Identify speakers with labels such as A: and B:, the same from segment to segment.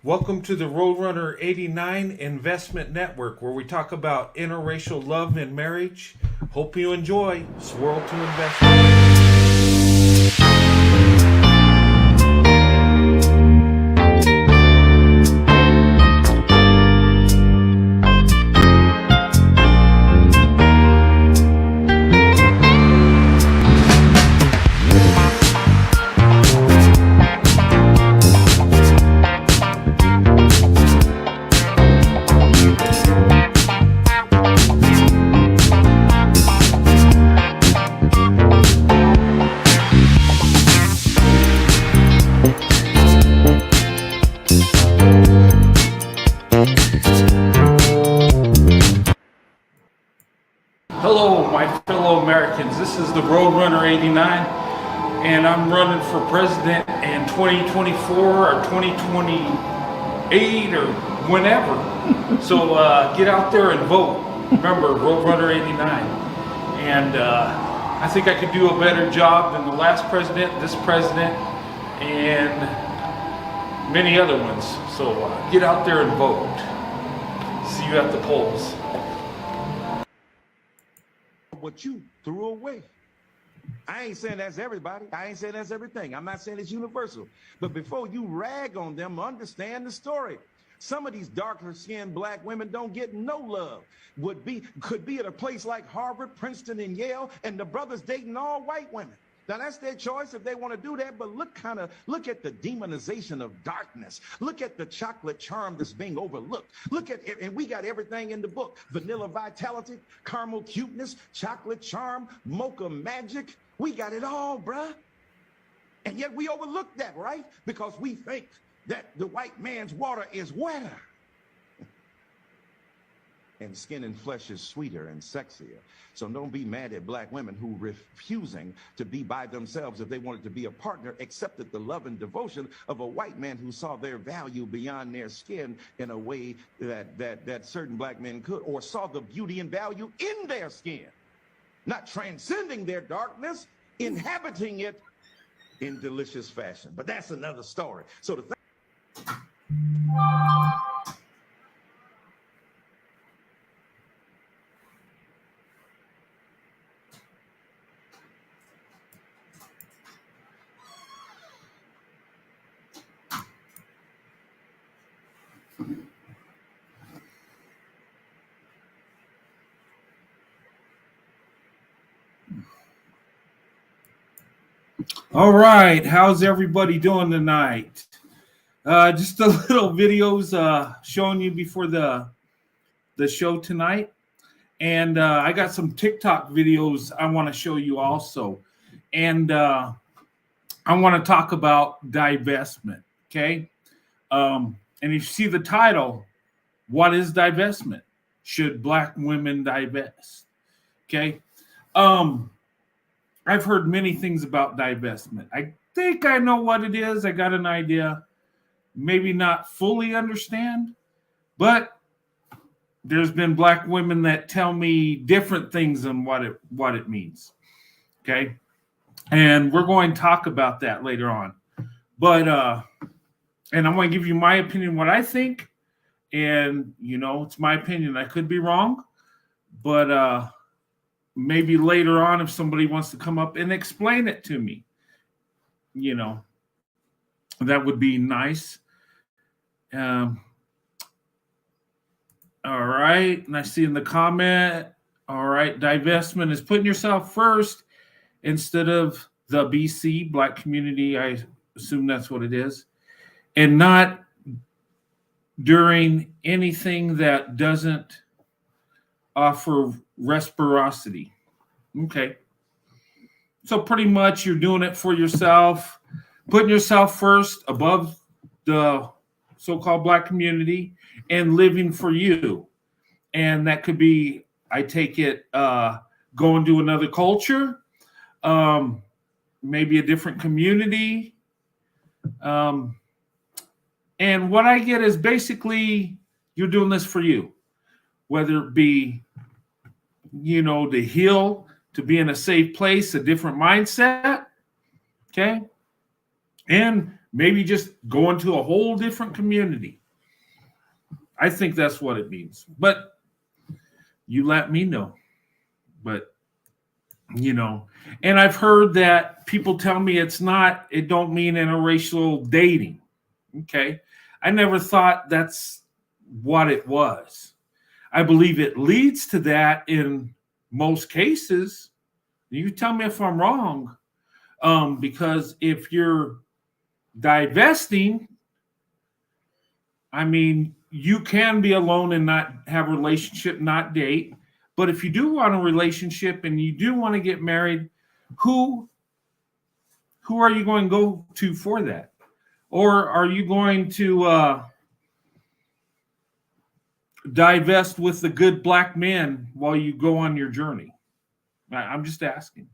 A: Welcome to the Roadrunner 89 Investment Network, where we talk about interracial love and marriage. Hope you enjoy. Swirl to Investment. Hello, my fellow Americans. This is the Roadrunner 89, and I'm running for president in 2024 or 2028 or whenever. So get out there and vote. Remember, Roadrunner 89. And I think I could do a better job than the last president, this president, and many other ones. So get out there and vote. See you at the polls.
B: What you threw away. I ain't saying that's everybody. I ain't saying that's everything. I'm not saying it's universal. But before you rag on them, understand the story. Some of these darker skinned black women don't get no love. Could be at a place like Harvard, Princeton, and Yale, and the brothers dating all white women. Now that's their choice if they want to do that, but look at the demonization of darkness. Look at the chocolate charm that's being overlooked. Look at it, and we got everything in the book: vanilla vitality, caramel cuteness, chocolate charm, mocha magic. We got it all, bruh. And yet we overlook that, right? Because we think that the white man's water is wetter. And skin and flesh is sweeter and sexier. So don't be mad at black women who refusing to be by themselves if they wanted to be a partner, accepted the love and devotion of a white man who saw their value beyond their skin in a way that certain black men could, or saw the beauty and value in their skin, not transcending their darkness, inhabiting it in delicious fashion. But that's another story. So the
A: All right, how's everybody doing tonight? Just a little videos showing you before the show tonight, and I got some TikTok videos I want to show you also, and I want to talk about divestment. Okay, and you see the title, "What is divestment? Should black women divest?" Okay. I've heard many things about divestment. I think I know what it is. I got an idea. Maybe not fully understand, but there's been black women that tell me different things than what it means. Okay. And we're going to talk about that later on. But and I'm going to give you my opinion, what I think. And it's my opinion. I could be wrong, but maybe later on, if somebody wants to come up and explain it to me, that would be nice. All right. And I see in the comment, all right, divestment is putting yourself first instead of the BC, black community. I assume that's what it is. And not during anything that doesn't offer reciprocity. Okay. So pretty much you're doing it for yourself, putting yourself first above the so-called black community and living for you. And that could be, I take it, going to another culture, maybe a different community. And what I get is basically you're doing this for you, whether it be, to heal, to be in a safe place, a different mindset. Okay. And Maybe just go into a whole different community. I think that's what it means. But you let me know. But, and I've heard that people tell me it don't mean interracial dating. Okay. I never thought that's what it was. I believe it leads to that in most cases. You tell me if I'm wrong. Because if you're divesting, I mean, you can be alone and not have a relationship, not date. But if you do want a relationship and you do want to get married, who are you going to go to for that? Or are you going to divest with the good black men while you go on your journey? I'm just asking.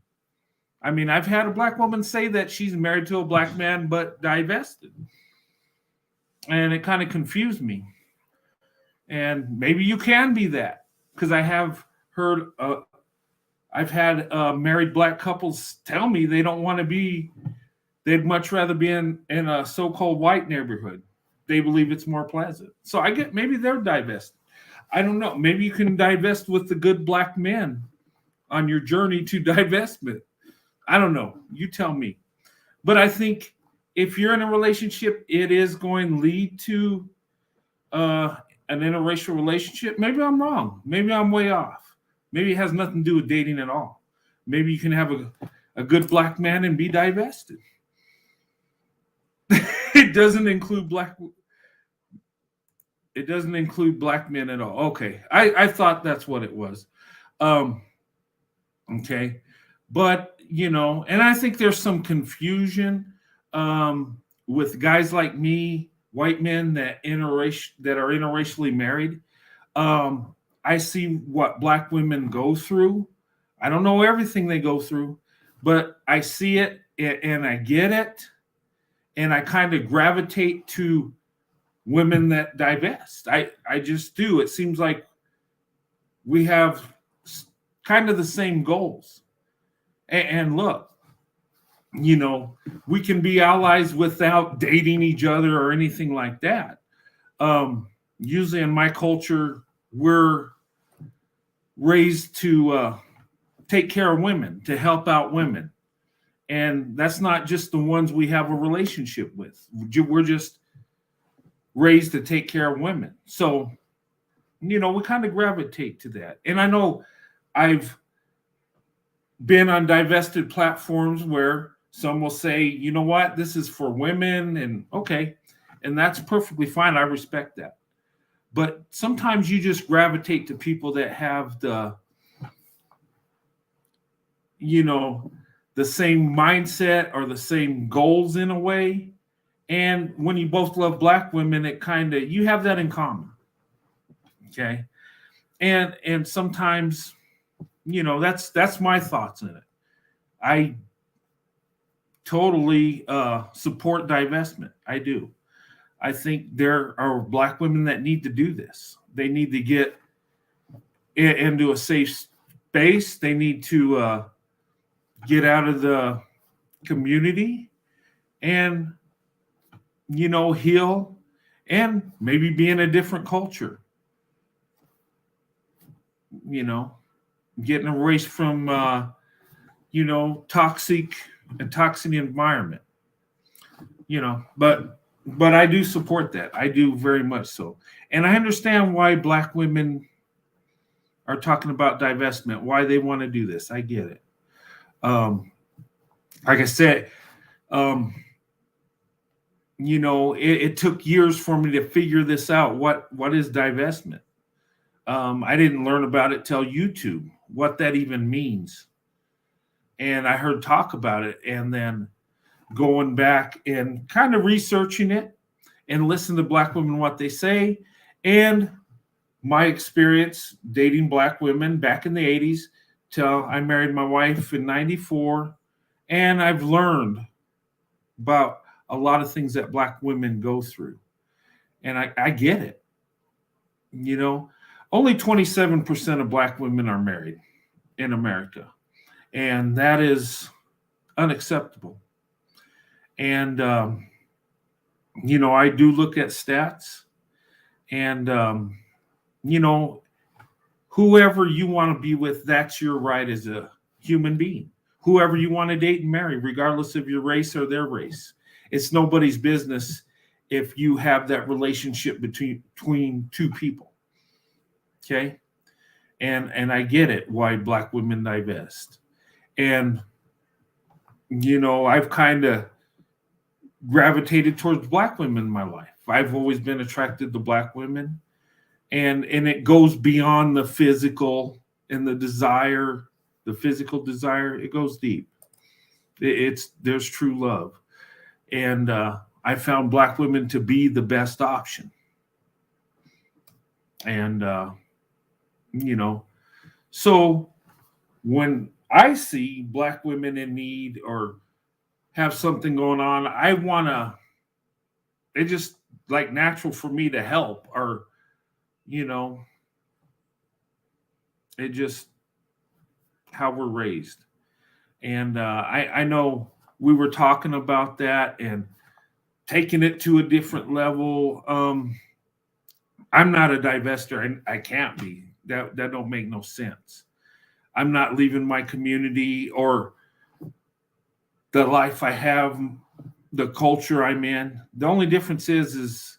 A: I mean, I've had a black woman say that she's married to a black man but divested. And it kind of confused me. And maybe you can be that, because I have heard, I've had married black couples tell me they don't want to be, they'd much rather be in a so-called white neighborhood. They believe it's more pleasant. So I get, maybe they're divested. I don't know. Maybe you can divest with the good black men on your journey to divestment. I don't know. You tell me. But I think if you're in a relationship, it is going to lead to an interracial relationship. Maybe I'm wrong. Maybe I'm way off. Maybe it has nothing to do with dating at all. Maybe you can have a good black man and be divested. It doesn't include black men at all. Okay. I thought that's what it was. Okay. But, and I think there's some confusion with guys like me, white men that are interracially married. I see what black women go through. I don't know everything they go through, but I see it and I get it. And I kind of gravitate to women that divest. I just do. It seems like we have kind of the same goals. And look, we can be allies without dating each other or anything like that. Usually in my culture, we're raised to take care of women, to help out women. And that's not just the ones we have a relationship with. We're just raised to take care of women. So, we kind of gravitate to that. And I know I've been on divested platforms where some will say, you know what, this is for women, and okay. And that's perfectly fine. I respect that. But sometimes you just gravitate to people that have the same mindset or the same goals in a way. And when you both love black women, you have that in common. Okay. And sometimes, that's my thoughts in it. I totally support divestment. I do. I think there are black women that need to do this. They need to get into a safe space. They need to get out of the community and, heal and maybe be in a different culture. Getting away from, toxic environment, but I do support that. I do very much so. And I understand why black women are talking about divestment, why they want to do this. I get it. Like I said, it took years for me to figure this out. What is divestment? I didn't learn about it till YouTube, what that even means. And I heard talk about it, and then going back and kind of researching it and listen to black women, what they say, and my experience dating black women back in the 80s till I married my wife in 94. And I've learned about a lot of things that black women go through. And I get it. Only 27% of black women are married in America. And that is unacceptable. And I do look at stats, and you know, whoever you want to be with, that's your right as a human being. Whoever you want to date and marry, regardless of your race or their race, it's nobody's business if you have that relationship between two people. Okay, and I get it why black women divest, and I've kind of gravitated towards black women in my life. I've always been attracted to black women, and it goes beyond the physical and the physical desire. It goes deep. There's true love, and I found black women to be the best option. And so when I see black women in need or have something going on, it's just like natural for me to help, or it just how we're raised. And I know we were talking about that and taking it to a different level. I'm not a divester, and I can't be. That don't make no sense. I'm not leaving my community or the life I have, the culture I'm in. The only difference is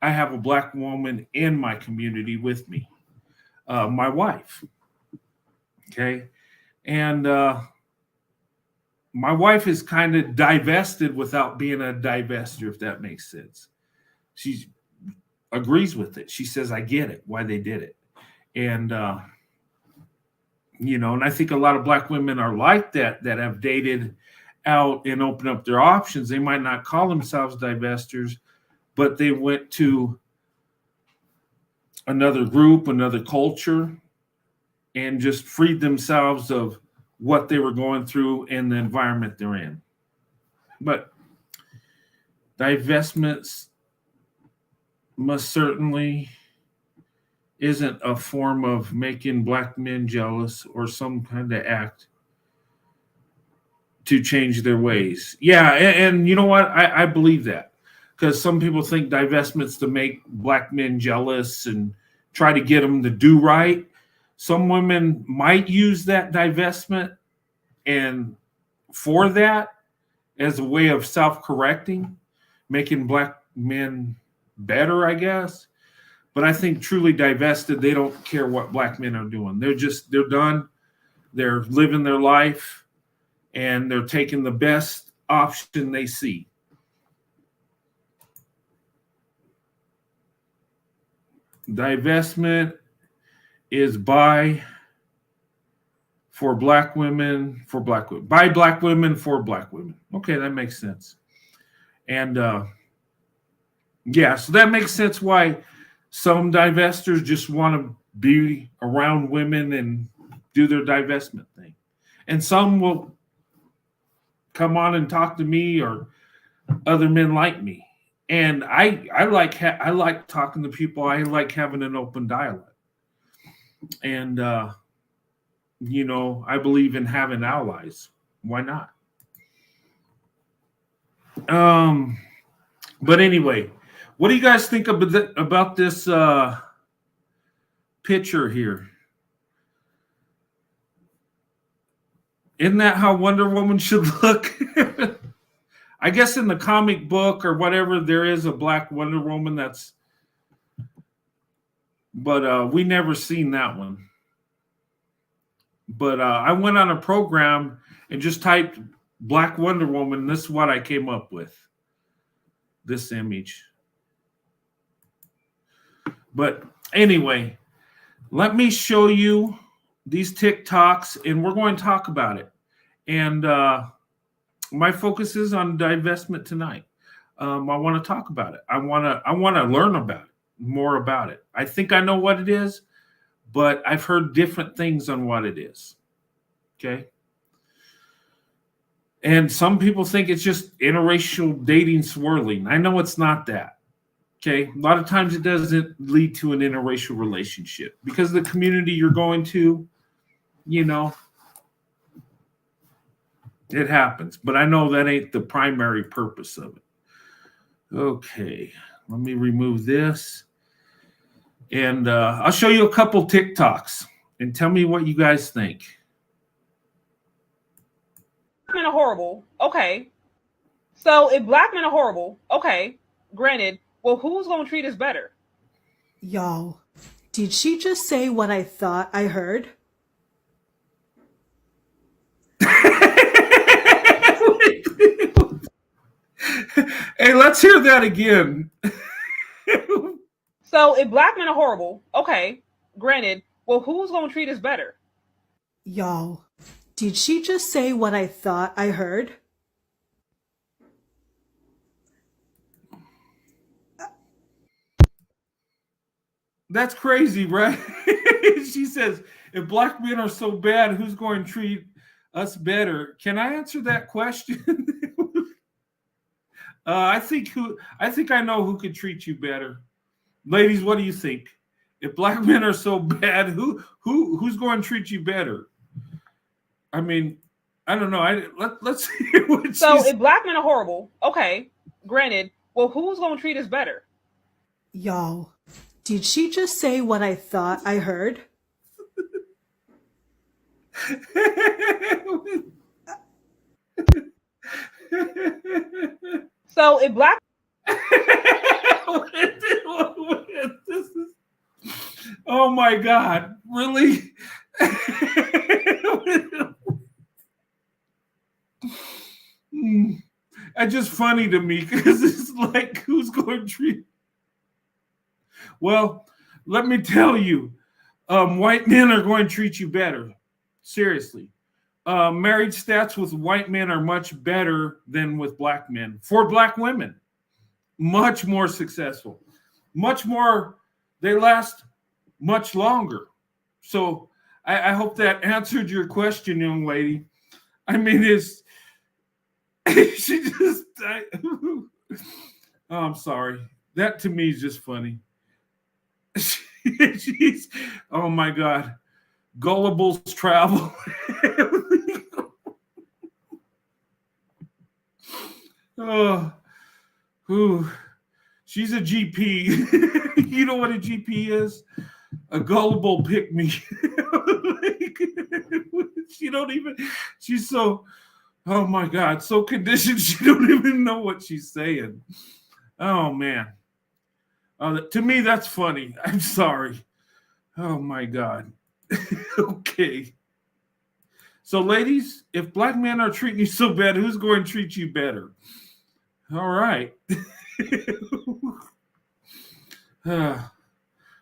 A: I have a black woman in my community with me, my wife. Okay, and my wife is kind of divested without being a divester, if that makes sense. She agrees with it. She says, I get it, why they did it. And, and I think a lot of black women are like that have dated out and opened up their options. They might not call themselves divestors, but they went to another group, another culture, and just freed themselves of what they were going through and the environment they're in. But divestments most certainly isn't a form of making black men jealous or some kind of act to change their ways. Yeah, and you know what? I believe that, because some people think divestments to make black men jealous and try to get them to do right. Some women might use that divestment and for that as a way of self-correcting, making black men better, I guess. But I think truly divested, they don't care what black men are doing. They're done. They're living their life, and they're taking the best option they see. Divestment is by black women, by black women, for black women. Okay, that makes sense. And so that makes sense why some divestors just want to be around women and do their divestment thing. And some will come on and talk to me or other men like me. And I like talking to people. I like having an open dialogue. And I believe in having allies. Why not? But anyway, what do you guys think about this picture here? Isn't that how Wonder Woman should look? I guess in the comic book or whatever, there is a black Wonder Woman but we never seen that one. But I went on a program and just typed Black Wonder Woman. This is what I came up with. This image. But anyway, let me show you these TikToks, and we're going to talk about it. And my focus is on divestment tonight. I want to talk about it. I want to learn about it, more about it. I think I know what it is, but I've heard different things on what it is. Okay. And some people think it's just interracial dating swirling. I know it's not that. Okay. A lot of times it doesn't lead to an interracial relationship because the community you're going to, it happens. But I know that ain't the primary purpose of it. Okay, let me remove this. And I'll show you a couple TikToks and tell me what you guys think.
C: Men are horrible. Okay. So if black men are horrible, okay, granted, well, who's going to treat us better?
D: Y'all, did she just say what I thought I heard?
A: Hey, let's hear that again.
C: So if black men are horrible, okay, granted, well, who's going to treat us better?
D: Y'all, did she just say what I thought I heard?
A: That's crazy, right? She says, if black men are so bad, who's going to treat us better? Can I answer that question? I think I know who could treat you better. Ladies, what do you think? If black men are so bad, who's going to treat you better? I mean, I don't know. Let's hear what
C: So if black men are horrible, okay, granted, well, who's going to treat us better?
D: Y'all, did she just say what I thought I heard?
C: So if black
A: Oh my God, really? It's just funny to me because it's like, who's going to treat? Well, let me tell you, white men are going to treat you better. Seriously. Marriage stats with white men are much better than with black men. For black women, much more successful. Much more, they last much longer. So I hope that answered your question, young lady. I mean, she just, oh, I'm sorry. That to me is just funny. She's, oh my God. Gullables travel. Oh, whew. She's a GP. You know what a GP is? A gullible pick me. She don't even, she's so, oh my God, so conditioned she don't even know what she's saying. Oh man. To me, that's funny. I'm sorry. Oh my God. Okay. So ladies, if black men are treating you so bad, who's going to treat you better? All right.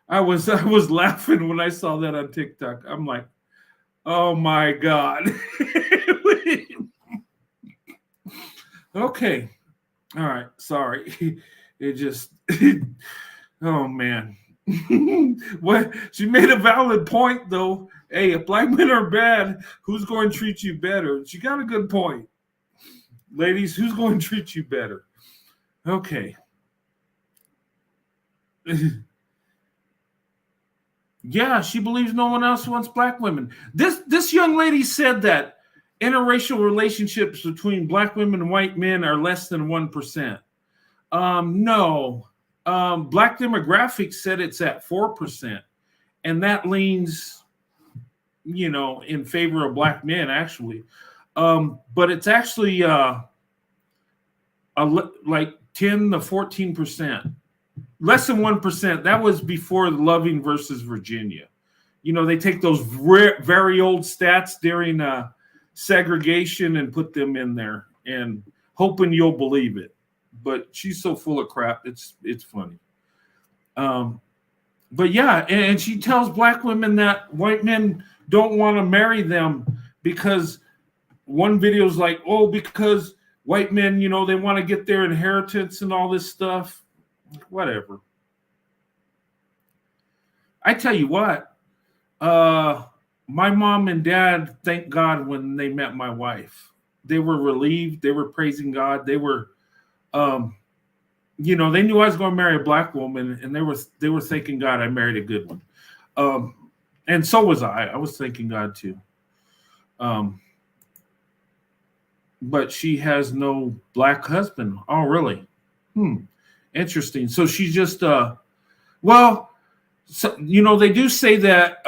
A: I was laughing when I saw that on TikTok. I'm like, oh my God. Okay. All right. Sorry. It just oh man. What, she made a valid point though. Hey, if black men are bad, who's going to treat you better? She got a good point. Ladies, who's going to treat you better? Okay. Yeah, she believes no one else wants black women. This young lady said that interracial relationships between black women and white men are less than 1%. No. Black demographics said it's at 4%. And that leans, in favor of black men, actually. But it's actually like 10 to 14%. Less than 1%. That was before Loving versus Virginia. They take those very old stats during segregation and put them in there and hoping you'll believe it. But she's so full of crap. It's funny. But yeah, and she tells black women that white men don't want to marry them because one video is like, oh, because white men, they want to get their inheritance and all this stuff. Whatever. I tell you what, my mom and dad, thank God, when they met my wife, they were relieved. They were praising God. They were, they knew I was going to marry a black woman, and they were thanking God I married a good one. And so was I. I was thanking God too. But she has no black husband. Oh, really? Interesting. So she's just well, so they do say that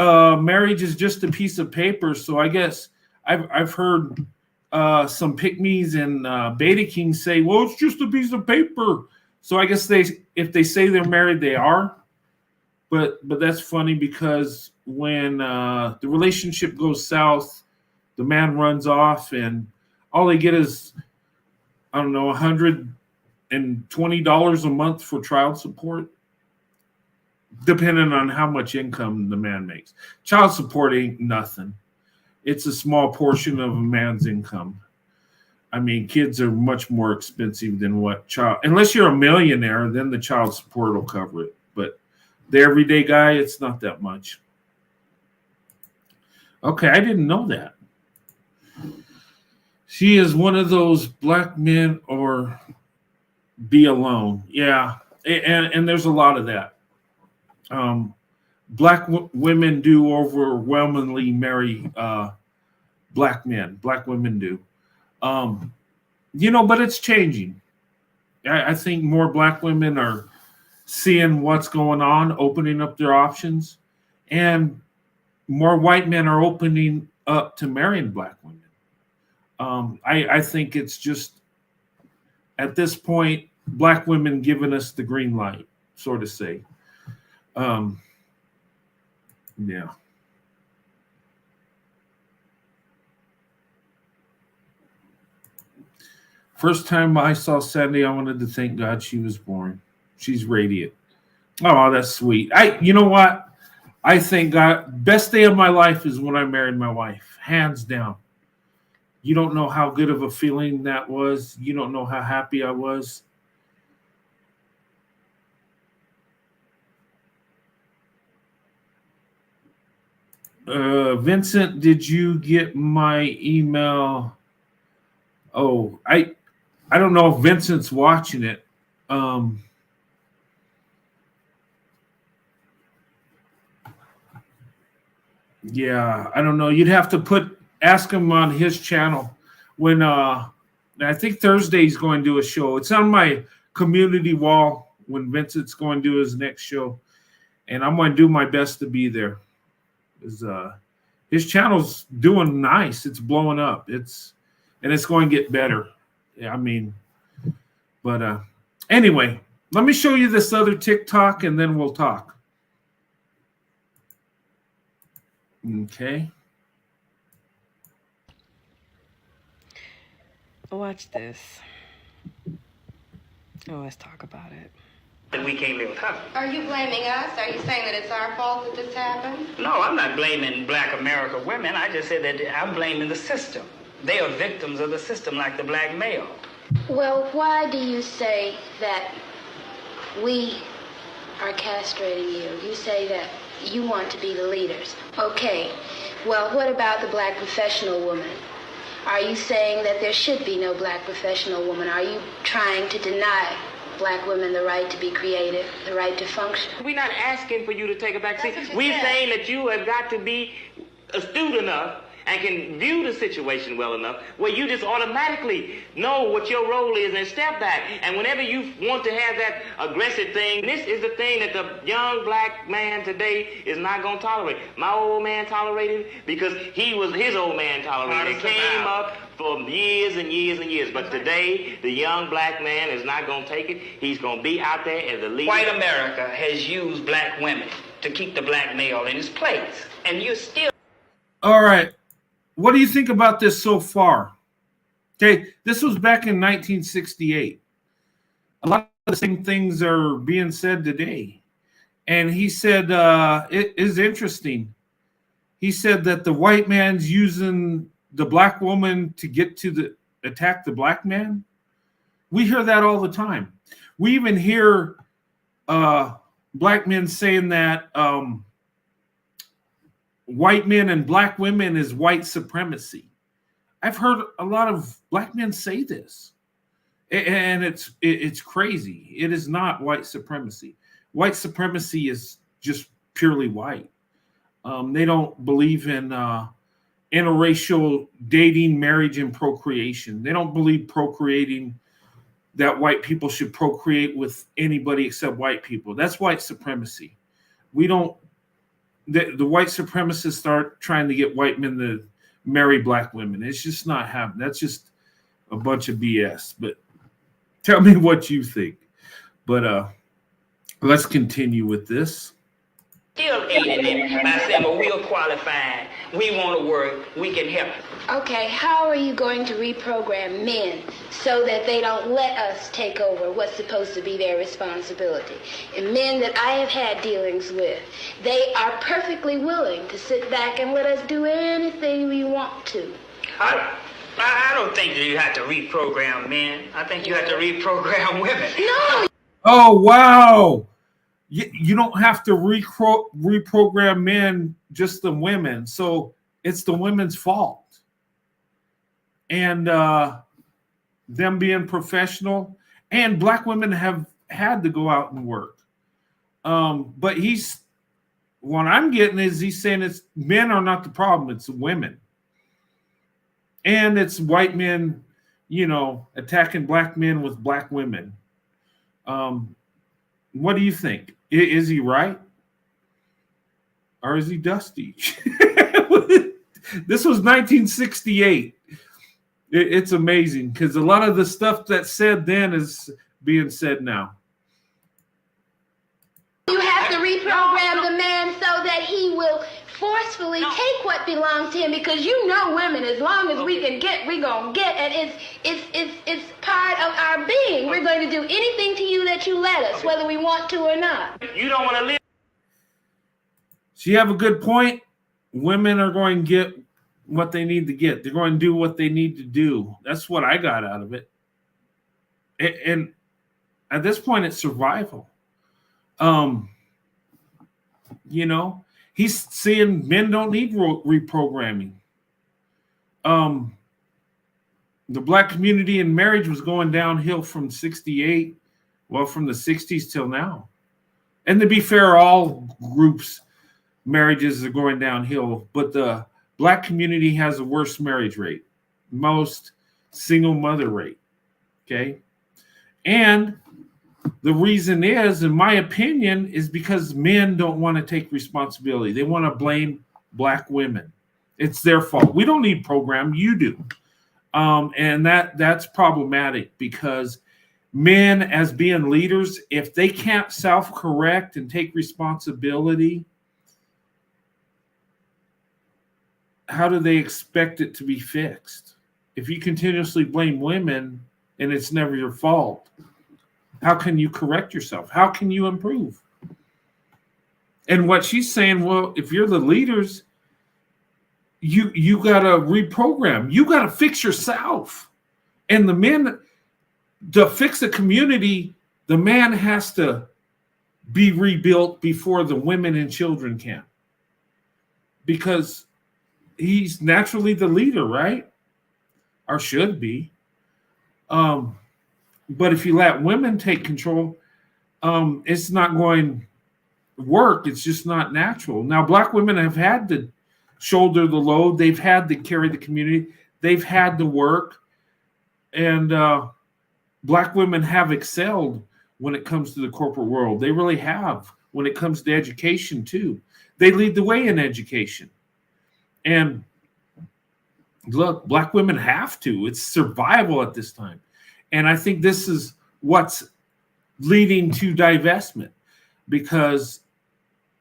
A: marriage is just a piece of paper. So I guess I've heard some pick-me's and beta kings say, well, it's just a piece of paper. So I guess if they say they're married, they are. But that's funny because when the relationship goes south, the man runs off and all they get is, I don't know, $120 a month for child support, depending on how much income the man makes. Child support ain't nothing. It's a small portion of a man's income. I mean, kids are much more expensive than unless you're a millionaire, then the child support will cover it. But the everyday guy, it's not that much. Okay, I didn't know that. She is one of those black men or be alone. Yeah, and there's a lot of that. Black women do overwhelmingly marry black men. Black women do. But it's changing. I think more black women are seeing what's going on, opening up their options, and more white men are opening up to marrying black women. I think it's just at this point, black women giving us the green light, so to say. Yeah. First time I saw Sandy, I wanted to thank God she was born. She's radiant. Oh, that's sweet. You know what? I thank God. Best day of my life is when I married my wife, hands down. You don't know how good of a feeling that was. You don't know how happy I was. Vincent, did you get my email? Oh, I don't know if Vincent's watching it. Yeah, I don't know. You'd have to ask him on his channel when I think Thursday he's going to do a show. It's on my community wall when Vincent's going to do his next show, and I'm going to do my best to be there. His channel's doing nice. It's blowing up. It's going to get better. Yeah, I mean, but anyway, let me show you this other TikTok and then we'll talk. Okay.
E: Watch this. Oh, let's talk about it.
F: And we can't live with her.
G: Are you blaming us? Are you saying that it's our fault that this happened?
F: No, I'm not blaming black America women. I just said that I'm blaming the system. They are victims of the system like the black male.
G: Well, why do you say that we are castrating you? You say that you want to be the leaders. Okay, well, what about the black professional woman? Are you saying that there should be no black professional woman? Are you trying to deny black women the right to be creative, the right to function?
F: We're not asking for you to take a back seat. We're saying that you have got to be astute enough and can view the situation well enough where you just automatically know what your role is and step back. And whenever you want to have that aggressive thing, this is the thing that the young black man today is not going to tolerate. My old man tolerated it because his old man tolerated it. It came up for years and years and years. But today, the young black man is not going to take it. He's going to be out there as a leader. White America has used black women to keep the black male in his place. And you're still...
A: All right. What do you think about this so far? Okay, this was back in 1968. A lot of the same things are being said today. And he said, it is interesting. He said that the white man's using the black woman to get to attack the black man. We hear that all the time. We even hear black men saying that white men and black women is white supremacy. I've heard a lot of black men say this, and it's crazy. It is not white supremacy. White supremacy is just purely white. They don't believe in interracial dating, marriage, and procreation. They don't believe procreating that white people should procreate with anybody except white people. That's white supremacy. We don't, the white supremacists start trying to get white men to marry black women. It's just not happening. That's just a bunch of BS. But tell me what you think. But let's continue with this.
F: Still aiding them by saying, well, we're qualified, we want to work, we can help.
G: Okay, how are you going to reprogram men so that they don't let us take over what's supposed to be their responsibility? And men that I have had dealings with, they are perfectly willing to sit back and let us do anything we want to.
F: I don't think that you have to reprogram men. I think you have to reprogram women.
G: No!
A: Oh, wow. You don't have to reprogram men, just the women. So it's the women's fault. And them being professional, and black women have had to go out and work. But what I'm getting is he's saying it's men are not the problem, it's women. And it's white men, attacking black men with black women. What do you think? Is he right? Or is he dusty? This was 1968. It's amazing because a lot of the stuff that's said then is being said now.
G: You have to reprogram the man so that he will forcefully take what belongs to him, because women, as long as we can get, we're gonna get, and it's part of our being. We're going to do anything to you that you let us, whether we want to or not.
F: You don't want to live.
A: So you have a good point. Women are going to get what they need to get. They're going to do what they need to do. That's what I got out of it. And at this point, it's survival. He's saying men don't need reprogramming. The black community in marriage was going downhill from 68, from the 60s till now. And to be fair, all groups, marriages are going downhill, but the black community has the worst marriage rate, most single mother rate, okay? And the reason is, in my opinion, is because men don't want to take responsibility. They want to blame black women. It's their fault. We don't need program. You do. And that's problematic because men, as being leaders, if they can't self-correct and take responsibility, how do they expect it to be fixed? If you continuously blame women and it's never your fault, how can you correct yourself? How can you improve? And what she's saying, well, if you're the leaders, you got to reprogram. You got to fix yourself. And the men, to fix the community, the man has to be rebuilt before the women and children can. Because he's naturally the leader, right? Or should be. But if you let women take control, it's not going to work. It's just not natural. Now, black women have had to shoulder the load. They've had to carry the community. They've had to work. And black women have excelled when it comes to the corporate world. They really have when it comes to education, too. They lead the way in education. And look, black women have to. It's survival at this time. And I think this is what's leading to divestment, because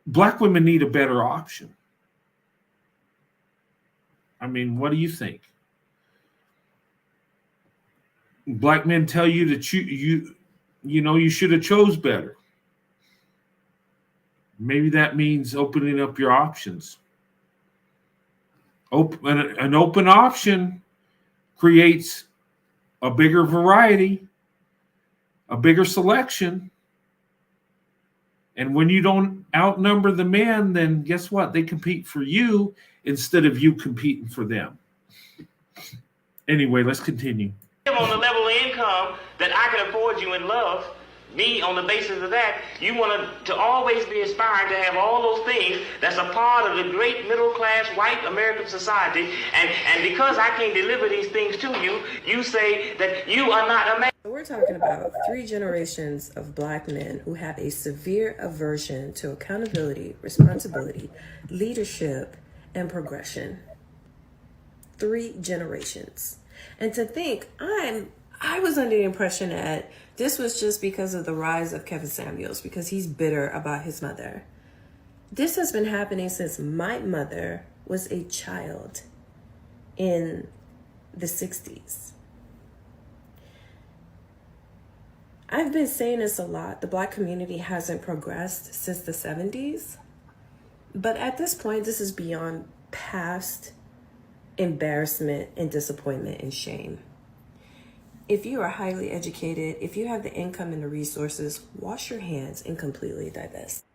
A: black women need a better option. I mean, what do you think? Black men tell you to choose, you should have chose better. Maybe that means opening up your options. An open option creates a bigger variety, a bigger selection. And when you don't outnumber the men, then guess what? They compete for you instead of you competing for them. Anyway, let's continue.
F: On the level of income that I can afford you and love me on the basis of that, you want to always be aspiring to have all those things that's a part of the great middle class white American society, and because I can't deliver these things to you, you say that you are not a man.
H: We're talking about 3 generations of Black men who have a severe aversion to accountability, responsibility, leadership, and progression. 3 generations. And to think, I was under the impression that this was just because of the rise of Kevin Samuels, because he's bitter about his mother. This has been happening since my mother was a child in the 60s. I've been saying this a lot. The Black community hasn't progressed since the 70s. But at this point, this is beyond past embarrassment and disappointment and shame. If you are highly educated, if you have the income and the resources, wash your hands and completely divest.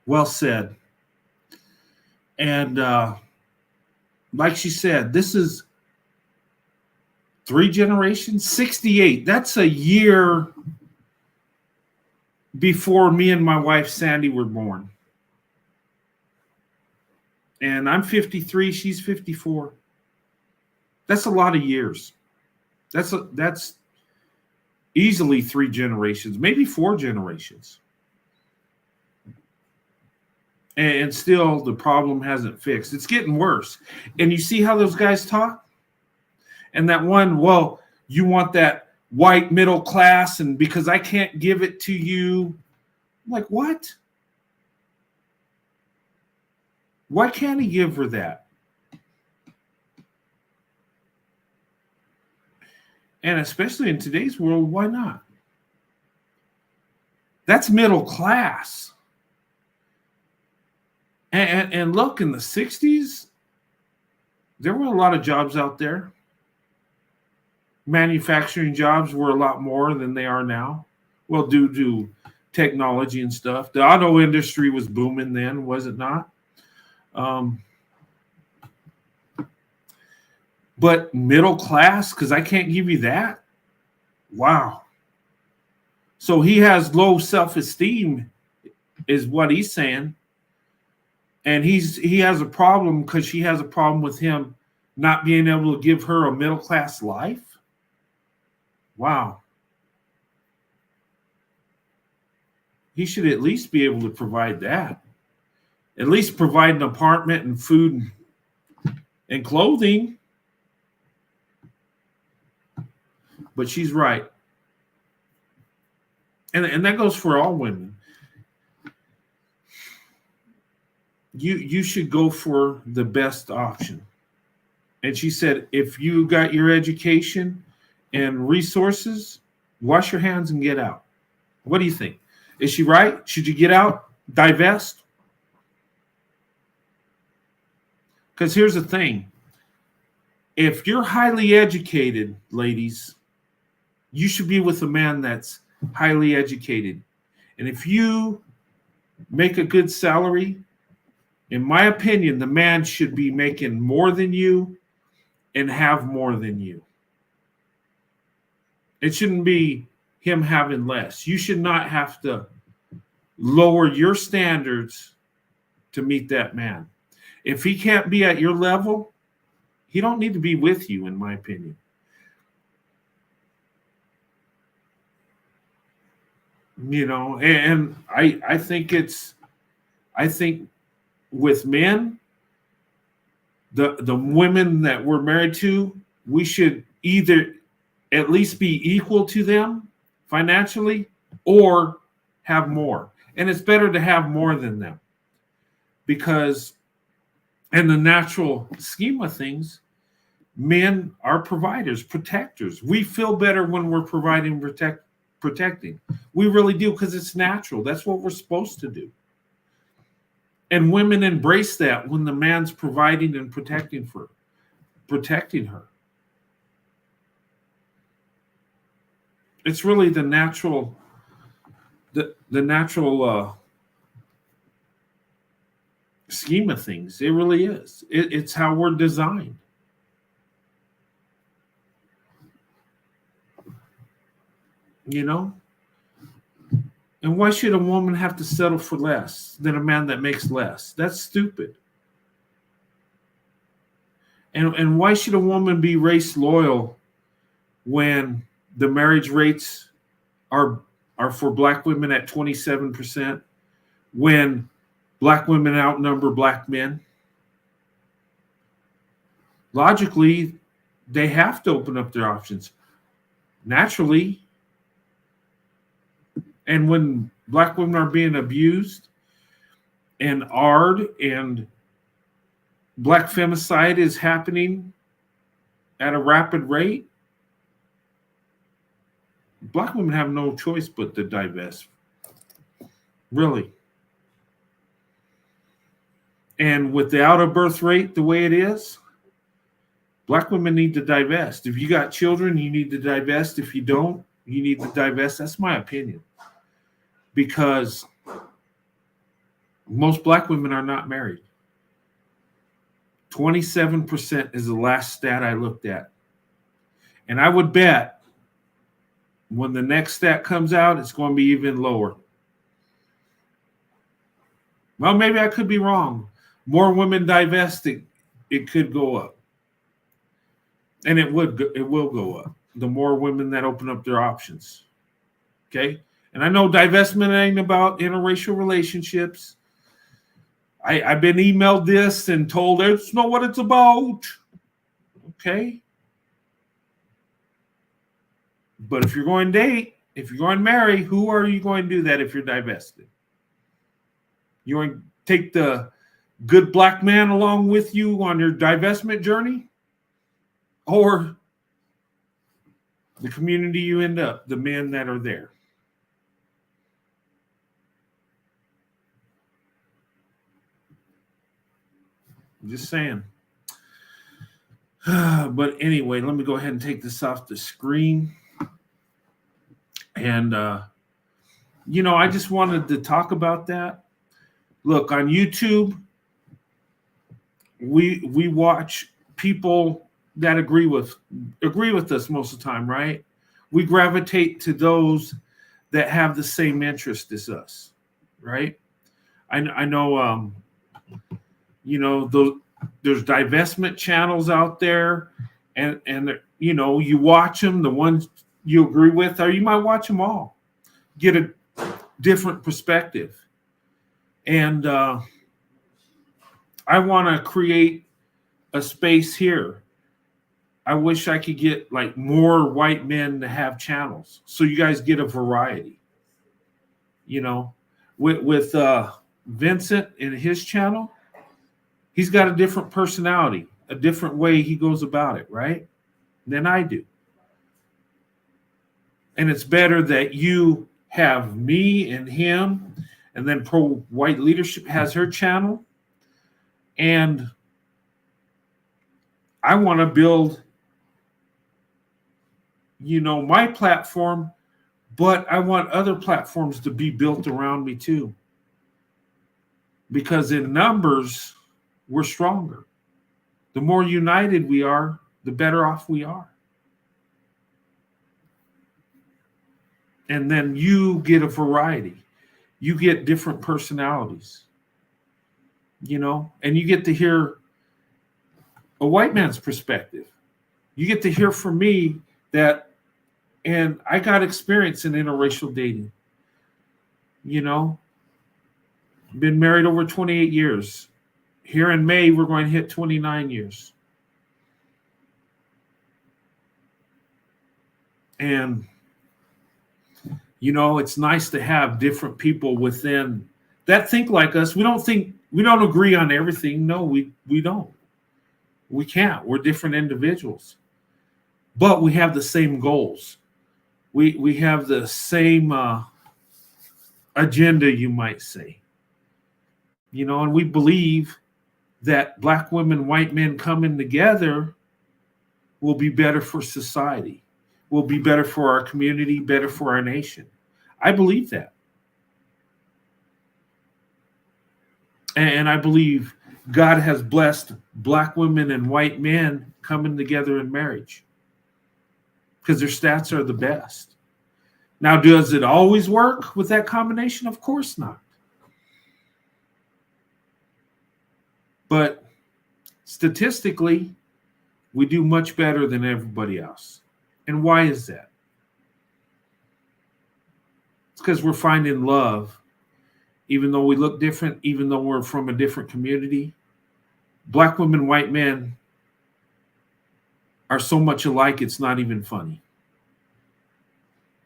A: Well said. And like she said, this is 3 generations, 68. That's a year before me and my wife, Sandy, were born. And I'm 53, she's 54. That's a lot of years. That's easily 3 generations, maybe 4 generations. And still the problem hasn't fixed. It's getting worse. And you see how those guys talk? And that one, well, you want that white middle class, and because I can't give it to you. I'm like, what? Why can't he give her that? And especially in today's world, why not? That's middle class. And look, in the 60s, there were a lot of jobs out there. Manufacturing jobs were a lot more than they are now. Well, due to technology and stuff. The auto industry was booming then, was it not? But middle class, because I can't give you that? Wow. So he has low self-esteem, is what he's saying. And he has a problem because she has a problem with him not being able to give her a middle class life. Wow. He should at least be able to provide that. At least provide an apartment and food and clothing. But she's right. And that goes for all women. You should go for the best option. And she said, if you got your education and resources, wash your hands and get out. What do you think? Is she right? Should you get out? Divest? Because here's the thing. If you're highly educated, ladies, you should be with a man that's highly educated. And if you make a good salary, in my opinion, the man should be making more than you and have more than you. It shouldn't be him having less. You should not have to lower your standards to meet that man. If he can't be at your level, he don't need to be with you, in my opinion. You know, and I think with men, the women that we're married to, we should either at least be equal to them financially or have more. And it's better to have more than them, because in the natural scheme of things, men are providers, protectors. We feel better when we're providing, protecting. We really do, because it's natural. That's what we're supposed to do. And women embrace that when the man's providing and protecting her. It's really the natural scheme of things. It really is. It's how we're designed. You know? And why should a woman have to settle for less than a man that makes less? That's stupid. And why should a woman be race loyal when the marriage rates are for black women at 27%, when black women outnumber black men? Logically, they have to open up their options naturally. And when black women are being abused and and black femicide is happening at a rapid rate, black women have no choice but to divest. Really. And with the out of birth rate the way it is, black women need to divest. If you got children, you need to divest. If you don't, you need to divest. That's my opinion. Because most black women are not married. 27% is the last stat I looked at. And I would bet when the next stat comes out, it's going to be even lower. Well, maybe I could be wrong. More women divesting, it could go up. And it will go up. The more women that open up their options. Okay? And I know divestment ain't about interracial relationships. I've been emailed this and told it's not what it's about. Okay? But if you're going to date, if you're going to marry, who are you going to do that if you're divested? You're going to take the good black man along with you on your divestment journey? Or the community you end up, the men that are there? I'm just saying. But anyway, let me go ahead and take this off the screen. And, I just wanted to talk about that. Look, on YouTube, we watch people that agree with us most of the time, right? We gravitate to those that have the same interest as us, right? I know, there's divestment channels out there, and you watch them, the ones you agree with, or you might watch them all, get a different perspective. And I want to create a space here. I wish I could get like more white men to have channels, so you guys get a variety. With Vincent and his channel, he's got a different personality, a different way he goes about it, right? Than I do. And it's better that you have me and him, and then Pro White Leadership has her channel. And I want to build, my platform, but I want other platforms to be built around me too. Because in numbers, we're stronger. The more united we are, the better off we are. And then you get a variety. You get different personalities, and you get to hear a white man's perspective. You get to hear from me and I got experience in interracial dating. Been married over 28 years. Here in May, we're going to hit 29 years. And it's nice to have different people within that think like us. We don't agree on everything. No, we don't. We can't. We're different individuals. But we have the same goals. We have the same agenda, you might say. And we believe that black women, white men coming together will be better for society, will be better for our community, better for our nation. I believe that. And I believe God has blessed black women and white men coming together in marriage because their stats are the best. Now, does it always work with that combination? Of course not. But statistically, We do much better than everybody else. And why is that? It's because we're finding love, even though we look different, even though we're from a different community. Black women, white men are so much alike, it's not even funny.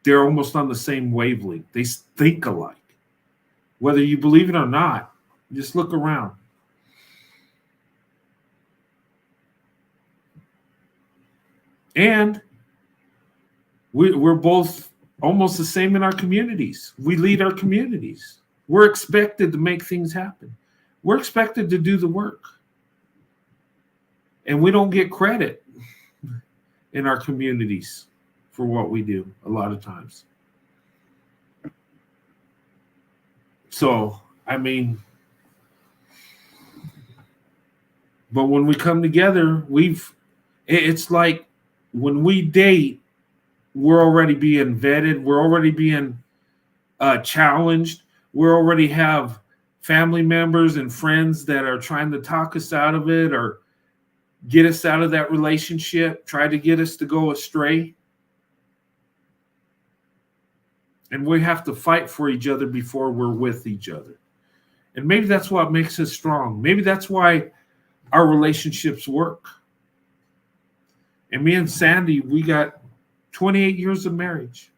A: They're almost on the same wavelength. They think alike. Whether you believe it or not, just look around. And we're both almost the same in our communities. We lead our communities. We're expected to make things happen. We're expected to do the work. And we don't get credit in our communities for what we do a lot of times. So, I mean, but when we come together, it's like when we date, we're already being vetted. We're already being challenged. We already have family members and friends that are trying to talk us out of it or get us out of that relationship, try to get us to go astray. And we have to fight for each other before we're with each other. And maybe that's what makes us strong. Maybe that's why our relationships work. And me and Sandy, we got 28 years of marriage.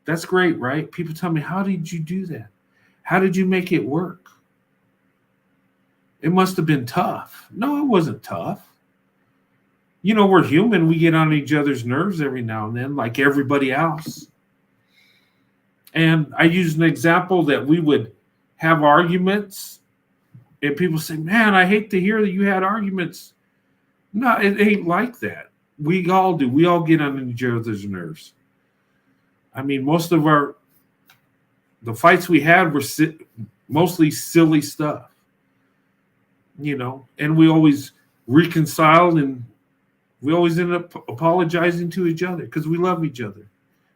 A: That's great, right? People tell me, how did you do that? How did you make it work? It must have been tough. No, it wasn't tough. You know, we're human. We get on each other's nerves every now and then, like everybody else. And I use an example that we would have arguments, and people say, man, I hate to hear that you had arguments. No, it ain't like that. We all do. We all get on each other's nerves. I mean, most of the fights we had were mostly silly stuff, you know, and we always reconciled and we always end up apologizing to each other because we love each other.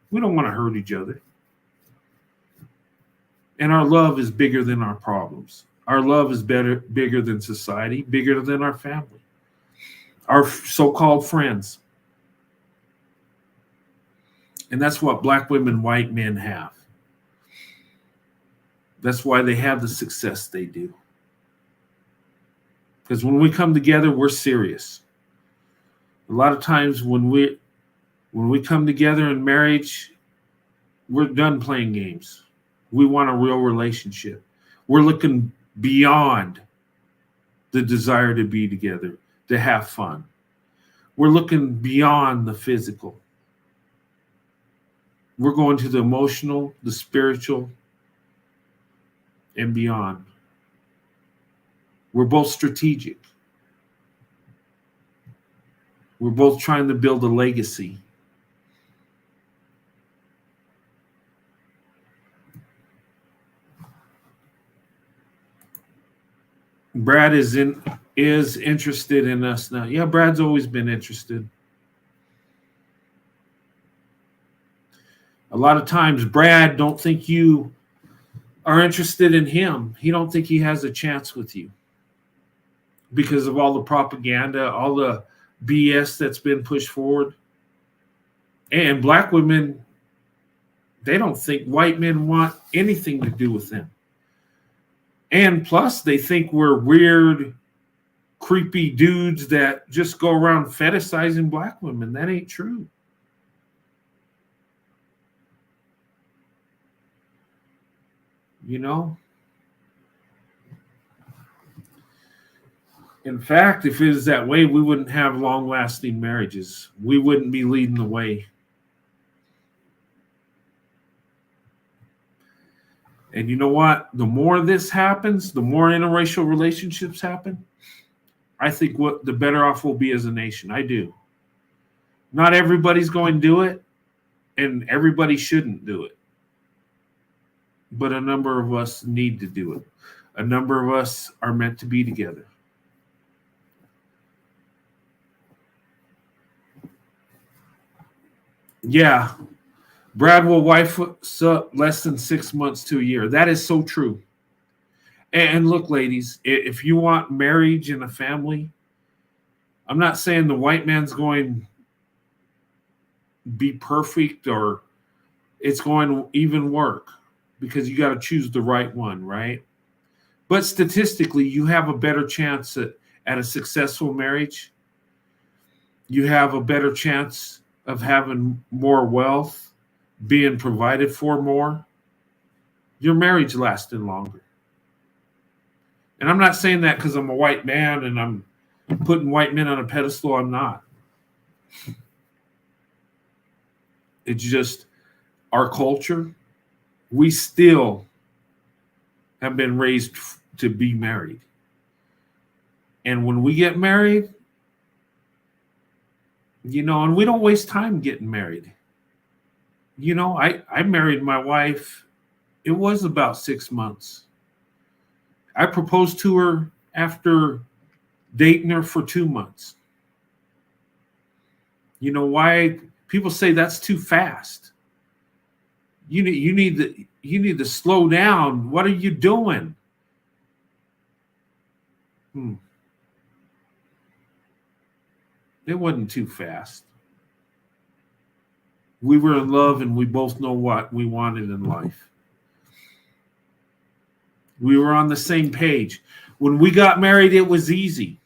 A: We don't want to hurt each other. And our love is bigger than our problems. Our love is bigger than society, bigger than our family, our so-called friends. And that's what black women, white men have. That's why they have the success they do. Because when we come together, we're serious. A lot of times when we come together in marriage, we're done playing games. We want a real relationship. We're looking beyond the desire to be together, to have fun. We're looking beyond the physical. We're going to the emotional, the spiritual, and beyond. We're both strategic. We're both trying to build a legacy. Brad is interested in us now. Yeah, Brad's always been interested. A lot of times, Brad don't think you are interested in him. He don't think he has a chance with you because of all the propaganda, all the BS that's been pushed forward. And black women, they don't think white men want anything to do with them. And plus, they think we're weird, creepy dudes that just go around fetishizing black women. That ain't true. You know? In fact, if it was that way, we wouldn't have long-lasting marriages. We wouldn't be leading the way. And you know what? The more this happens, the more interracial relationships happen, I think the better off we'll be as a nation. I do. Not everybody's going to do it, and everybody shouldn't do it. But a number of us need to do it. A number of us are meant to be together. Yeah. Brad will wife us up less than 6 months to a year. That is so true. And look, ladies, if you want marriage and a family, I'm not saying the white man's going be perfect or it's going to even work, because you got to choose the right one, right? But statistically, you have a better chance at a successful marriage. You have a better chance of having more wealth, being provided for more. Your marriage lasting longer. And I'm not saying that because I'm a white man and I'm putting white men on a pedestal. I'm not. It's just our culture. We still have been raised to be married. And when we get married, and we don't waste time getting married. I married my wife. It was about 6 months. I proposed to her after dating her for 2 months. You know why? People say that's too fast. You need to slow down. What are you doing? It wasn't too fast. We were in love and we both know what we wanted in life. We were on the same page. When we got married, it was easy.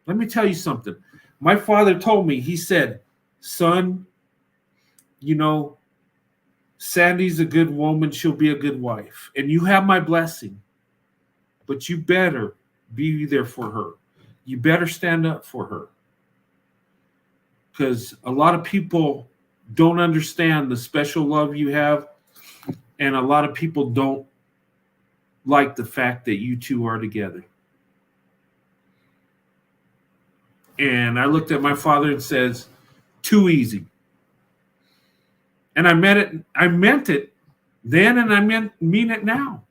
A: Let me tell you something. My father told me, he said, son, Sandy's a good woman. She'll be a good wife. And you have my blessing. But you better be there for her. You better stand up for her. Because a lot of people don't understand the special love you have. And a lot of people don't like the fact that you two are together. And I looked at my father and says, too easy. And I meant it then, and I mean it now.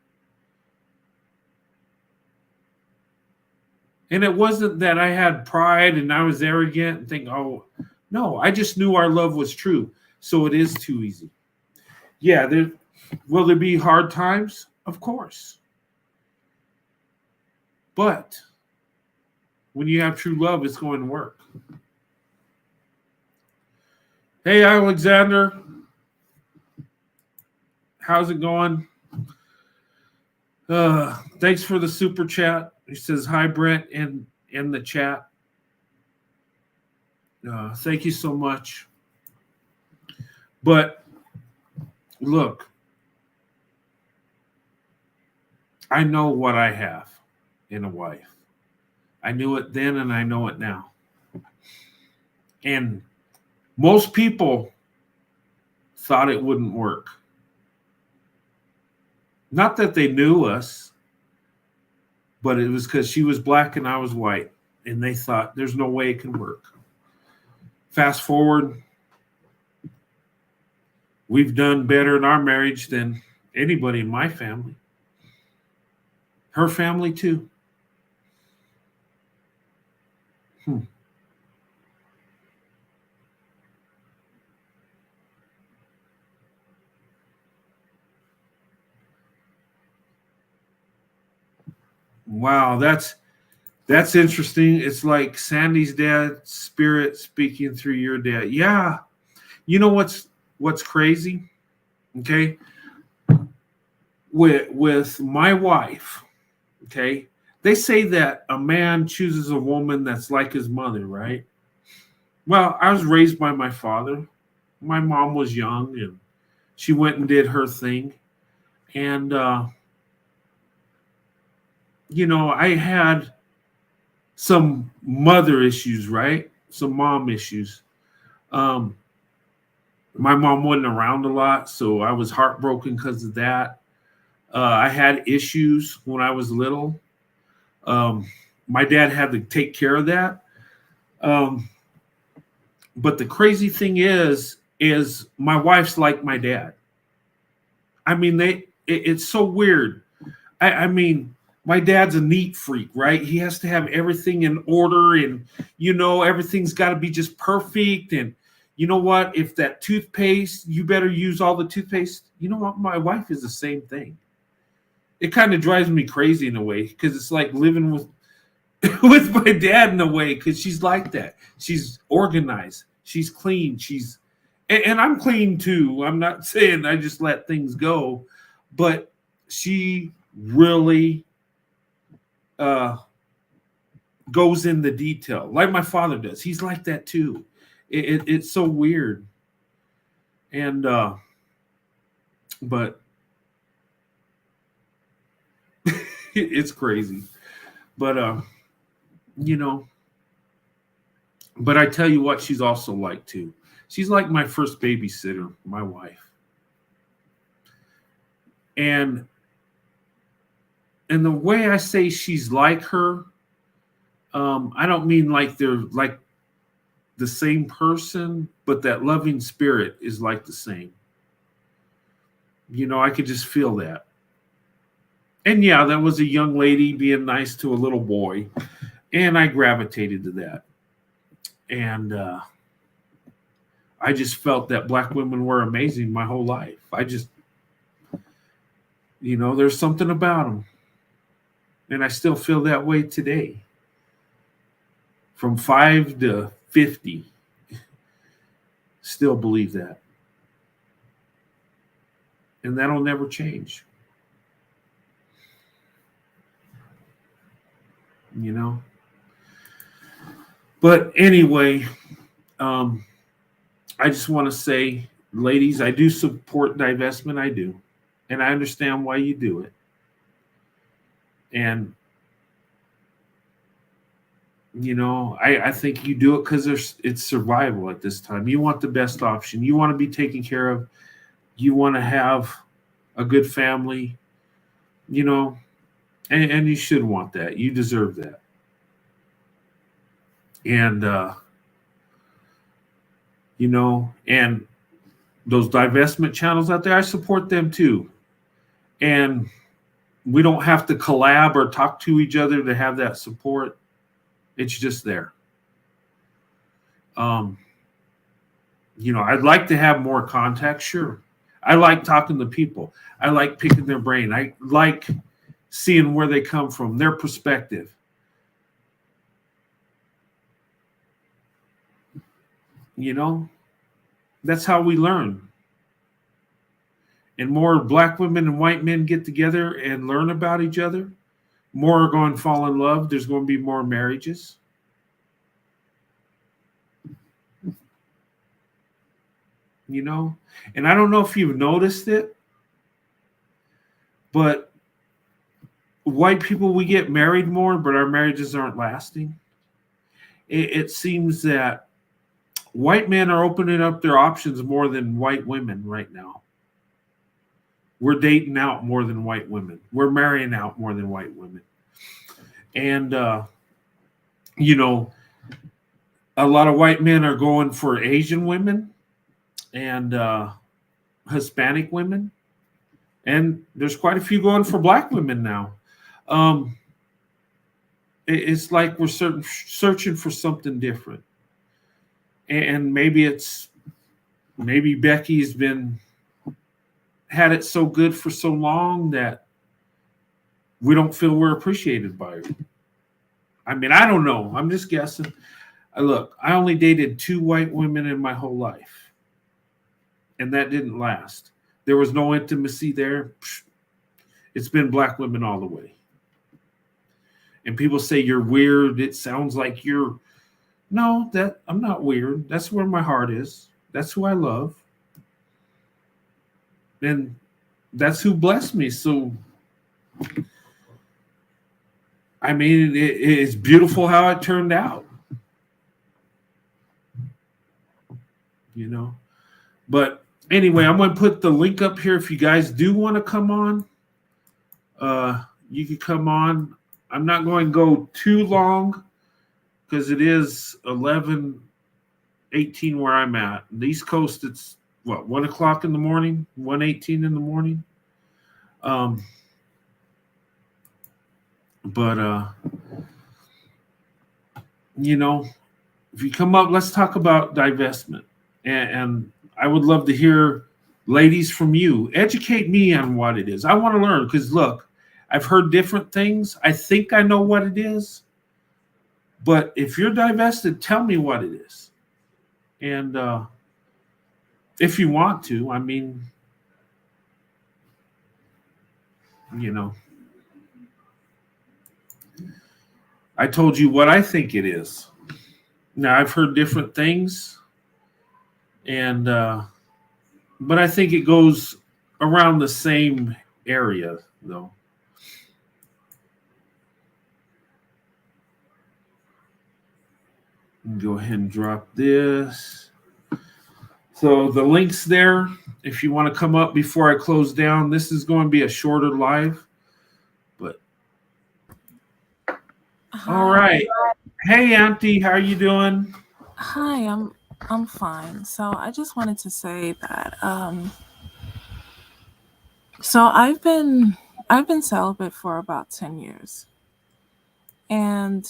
A: And it wasn't that I had pride and I was arrogant and think, oh, no, I just knew our love was true. So it is too easy. Yeah, will there be hard times? Of course. But when you have true love, it's going to work. Hey, Alexander. How's it going? Thanks for the super chat. He says, hi, Brent, in the chat. Thank you so much. But look, I know what I have in a wife. I knew it then and I know it now. And most people thought it wouldn't work. Not that they knew us, but it was because she was black and I was white. And they thought there's no way it can work. Fast forward, we've done better in our marriage than anybody in my family. Her family too. Wow, that's interesting. It's like Sandy's dad's spirit speaking through your dad. Yeah. You know what's crazy? Okay. With my wife, okay, they say that a man chooses a woman that's like his mother, right? Well, I was raised by my father. My mom was young and she went and did her thing. And I had some mother issues, right? Some mom issues. My mom wasn't around a lot, so I was heartbroken because of that. I had issues when I was little. My dad had to take care of that. But the crazy thing is my wife's like my dad. I mean, it's so weird. I mean, my dad's a neat freak, right? He has to have everything in order and, everything's got to be just perfect. And you know what? If that toothpaste, you better use all the toothpaste. You know what? My wife is the same thing. It kind of drives me crazy in a way because it's like living with with my dad in a way, because she's like that. She's organized. She's clean. And I'm clean too. I'm not saying I just let things go, but she really goes in the detail, like my father does. He's like that too. It's so weird, and but it's crazy. But you know, but I tell you what, she's also like too. She's like my first babysitter, my wife, and the way I say she's like her, I don't mean like they're like the same person, but that loving spirit is like the same. I could just feel that. And yeah, that was a young lady being nice to a little boy, and I gravitated to that. And I just felt that black women were amazing my whole life. I just, there's something about them. And I still feel that way today. From 5 to 50, still believe that. And that'll never change. But anyway, I just want to say, ladies, I do support divestment. I do. And I understand why you do it. And, I think you do it because it's survival at this time. You want the best option. You want to be taken care of. You want to have a good family, and you should want that. You deserve that. And, and those divestment channels out there, I support them too. And we don't have to collab or talk to each other to have that support. It's just there. I'd like to have more contact, sure. I like talking to people. I like picking their brain. I like seeing where they come from, their perspective. That's how we learn. And more black women and white men get together and learn about each other, more are going to fall in love. There's going to be more marriages. And I don't know if you've noticed it, but white people, we get married more, but our marriages aren't lasting. It seems that white men are opening up their options more than white women right now. We're dating out more than white women. We're marrying out more than white women. And, a lot of white men are going for Asian women and Hispanic women. And there's quite a few going for black women now. It's like we're searching for something different. And maybe Becky's had it so good for so long that we don't feel we're appreciated by her. I mean, I don't know. I'm just guessing. Look, I only dated 2 white women in my whole life, and that didn't last. There was no intimacy there. It's been black women all the way. And people say you're weird. It sounds like you're... No, I'm not weird. That's where my heart is. That's who I love. And that's who blessed me. So, I mean, it's beautiful how it turned out. But anyway, I'm going to put the link up here. If you guys do want to come on, you can come on. I'm not going to go too long because it is 11:18 where I'm at. On the East Coast, it's 1 o'clock in the morning, 1:18 in the morning. But if you come up, let's talk about divestment. And I would love to hear, ladies, from you. Educate me on what it is. I want to learn because, look, I've heard different things. I think I know what it is, But if you're divested, tell me what it is. And if you want to, I mean, you know, I told you what I think it is. Now I've heard different things, and but I think it goes around the same area, though. Go ahead and drop this. So the link's there. If you want to come up before I close down, this is going to be a shorter live. But all right. Hey, Auntie, how you doing?
I: Hi, I'm fine. So I just wanted to say that so I've been celibate for about 10 years. And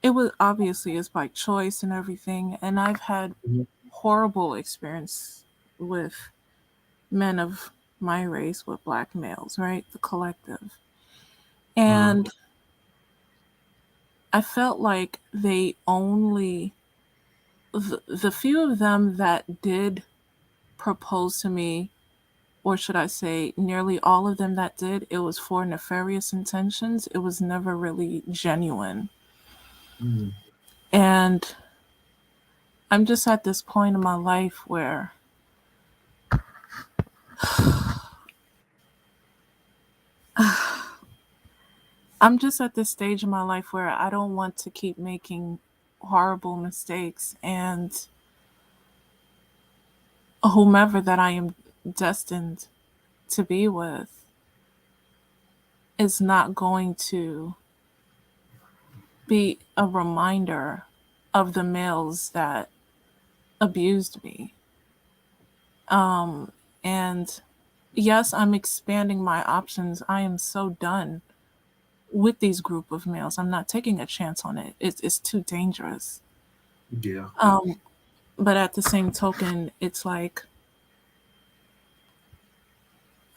I: it was obviously it's by choice and everything, and I've had horrible experience with men of my race, with black males, right? The collective. And I felt like they only the few of them that did propose to me, or should I say, nearly all of them that did, it was for nefarious intentions. It was never really genuine. And I'm just at this point in my life where I'm just at this stage in my life where I don't want to keep making horrible mistakes, and whomever that I am destined to be with is not going to be a reminder of the males that abused me. And yes, I'm expanding my options. I am so done with these group of males. I'm not taking a chance on it. It's too dangerous.
A: Yeah.
I: But at the same token, it's like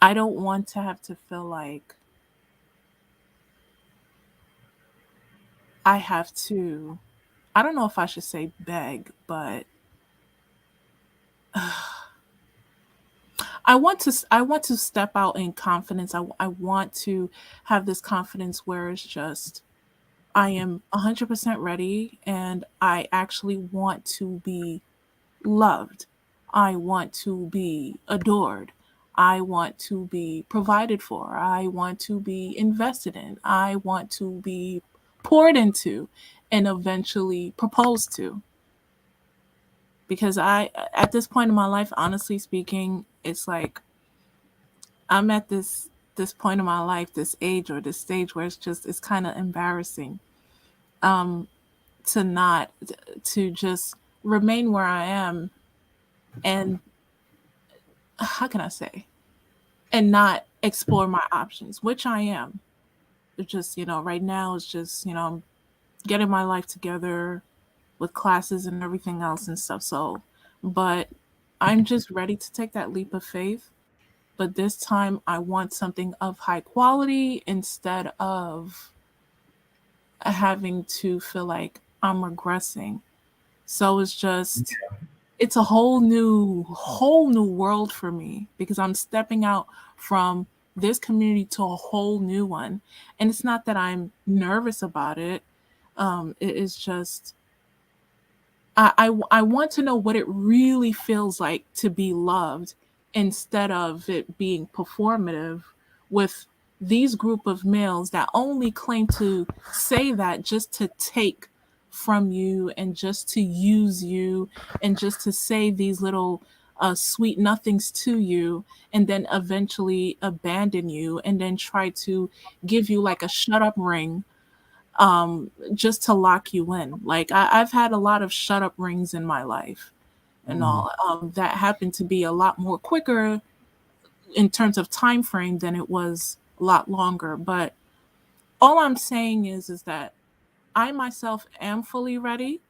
I: I don't want to have to feel like I have to. I don't know if I should say beg, but I want to step out in confidence. I want to have this confidence where it's just I am 100% ready, and I actually want to be loved. I want to be adored. I want to be provided for. I want to be invested in. I want to be poured into and eventually proposed to. Because at this point in my life, honestly speaking, it's like I'm at this point in my life, this age or this stage where it's kind of embarrassing um to not to just remain where I am, and how can I say, and not explore my options, which I am. It's just, right now it's just, I'm getting my life together with classes and everything else and stuff. So, but I'm just ready to take that leap of faith. But this time I want something of high quality instead of having to feel like I'm regressing. So it's a whole new world for me because I'm stepping out from this community to a whole new one. And it's not that I'm nervous about it. It is just I want to know what it really feels like to be loved instead of it being performative with these group of males that only claim to say that just to take from you and just to use you and just to say these little sweet nothings to you and then eventually abandon you and then try to give you like a shut up ring just to lock you in. Like I've had a lot of shut up rings in my life and all that happened to be a lot more quicker in terms of time frame than it was a lot longer. But all I'm saying is that I myself am fully ready.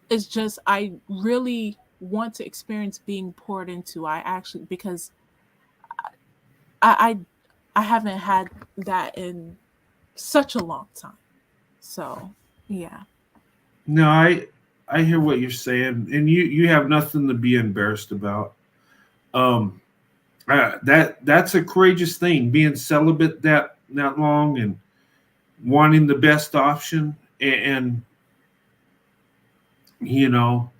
I: It's just I really want to experience being poured into. I actually because I I haven't had that in such a long time. So, yeah.
A: No, I hear what you're saying, and you have nothing to be embarrassed about. Um, that's a courageous thing, being celibate that long and wanting the best option, and you know,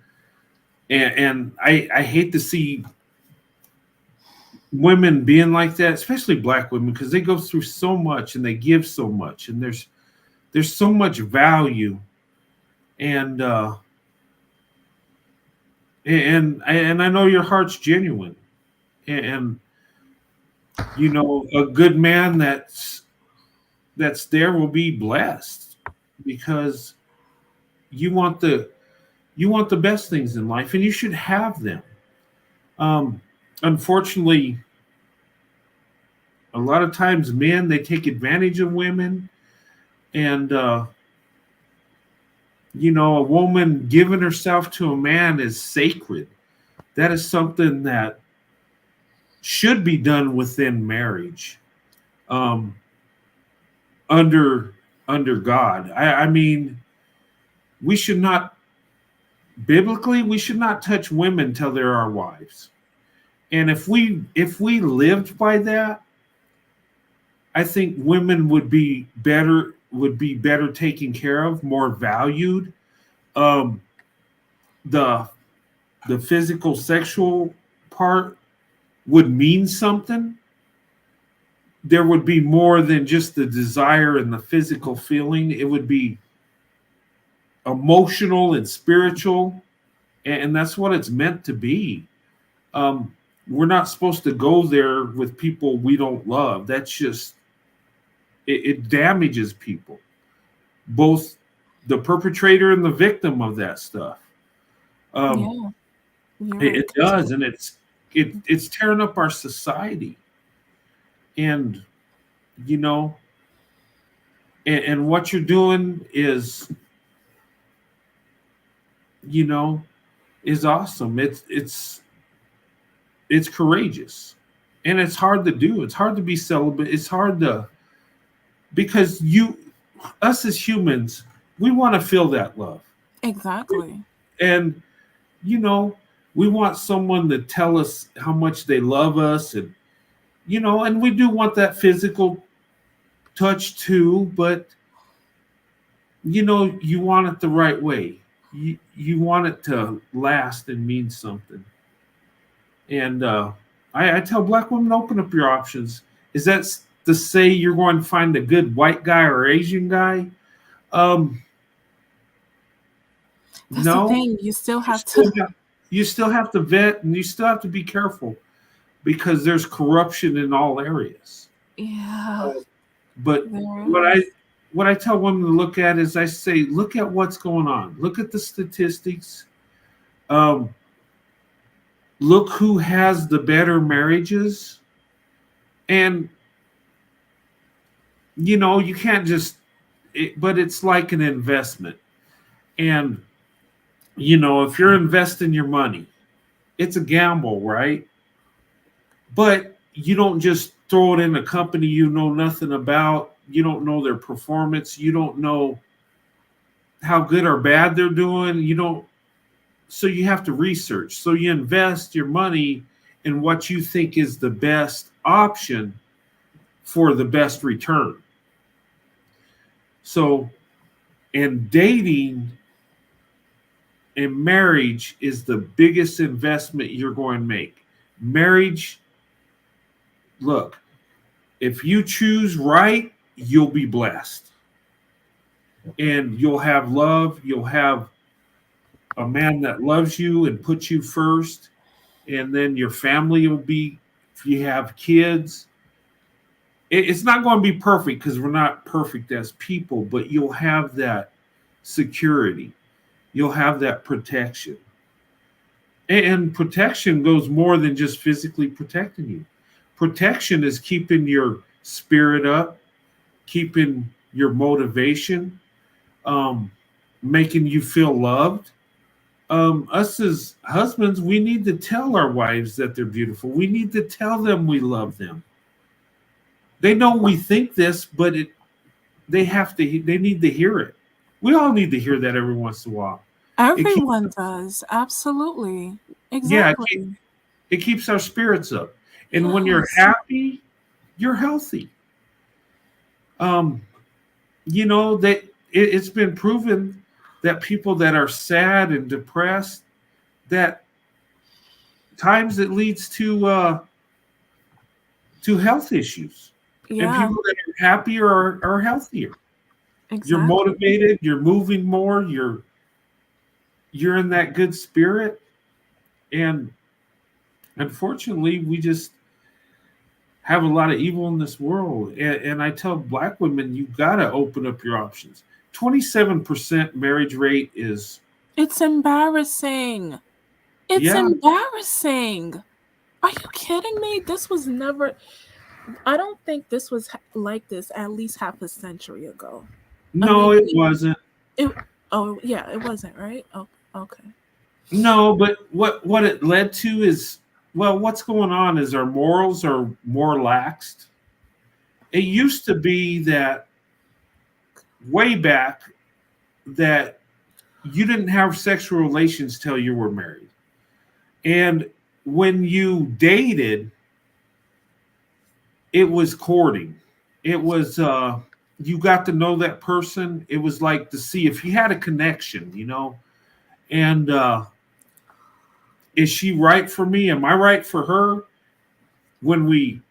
A: and I hate to see women being like that, especially black women, because they go through so much and they give so much, and there's so much value, and and I know your heart's genuine, and you know a good man that's there will be blessed because you want the best things in life, and you should have them. Um, Unfortunately, a lot of times men they take advantage of women, and you know a woman giving herself to a man is sacred. That is something that should be done within marriage, um, under under God. I mean, we should not biblically we should not touch women till they're our wives. And if we lived by that, I think women would be better taken care of, more valued. Um, the the physical sexual part would mean something. There would be more than just the desire and the physical feeling. It would be emotional and spiritual, and that's what it's meant to be. Um, we're not supposed to go there with people we don't love. That's just it damages people, both the perpetrator and the victim of that stuff. Um,
I: Yeah.
A: it does, and it's tearing up our society, and you know, and what you're doing is, you know, is awesome. It's courageous, and it's hard to do. It's hard to be celibate. It's hard to because us as humans, we want to feel that love,
I: Exactly.
A: and you know, we want someone to tell us how much they love us, and you know, and we do want that physical touch too, but you know, you want it the right way. You want it to last and mean something. And I tell black women, open up your options. Is that to say you're going to find a good white guy or Asian guy? Um,
I: That's
A: no.
I: the thing. You still
A: You
I: have
A: still
I: to.
A: have, you still have to vet, and you still have to be careful because there's corruption in all areas.
I: Yeah.
A: But
I: There
A: what I
I: is.
A: what I tell women to look at is I say, look at what's going on. Look at the statistics. Um, Look who has the better marriages, and you know you can't just. But it's like an investment, and you know if you're investing your money, it's a gamble, right? But you don't just throw it in a company you know nothing about. You don't know their performance. You don't know how good or bad they're doing. You don't. So you have to research. So you invest your money in what you think is the best option for the best return. So, and dating and marriage is the biggest investment you're going to make. Marriage, look, if you choose right, you'll be blessed. And you'll have love, you'll have a man that loves you and puts you first, and then your family will be, if you have kids, it's not going to be perfect because we're not perfect as people, but you'll have that security, you'll have that protection. And protection goes more than just physically protecting you. Protection is keeping your spirit up, keeping your motivation, um, making you feel loved. Us as husbands, we need to tell our wives that they're beautiful. We need to tell them we love them. They know we think this, but they need to hear it. We all need to hear that every once in a while. It keeps,
I: Everyone does. Absolutely.
A: yeah,
I: Exactly.
A: it keeps our spirits up. And when you're
I: Yes.
A: happy, you're healthy. Um, that it's been proven that people that are sad and depressed, that times it leads to health issues. And
I: Yeah,
A: people that are happier are healthier. You're
I: exactly.
A: motivated, you're moving more, you're in that good spirit. And unfortunately, we just have a lot of evil in this world. And I tell black women, you got to open up your options. 27% marriage rate is,
I: It's embarrassing. It's
A: yeah,
I: embarrassing. Are you kidding me? This was never, I don't think this was like this at least half a century ago. I
A: no,
I: mean,
A: it wasn't.
I: it, oh, yeah, it wasn't, right? Oh, okay.
A: No, but what it led to is, well, what's going on is our morals are more laxed. It used to be that way back that you didn't have sexual relations till you were married. And when you dated, it was courting. It was you got to know that person. It was like to see if you had a connection. And is she right for me? Am I right for her? When we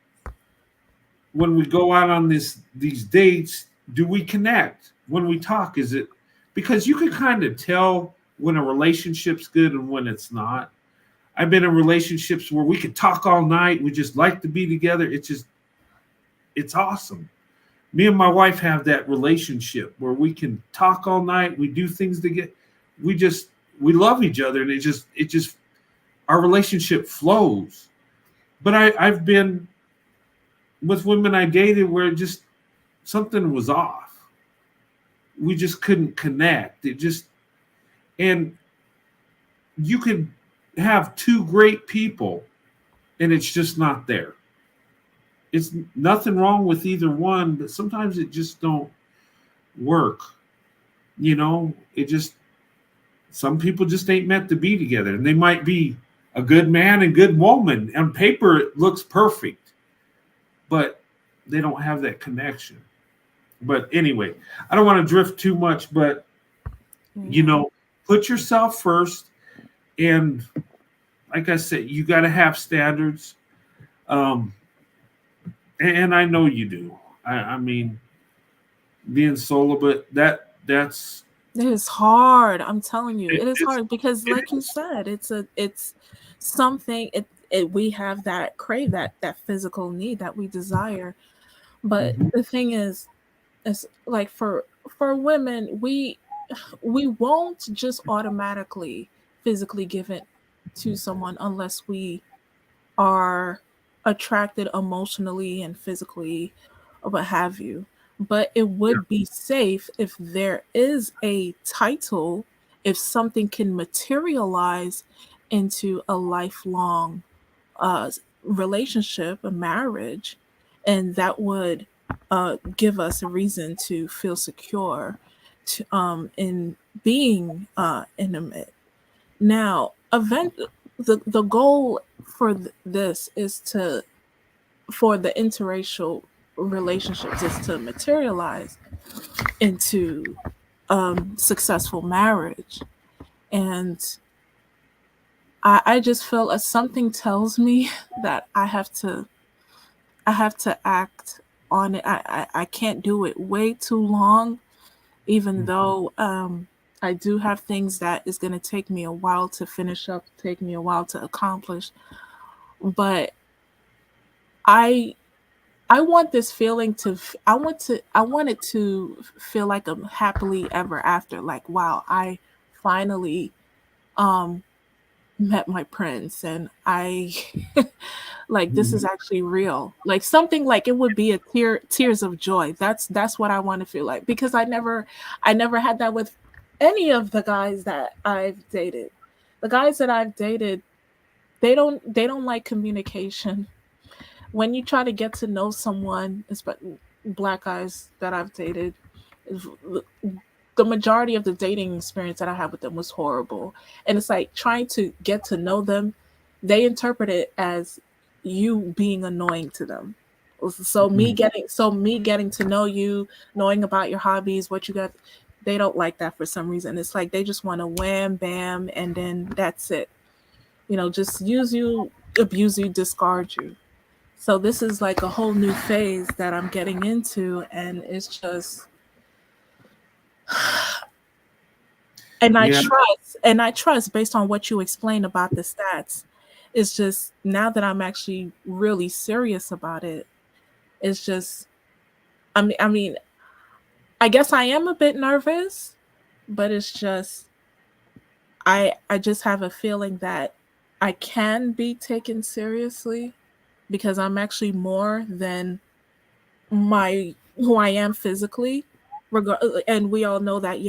A: go out on these dates, do we connect? When we talk, is it because you can kind of tell when a relationship's good and when it's not. I've been in relationships where we could talk all night. We just like to be together. It's awesome. Me and my wife have that relationship where we can talk all night. We do things together. We just we love each other, and it just our relationship flows. But I've been with women I dated where just something was off. We just couldn't connect. And you could have two great people, and it's just not there. It's nothing wrong with either one, but sometimes it just don't work. It just some people just ain't meant to be together, and they might be a good man and good woman. On paper, it looks perfect, but they don't have that connection. But anyway, I don't want to drift too much, but you
I: Yeah.
A: know, put yourself first, and like I said, you got to have standards. Um, and I know you do. I mean, being celibate, that's
I: It is hard. I'm telling you,
A: it,
I: it is
A: it's
I: hard because,
A: it
I: like you
A: is.
I: said, it's something. We have that crave, that physical need that we desire. But
A: Mhm.
I: the thing is like for women, we won't just automatically physically give it to someone unless we are attracted emotionally and physically or what have you. But it
A: Yeah,
I: would be safe if there is a title, if something can materialize into a lifelong relationship, a marriage, and that would give us a reason to feel secure in being intimate. Now, the goal for this is to for the interracial relationships is to materialize into successful marriage, and I just feel something tells me that I have to act on it. I can't do it way too long, even
A: mhm.
I: though I do have things that is going to take me a while to finish up, take me a while to accomplish. But I I want this feeling to I want it to feel like a happily ever after. Like, wow, I finally um met my prince, and I like this is
A: Mhm.
I: actually real. Like something like it would be a tears of joy. That's what I want to feel like, because I never had that with any of the guys that I've dated. The guys that I've dated, they don't like communication. When you try to get to know someone, especially black guys that I've dated, The majority of the dating experience that I had with them was horrible. And it's like trying to get to know them, they interpret it as you being annoying to them. So me getting to know you, knowing about your hobbies, what you got, they don't like that for some reason. It's like they just want to wham bam and then that's it. Just use you, abuse you, discard you. So this is like a whole new phase that I'm getting into, and it's just
A: Yeah.
I: and I trust based on what you explained about the stats. It's just now that I'm actually really serious about it, it's just I mean, I guess I am a bit nervous, but it's just I just have a feeling that I can be taken seriously because I'm actually more than my who I am physically. And we all know that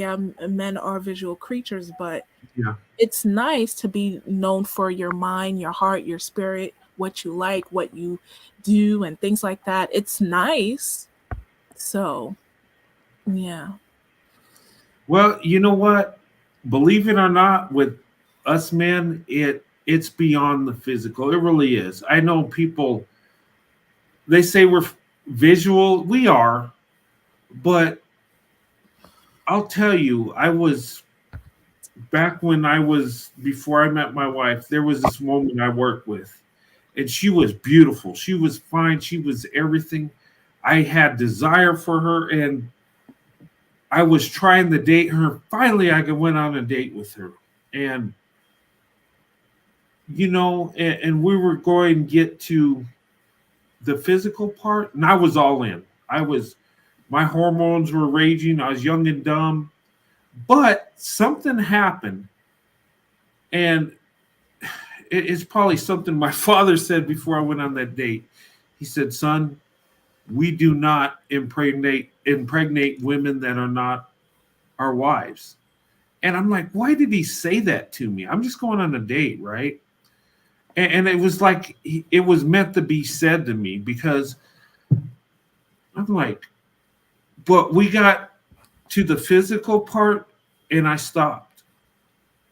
I: men are visual creatures, but
A: Yeah.
I: it's nice to be known for your mind, your heart, your spirit, what you like, what you do, and things like that. It's nice. So, yeah.
A: Well, you know what? Believe it or not, with us men, it's beyond the physical. It really is. I know people, they say we're visual. We are, but I'll tell you, I was back when I was before I met my wife, there was this woman I worked with, and she was beautiful. She was fine. She was everything. I had desire for her, and I was trying to date her. Finally, I went on a date with her, and and we were going to get to the physical part, and I was all in. My hormones were raging. I was young and dumb, but something happened, and it's probably something my father said before I went on that date. He said, "Son, we do not impregnate women that are not our wives." And I'm like, why did he say that to me? I'm just going on a date, right? And it was like it was meant to be said to me, because I'm like, but we got to the physical part and I stopped.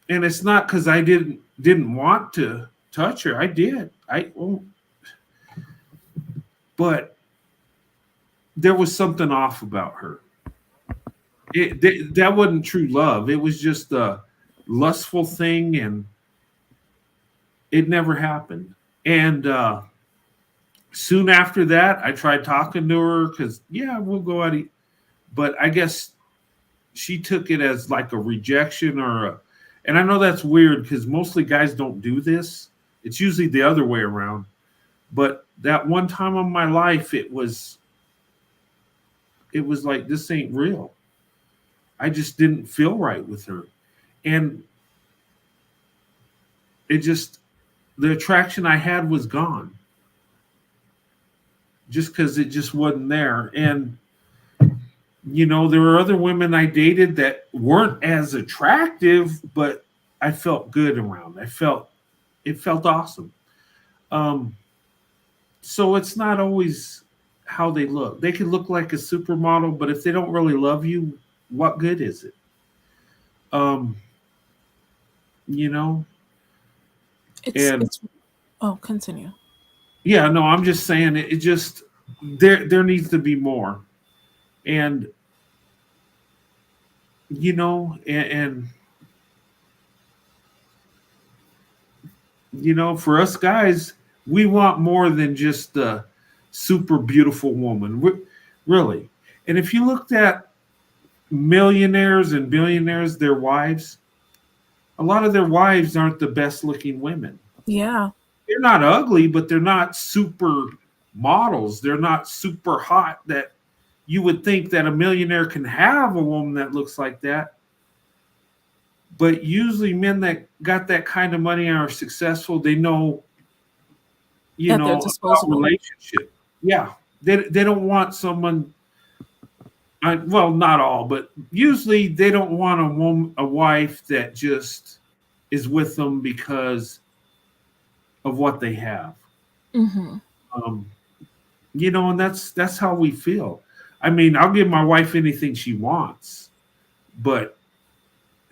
A: And it's not because I didn't want to touch her. I did. But there was something off about her. That wasn't true love. It was just a lustful thing, and it never happened. And soon after that, I tried talking to her because, yeah, we'll go out eat. But I guess she took it as like a rejection and I know that's weird because mostly guys don't do this. It's usually the other way around. But that one time in my life, it was like, this ain't real. I just didn't feel right with her. And the attraction I had was gone just because it just wasn't there. And, there were other women I dated that weren't as attractive, but I felt good around. It felt awesome. So it's not always how they look. They can look like a supermodel, but if they don't really love you, what good is it? You know,
I: It's oh, continue.
A: Yeah, no, I'm just saying it just there needs to be more. And and for us guys, we want more than just a super beautiful woman. Really. And if you looked at millionaires and billionaires, their wives, a lot of their wives aren't the best looking women.
I: Yeah.
A: They're not ugly, but they're not super models. They're not super hot that you would think that a millionaire can have a woman that looks like that. But usually men that got that kind of money and are successful, they know,
I: That they're
A: about
I: disposable.
A: relationship. Yeah. They don't want someone, well, not all, but usually they don't want a wife that just is with them because of what they have.
I: Mm-hmm.
A: And that's how we feel. I mean, I'll give my wife anything she wants, but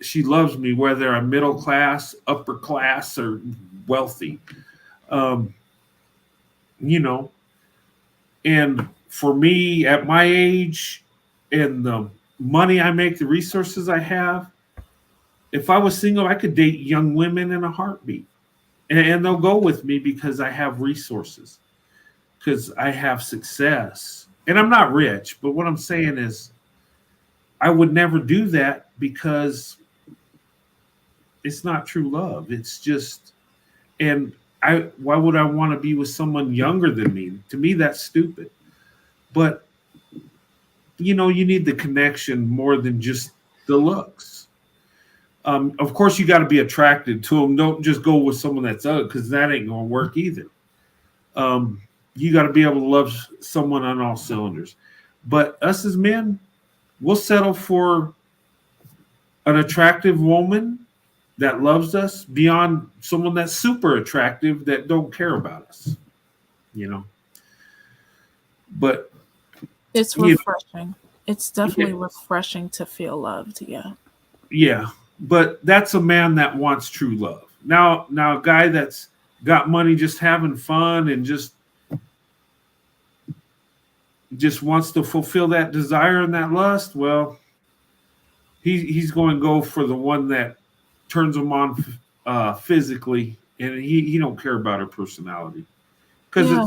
A: she loves me whether I'm middle class, upper class, or wealthy. Um, you know, and for me at my age and the money I make, the resources I have, if I was single, I could date young women in a heartbeat. And they'll go with me because I have resources, because I have success. And I'm not rich, but what I'm saying is I would never do that because it's not true love. It's just, and why would I want to be with someone younger than me? To me, that's stupid. But you need the connection more than just the looks. Of course, you got to be attracted to them. Don't just go with someone that's ugly, because that ain't gonna work either. Um, you got to be able to love someone on all cylinders. But us as men, we'll settle for an attractive woman that loves us beyond someone that's super attractive that don't care about us. You know. But
I: It's
A: you know,
I: refreshing. It's definitely refreshing to feel loved. Yeah.
A: yeah, but that's a man that wants true love. Now a guy that's got money, just having fun and just wants to fulfill that desire and that lust, well, he's going to go for the one that turns him on physically, and he don't care about her personality, because
I: Yeah.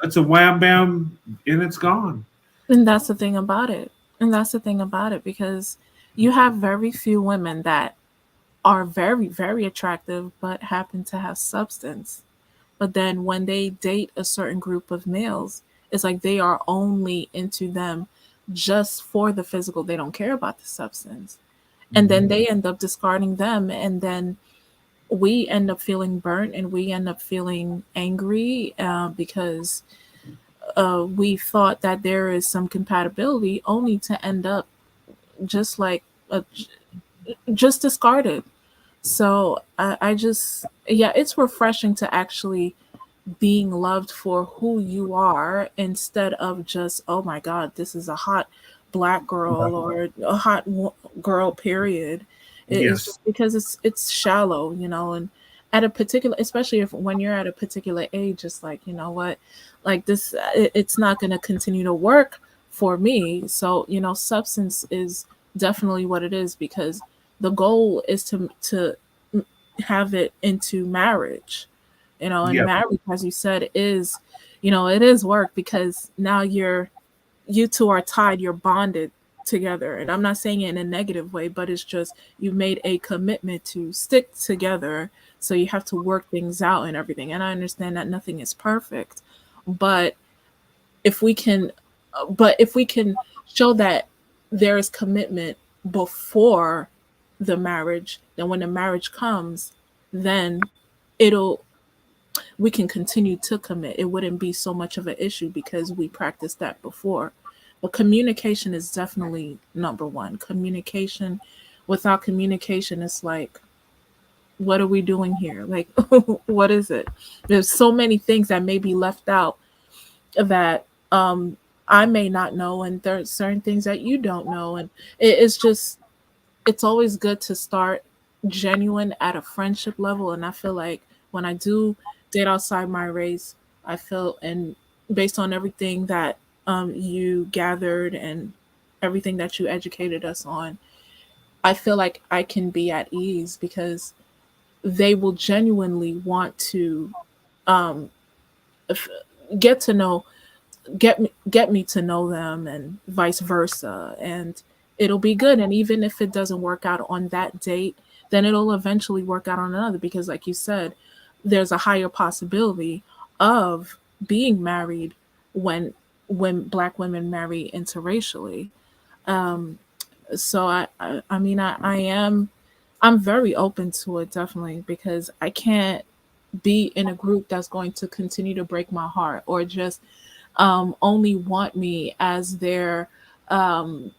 A: it's a wham bam and it's gone.
I: And that's the thing about it. And that's the thing about it, because you have very few women that are very, very attractive but happen to have substance. But then when they date a certain group of males, it's like they are only into them just for the physical. They don't care about the substance. And then they end up discarding them. And then we end up feeling burnt and we end up feeling angry because we thought that there is some compatibility, only to end up just like just discarded. So I just, yeah, it's refreshing to actually being loved for who you are, instead of just, oh my God, this is a hot black girl or a hot girl, period. It's
A: Yes.
I: just because it's shallow, and at a particular, especially if when you're at a particular age, it's like, you know what, like this, it's not going to continue to work for me. So, substance is definitely what it is, because the goal is to have it into marriage, and
A: Yeah.
I: marriage, as you said, is, it is work, because now you two are tied, you're bonded together. And I'm not saying it in a negative way, but it's just you made a commitment to stick together. So you have to work things out and everything. And I understand that nothing is perfect, but if we can if we can show that there is commitment before the marriage, then when the marriage comes, then it'll we can continue to commit. It wouldn't be so much of an issue because we practiced that before. But communication is definitely number one. Communication, without communication, it's like, what are we doing here? Like, what is it? There's so many things that may be left out that I may not know, and there's certain things that you don't know. And it's just, it's always good to start genuine at a friendship level. And I feel like when I do date outside my race, I feel, and based on everything that you gathered and everything that you educated us on, I feel like I can be at ease because they will genuinely want to um, f- get to know get me to know them, and vice versa, and it'll be good. And even if it doesn't work out on that date, then it'll eventually work out on another, because like you said, there's a higher possibility of being married when black women marry interracially. So I mean, I'm very open to it, definitely, because I can't be in a group that's going to continue to break my heart, or just only want me as their um,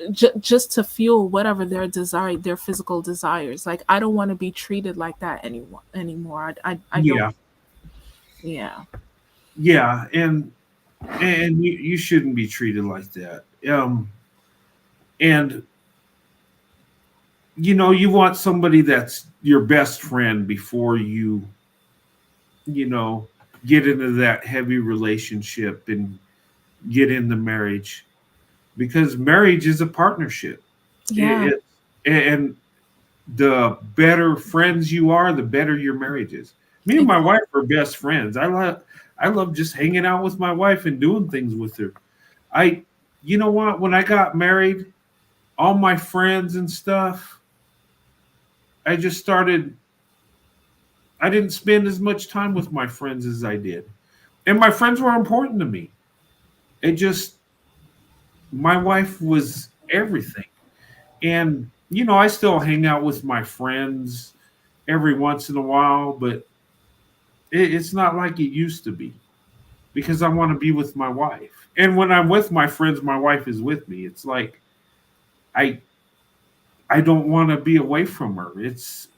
I: just to fuel whatever their desire, their physical desires. Like, I don't want to be treated like that anymore. I don't.
A: Yeah.
I: Yeah.
A: Yeah. And and you shouldn't be treated like that. And you want somebody that's your best friend before you know get into that heavy relationship and get into marriage, because marriage is a partnership.
I: Yeah,
A: It, and the better friends you are, the better your marriage is. Me and my
I: exactly.
A: wife are best friends. I love just hanging out with my wife and doing things with her. I You know what? When I got married, all my friends and stuff, I just started I didn't spend as much time with my friends as I did. And my friends were important to me. It just My wife was everything. And I still hang out with my friends every once in a while, but it's not like it used to be, because I want to be with my wife. And when I'm with my friends, my wife is with me. It's like I I don't want to be away from her. It's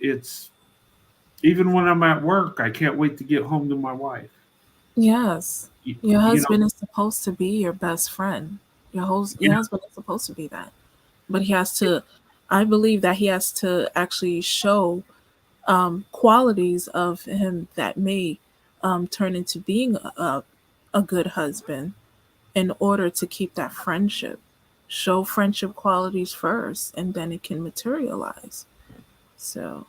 A: even when I'm at work, I can't wait to get home to my wife.
I: Yes.
A: You,
I: Your
A: you know,
I: husband is supposed to be your best friend. Your
A: yeah,
I: husband is supposed to be that. But he has to, I believe that he has to actually show qualities of him that may turn into being a good husband in order to keep that friendship. Show friendship qualities first, and then it can materialize. So,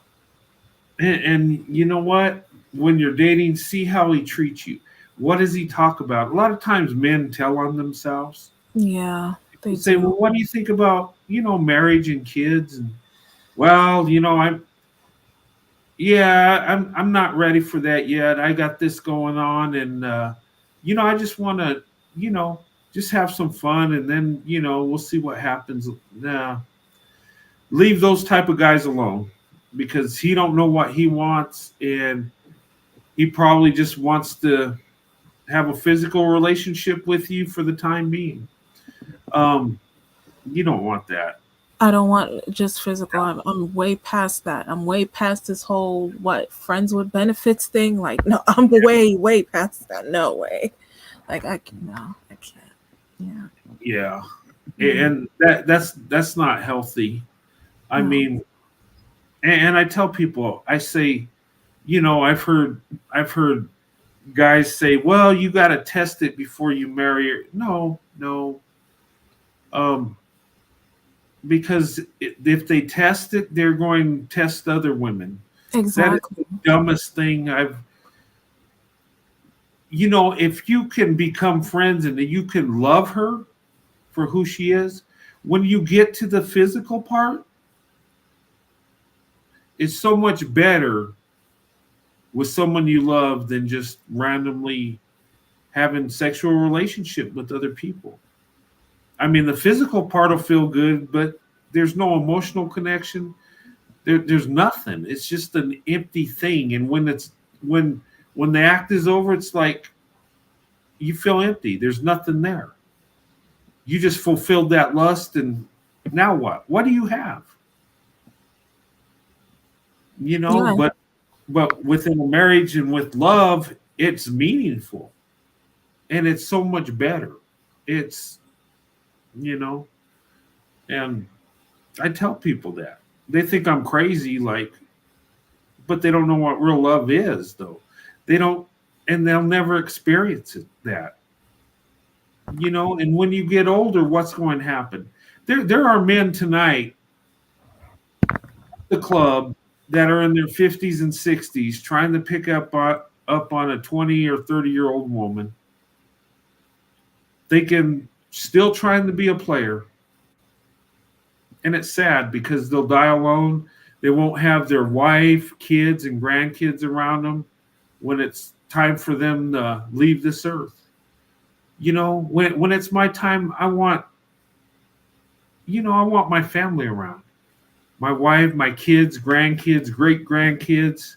A: and you know what? When you're dating, see how he treats you. What does he talk about? A lot of times, men tell on themselves.
I: yeah, they
A: People say,
I: do.
A: "Well, what do you think about marriage and kids?" And well, I'm not ready for that yet. I got this going on, and I just want to you know just have some fun, and then we'll see what happens. Nah, leave those type of guys alone, because he don't know what he wants, and he probably just wants to have a physical relationship with you for the time being. Um, you don't want that.
I: I don't want just physical. I'm way past that. I'm way past this whole what friends with benefits thing. Like, no, I'm way, way past that. No way. Like, I can no, I can't. Yeah.
A: Yeah,
I: Mm,
A: and that's not healthy. I
I: no.
A: mean, and I tell people, I say, I've heard guys say, well, you got to test it before you marry her. No, no, um, because if they test it, they're going to test other women. That is
I: Exactly.
A: the dumbest thing I've. If you can become friends and you can love her for who she is, when you get to the physical part, it's so much better with someone you love than just randomly having sexual relationship with other people. I mean, the physical part will feel good, but there's no emotional connection. There's nothing. It's just an empty thing. And when the act is over, it's like you feel empty. There's nothing there. You just fulfilled that lust, and now what? What do you have?
I: Yeah.
A: But within a marriage and with love, it's meaningful, and it's so much better. It's you know, and I tell people that. They think I'm crazy, but they don't know what real love is, though. They don't, and they'll never experience that. And when you get older, what's going to happen? There are men tonight, the club, that are in their 50s and 60s trying to pick up on a 20 or 30-year-old woman, thinking, still trying to be a player. And it's sad because they'll die alone. They won't have their wife, kids, and grandkids around them when it's time for them to leave this earth. When it's my time, I want my family around. My wife, my kids, grandkids, great grandkids,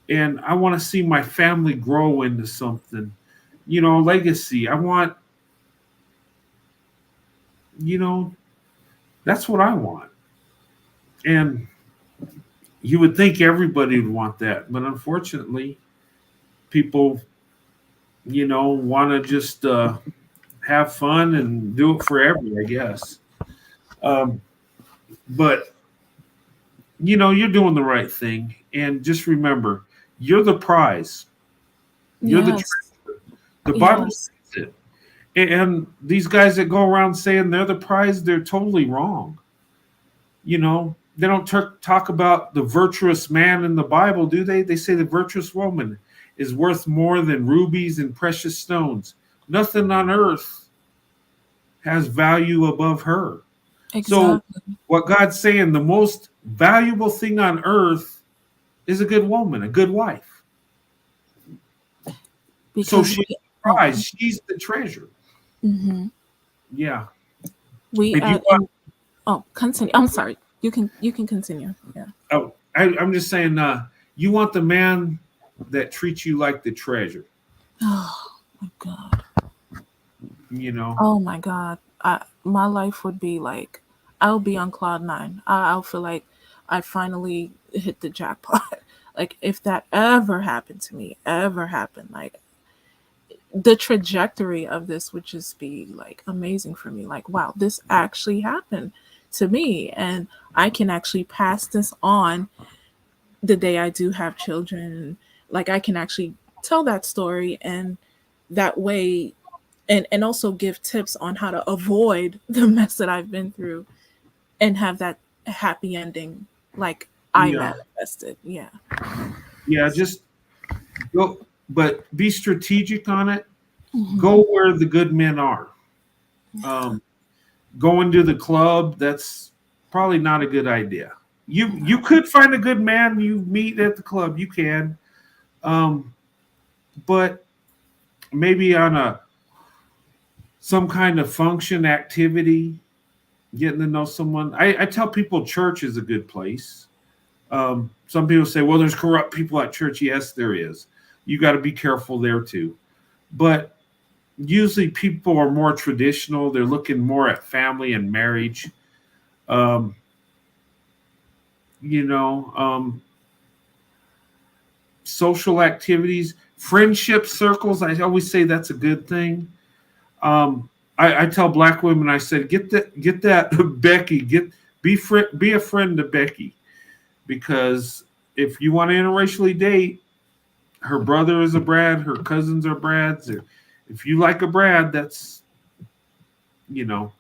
A: and I want to see my family grow into something, legacy. I want, you know, that's what I want. And you would think everybody would want that, but unfortunately, people want to just have fun and do it forever, I guess. Um, but you're doing the right thing, and just remember, you're the prize. You're the
I: Yes.
A: the Bible
I: Yes.
A: says it. And these guys that go around saying they're the prize, they're totally wrong. They don't talk about the virtuous man in the Bible, do they? They say the virtuous woman is worth more than rubies and precious stones. Nothing on earth has value above her. So,
I: Exactly.
A: what God's saying, the most valuable thing on earth is a good woman, a good wife. So
I: Because
A: she's
I: we,
A: the prize, she's the treasure.
I: mhm.
A: Yeah.
I: we
A: If you want,
I: and oh, continue. I'm sorry. You can continue. Yeah.
A: oh, I'm just saying, you want the man that treats you like the treasure.
I: Oh my God.
A: You know,
I: Oh my God. My life would be like, I'll be on cloud nine. I'll feel like I finally hit the jackpot. Like if that ever happened to me, ever happened, like the trajectory of this would just be like amazing for me. Like, wow, this actually happened to me. And I can actually pass this on the day I do have children. Like I can actually tell that story and that way and also give tips on how to avoid the mess that I've been through and have that happy ending like I
A: yeah,
I: manifested. Yeah.
A: yeah, just go, but be strategic on it.
I: Hmm.
A: Go where the good men are. Um, Going to the club, that's probably not a good idea. You could find a good man you meet at the club. You can, um, but maybe on a some kind of function activity, getting to know someone. I tell people church is a good place. Some people say, well, there's corrupt people at church. Yes, there is. You got to be careful there too. But usually people are more traditional. They're looking more at family and marriage. Um, you know, um, Social activities, friendship circles. I always say that's a good thing. I tell black women, I said, get that Becky, be a friend to Becky, because if you want to interracially date, her brother is a Brad, her cousins are Brads. If you like a Brad, that's you know.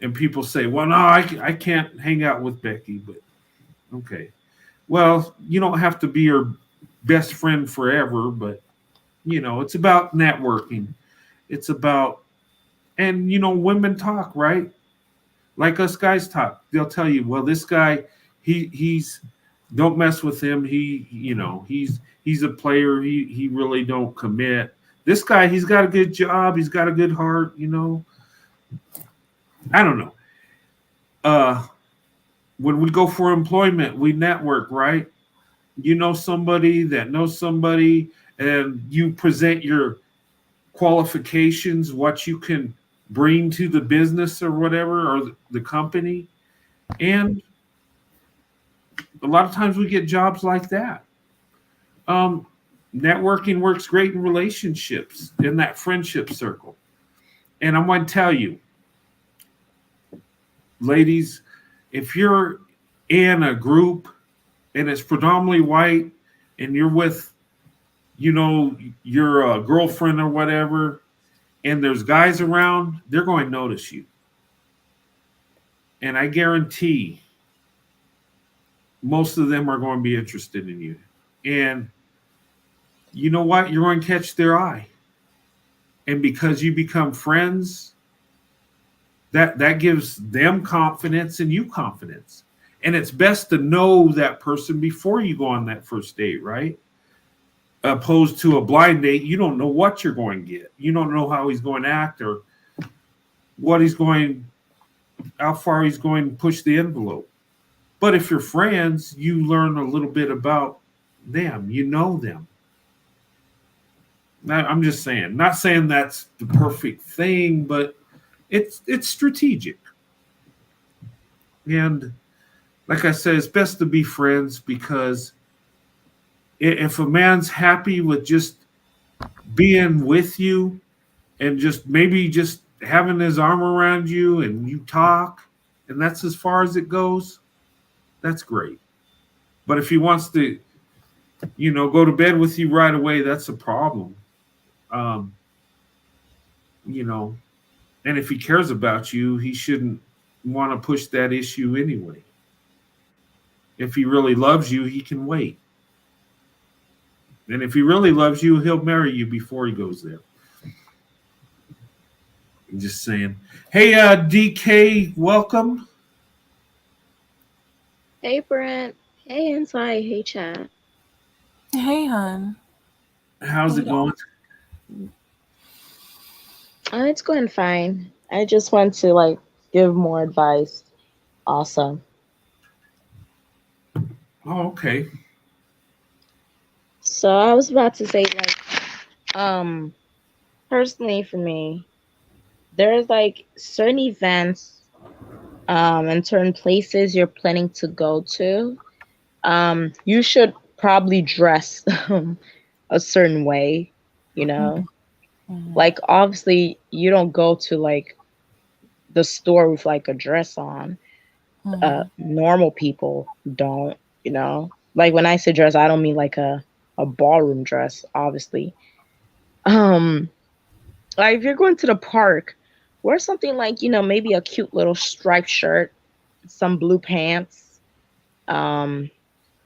A: And people say, well, no, I can't hang out with Becky, but okay. Well, you don't have to be her best friend forever, but it's about networking. It's about, and women talk, right? Like us guys talk. They'll tell you, well, this guy, he's don't mess with him. He's a player. He really don't commit. This guy, he's got a good job. He's got a good heart. I don't know. Uh, when we go for employment, we network, right? You know somebody that knows somebody, and you present your qualifications, what you can bring to the business or whatever, or the company. And a lot of times we get jobs like that. Um, Networking works great in relationships, in that friendship circle. And I'm going to tell you, ladies, if you're in a group and it's predominantly white and you're with, your girlfriend or whatever, and there's guys around, they're going to notice you. And I guarantee most of them are going to be interested in you. And you know what? You're going to catch their eye. And because you become friends, that gives them confidence and you confidence. And it's best to know that person before you go on that first date, right? Opposed to a blind date, you don't know what you're going to get. You don't know how he's going to act or what he's going, how far he's going to push the envelope. But if you're friends, you learn a little bit about them. You know them. I'm just saying, not saying that's the perfect thing, but it's strategic. And like I said, it's best to be friends, because if a man's happy with just being with you and just maybe just having his arm around you and you talk, and that's as far as it goes, that's great. But if he wants to, go to bed with you right away, that's a problem. Um, you know, and if he cares about you, he shouldn't want to push that issue anyway. If he really loves you, he can wait. And if he really loves you, he'll marry you before he goes there. I'm just saying. Hey, DK, welcome.
J: Hey Brent. Hey Inside. Hey Chat.
I: Hey, hun.
A: How's it going?
J: It's going fine. I just want to give more advice. Awesome.
A: Oh, okay.
J: So I was about to say personally for me, there's certain events and certain places you're planning to go to. You should probably dress a certain way, you know.
I: Mhm.
J: Obviously you don't go to the store with a dress on.
I: Mhm.
J: Normal people don't, you know. When I say dress, I don't mean a ballroom dress, obviously. Um if you're going to the park, wear something maybe a cute little striped shirt, some blue pants, um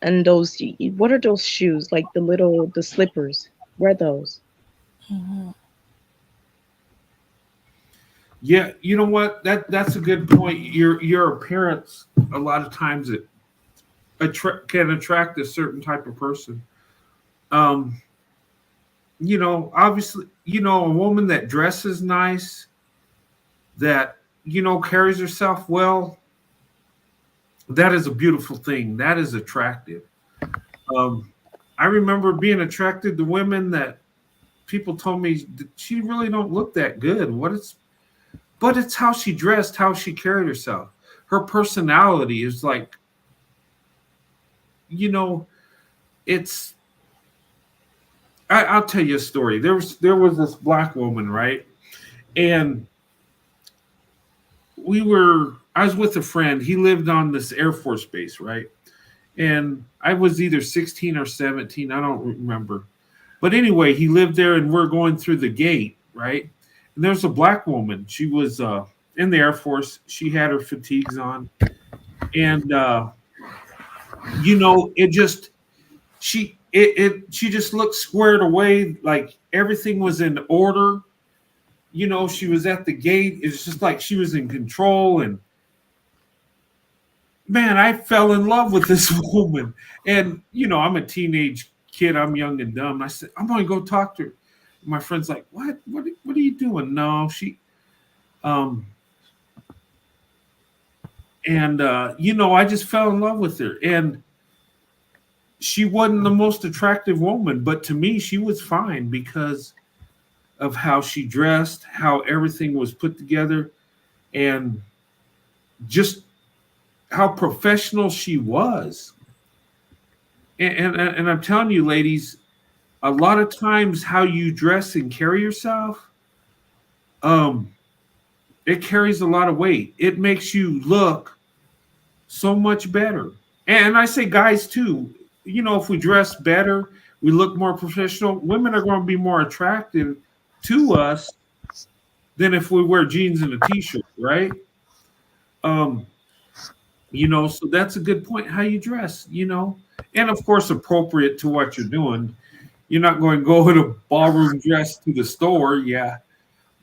J: and those, what are those shoes, the slippers, wear those.
I: Mhm.
A: Yeah, you know what? That's a good point. Your appearance a lot of times it can attract a certain type of person. Um, obviously, a woman that dresses nice, that carries herself well, that is a beautiful thing. That is attractive. Um, I remember being attracted to women that people told me she really don't look that good. But it's how she dressed, how she carried herself. Her personality is you know, it's. I'll tell you a story. There was this black woman, right? And I was with a friend. He lived on this Air Force base, right? And I was either 16 or 17. I don't remember. But anyway, he lived there, and we're going through the gate, right? And there's a black woman. She was in the Air Force. She had her fatigues on, and it just she just looked squared away, like everything was in order. She was at the gate. It's just like she was in control, and man, I fell in love with this woman. And I'm a teenage kid. I'm young and dumb. I said, I'm going to go talk to her. My friend's like, what are you doing? No, she um and I just fell in love with her. And she wasn't the most attractive woman, but to me she was fine because of how she dressed, how everything was put together, and just how professional she was. And I'm telling you, ladies, a lot of times how you dress and carry yourself, um, it carries a lot of weight. It makes you look so much better. And I say guys too, if we dress better, we look more professional, women are going to be more attractive to us than if we wear jeans and a t-shirt, right? Um, so that's a good point. How you dress, and of course appropriate to what you're doing. You're not going to go in a ballroom dress to the store, yeah.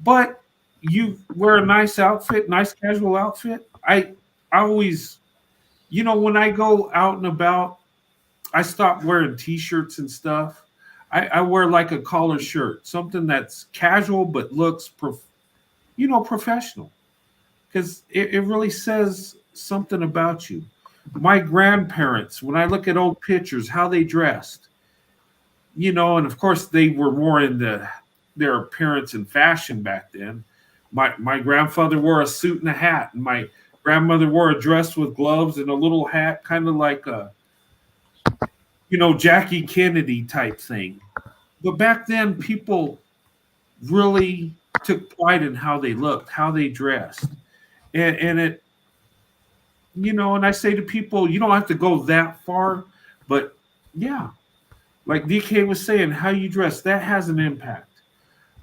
A: But you wear a nice outfit, nice casual outfit. I always, when I go out and about, I stop wearing t-shirts and stuff. I wear like a collar shirt, something that's casual but looks professional. Because it really says something about you. My grandparents, when I look at old pictures, how they dressed, and of course they were more into their appearance and fashion back then. My grandfather wore a suit and a hat, and my grandmother wore a dress with gloves and a little hat, kind of like a Jackie Kennedy type thing. But back then, people really took pride in how they looked, how they dressed. And it, and I say to people, you don't have to go that far, but yeah, like DK was saying, how you dress, that has an impact.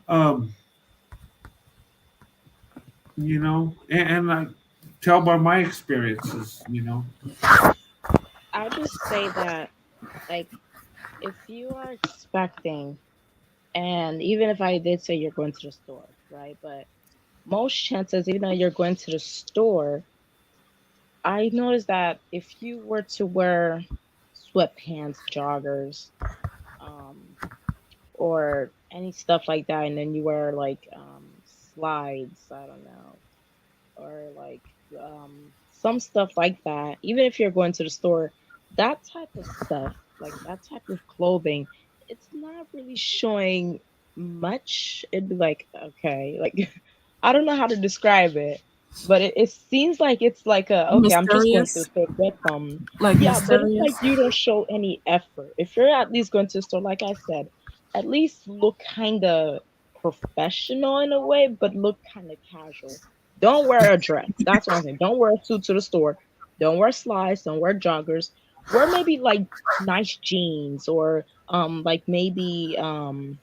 A: Um, and I tell by my experiences.
J: I'll just say that, like, if you are expecting, and even if I did say you're going to the store, right? But most chances, even though you're going to the store, I noticed that if you were to wear sweatpants, joggers, um, or any stuff like that, and then you wear like slides, I don't know, or like some stuff like that, even if you're going to the store, that type of stuff, like that type of clothing, it's not really showing much. It'd be like, okay, like I don't know how to describe it, but it seems like it's like a okay, I'm just going to the
I: Mysterious,
J: store to get some.
I: like
J: Yeah, but it's like
I: mysterious.
J: you don't show any effort. If you're at least going to the store, like I said, at least look kind of professional in a way, but look kind of casual. Don't wear a dress. That's what I'm saying. Don't wear a suit to the store. Don't wear slides. Don't wear joggers. Wear maybe like nice jeans or like maybe um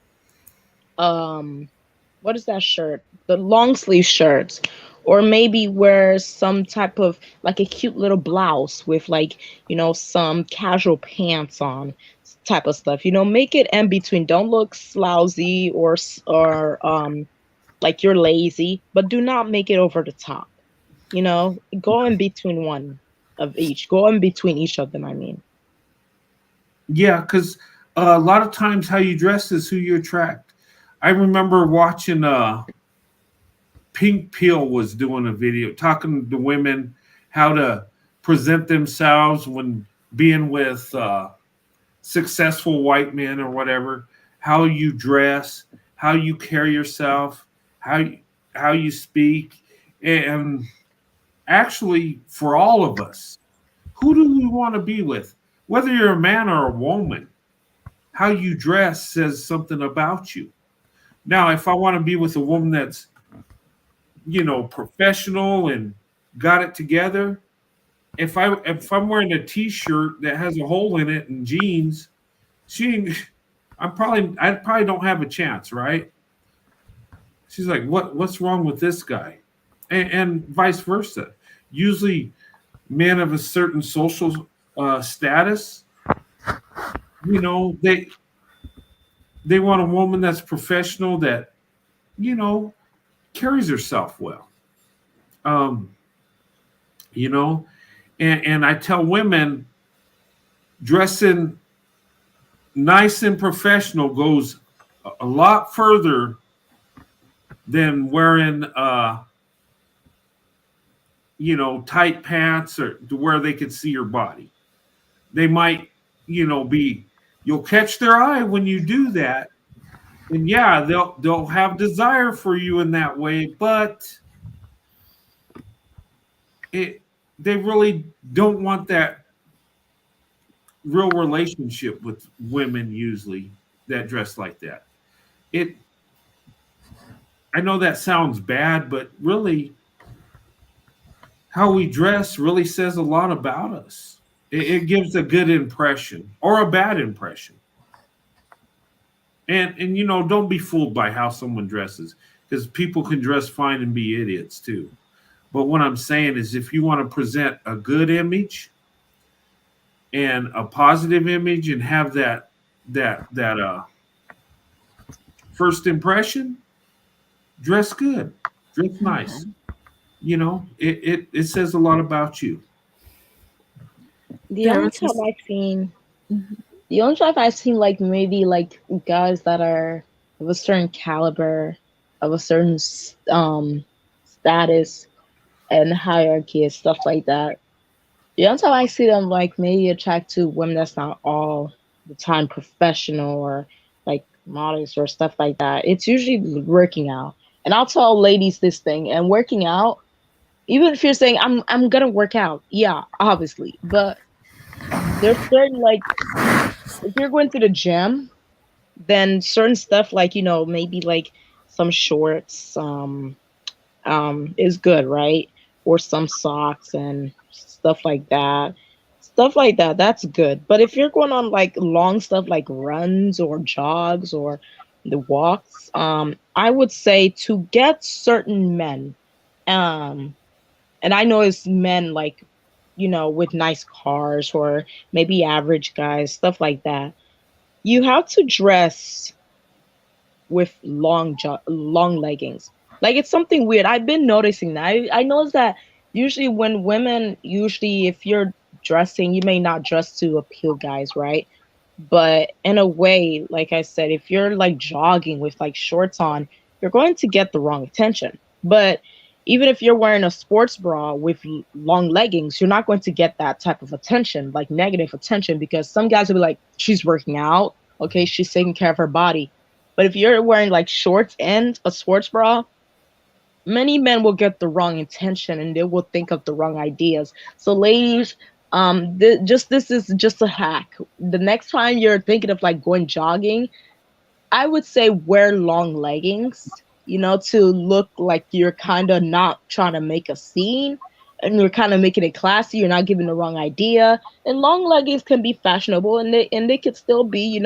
J: what is that shirt? The long sleeve shirts. Or maybe wear some type of like a cute little blouse with like, some casual pants on type of stuff. Make it in between. Don't look slousy or like you're lazy, but do not make it over the top. Go in between one of each. Go in between each of them, I mean.
A: Yeah, because a lot of times how you dress is who you attract. I remember watching Pink Pill was doing a video talking to women how to present themselves when being with successful white men or whatever, how you dress, how you carry yourself, how you speak, and actually for all of us, who do we want to be with? Whether you're a man or a woman, how you dress says something about you. Now, if I want to be with a woman that's, professional and got it together, if I'm wearing a t-shirt that has a hole in it and jeans, she ain't, I probably don't have a chance, right? She's like, what's wrong with this guy? And vice versa. Usually men of a certain social status, they want a woman that's professional, that you know carries herself well. um you know and I tell women, dressing nice and professional goes a lot further than wearing tight pants or to where they could see your body. They might be, you'll catch their eye when you do that, and yeah, they'll have desire for you in that way, but it they really don't want that real relationship with women usually that dress like that. It I know that sounds bad, but really how we dress really says a lot about us. It gives a good impression or a bad impression. And don't be fooled by how someone dresses, because people can dress fine and be idiots too. But what I'm saying is, if you want to present a good image and a positive image and have that first impression, dress good, dress nice. It says a lot about you.
J: The
I: There
J: only
I: was
J: time
I: this.
J: I've seen,
I: Mhm.
J: the only time I've seen like maybe like guys that are of a certain caliber, of a certain status and hierarchy and stuff like that. The only time I see them like maybe attract to women that's not all the time professional or like models or stuff like that. It's usually working out. And I'll tell ladies this thing, and working out, even if you're saying I'm gonna work out, yeah, obviously. But there's certain like if you're going to the gym, then certain stuff like, maybe like some shorts is good, right? Or some socks and stuff like that. Stuff like that, that's good. But if you're going on like long stuff like runs or jogs or the walks, I would say to get certain men, um, and I know it's men like, with nice cars or maybe average guys, stuff like that. You have to dress with long leggings. Like it's something weird. I've been noticing that. I noticed that usually when women, usually if you're dressing, you may not dress to appeal guys, right? But in a way, like I said, if you're like jogging with like shorts on, you're going to get the wrong attention. But even if you're wearing a sports bra with long leggings, you're not going to get that type of attention, like negative attention, because some guys will be like, she's working out. Okay, she's taking care of her body. But if you're wearing like shorts and a sports bra, many men will get the wrong intention and they will think of the wrong ideas. So ladies, this is just a hack. The next time you're thinking of like going jogging, I would say wear long leggings, to look like you're kind of not trying to make a scene and you're kind of making it classy. You're not giving the wrong idea. And long leggings can be fashionable and they could still be,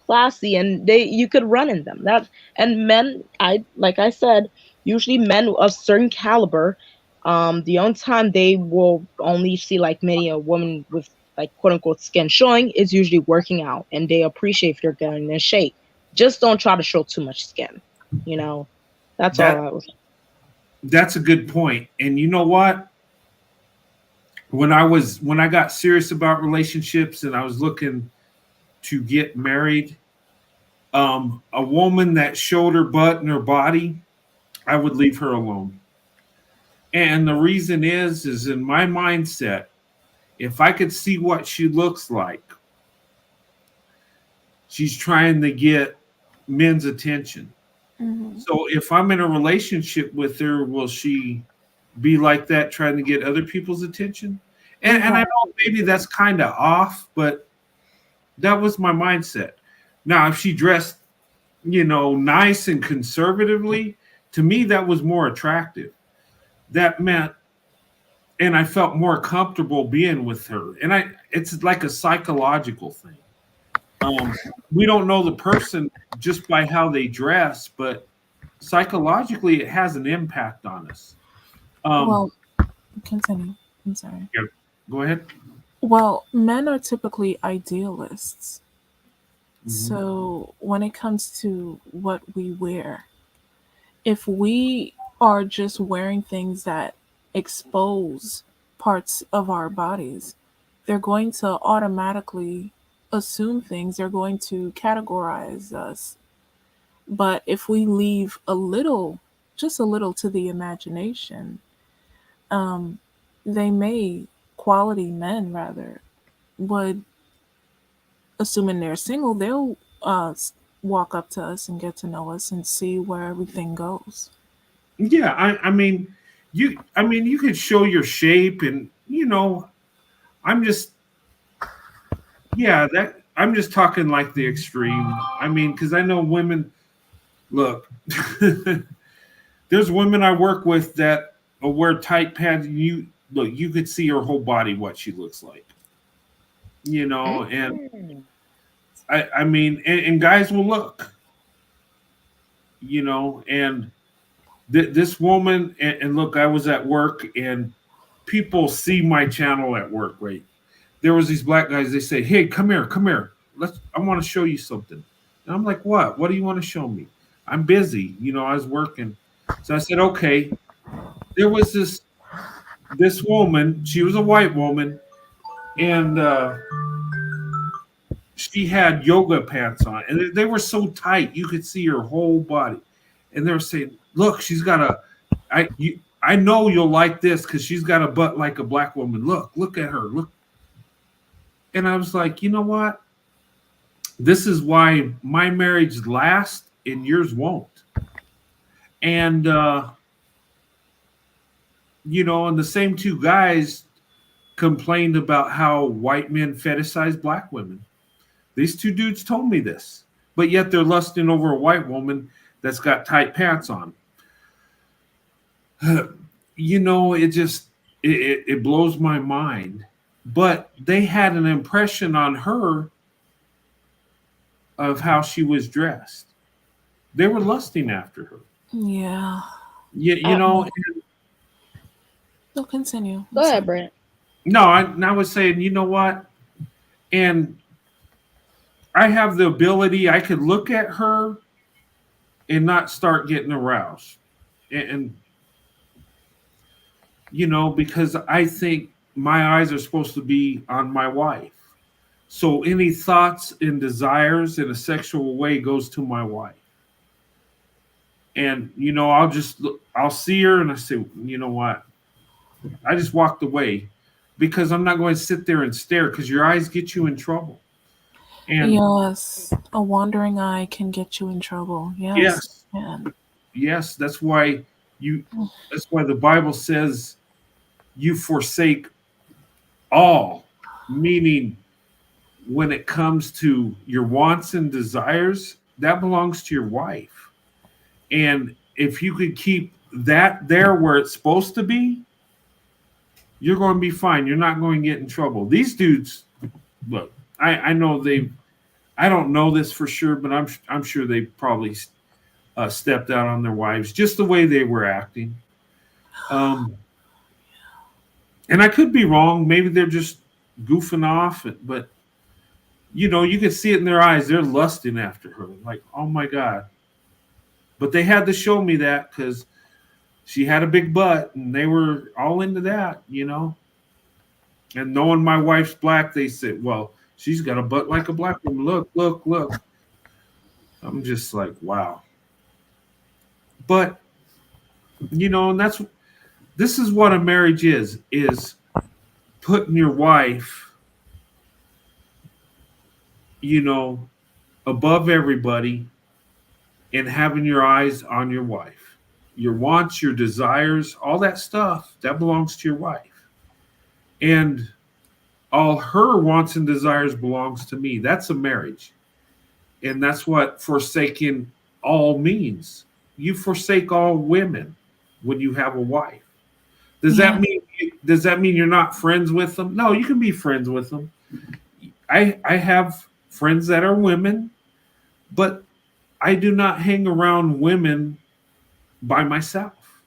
J: classy, and you could run in them. And men, like I said, usually men of certain caliber, the only time they will only see like many a woman with like quote unquote skin showing is usually working out, and they appreciate if you're getting in shape. Just don't try to show too much skin. That's all
A: That
J: I was.
A: that's a good point. And you know what? When I got serious about relationships and I was looking to get married, a woman that showed her butt and her body, I would leave her alone. And the reason is in my mindset, if I could see what she looks like, she's trying to get men's attention.
I: Mhm.
A: So if I'm in a relationship with her, will she be like that trying to get other people's attention? And I know maybe that's kind of off, but that was my mindset. Now, if she dressed, nice and conservatively, to me that was more attractive. That meant, and I felt more comfortable being with her. And it's like a psychological thing. Um, we don't know the person just by how they dress, but psychologically, it has an impact on us. Um,
I: Well, continue. I'm sorry.
A: yeah, go ahead.
I: Well, men are typically idealists.
A: Mhm.
I: So when it comes to what we wear, if we are just wearing things that expose parts of our bodies, they're going to automatically assume things, they're going to categorize us. But if we leave a little, just a little to the imagination, um, they may, quality men rather, would, assuming they're single, they'll walk up to us and get to know us and see where everything goes.
A: Yeah, I mean, you could show your shape, and I'm just, yeah, that I'm just talking like the extreme. I mean, because I know women. Look, there's women I work with that wear tight pants. You could see her whole body, what she looks like. And
J: Mm.
A: I mean, and guys will look, and this woman, and look, I was at work, and people see my channel at work, right? There was these black guys. They say, "Hey, come here, come here. I want to show you something." And I'm like, "What? What do you want to show me?" I'm busy, I was working. So I said, "Okay." There was this woman. She was a white woman, and she had yoga pants on, and they were so tight you could see her whole body. And they were saying, "Look, she's got a, I know you'll like this because she's got a butt like a black woman. Look at her, look." And I was like, you know what? This is why my marriage lasts and yours won't. And and the same two guys complained about how white men fetishize black women. These two dudes told me this. but yet they're lusting over a white woman that's got tight pants on. It just it blows my mind. But they had an impression on her of how she was dressed. They were lusting after her.
I: Yeah.
A: You know.
I: They'll continue.
J: Go ahead, Brent.
A: No, I was saying, you know what? And I have the ability, I could look at her and not start getting aroused. And because I think my eyes are supposed to be on my wife. So any thoughts and desires in a sexual way goes to my wife. And, I'll see her and I say, you know what? I just walked away because I'm not going to sit there and stare because your eyes get you in trouble. And
I: yes, a wandering eye can get you in trouble. Yes.
A: Yes, that's why the Bible says you forsake all, meaning when it comes to your wants and desires, that belongs to your wife. And if you could keep that there where it's supposed to be, you're going to be fine. You're not going to get in trouble. These dudes, look, I know I don't know this for sure, but I'm sure they probably stepped out on their wives just the way they were acting. And I could be wrong. Maybe they're just goofing off, but you can see it in their eyes. They're lusting after her. Like, oh my God. But they had to show me that because she had a big butt and they were all into that, And knowing my wife's black, they said, well, she's got a butt like a black woman. Look, look, look. I'm just like, wow. But, and this is what a marriage is putting your wife, above everybody and having your eyes on your wife. Your wants, your desires, all that stuff, that belongs to your wife. And all her wants and desires belongs to me. That's a marriage. And that's what forsaking all means. You forsake all women when you have a wife. Does that mean you're not friends with them? No, you can be friends with them. I have friends that are women, but I do not hang around women by myself.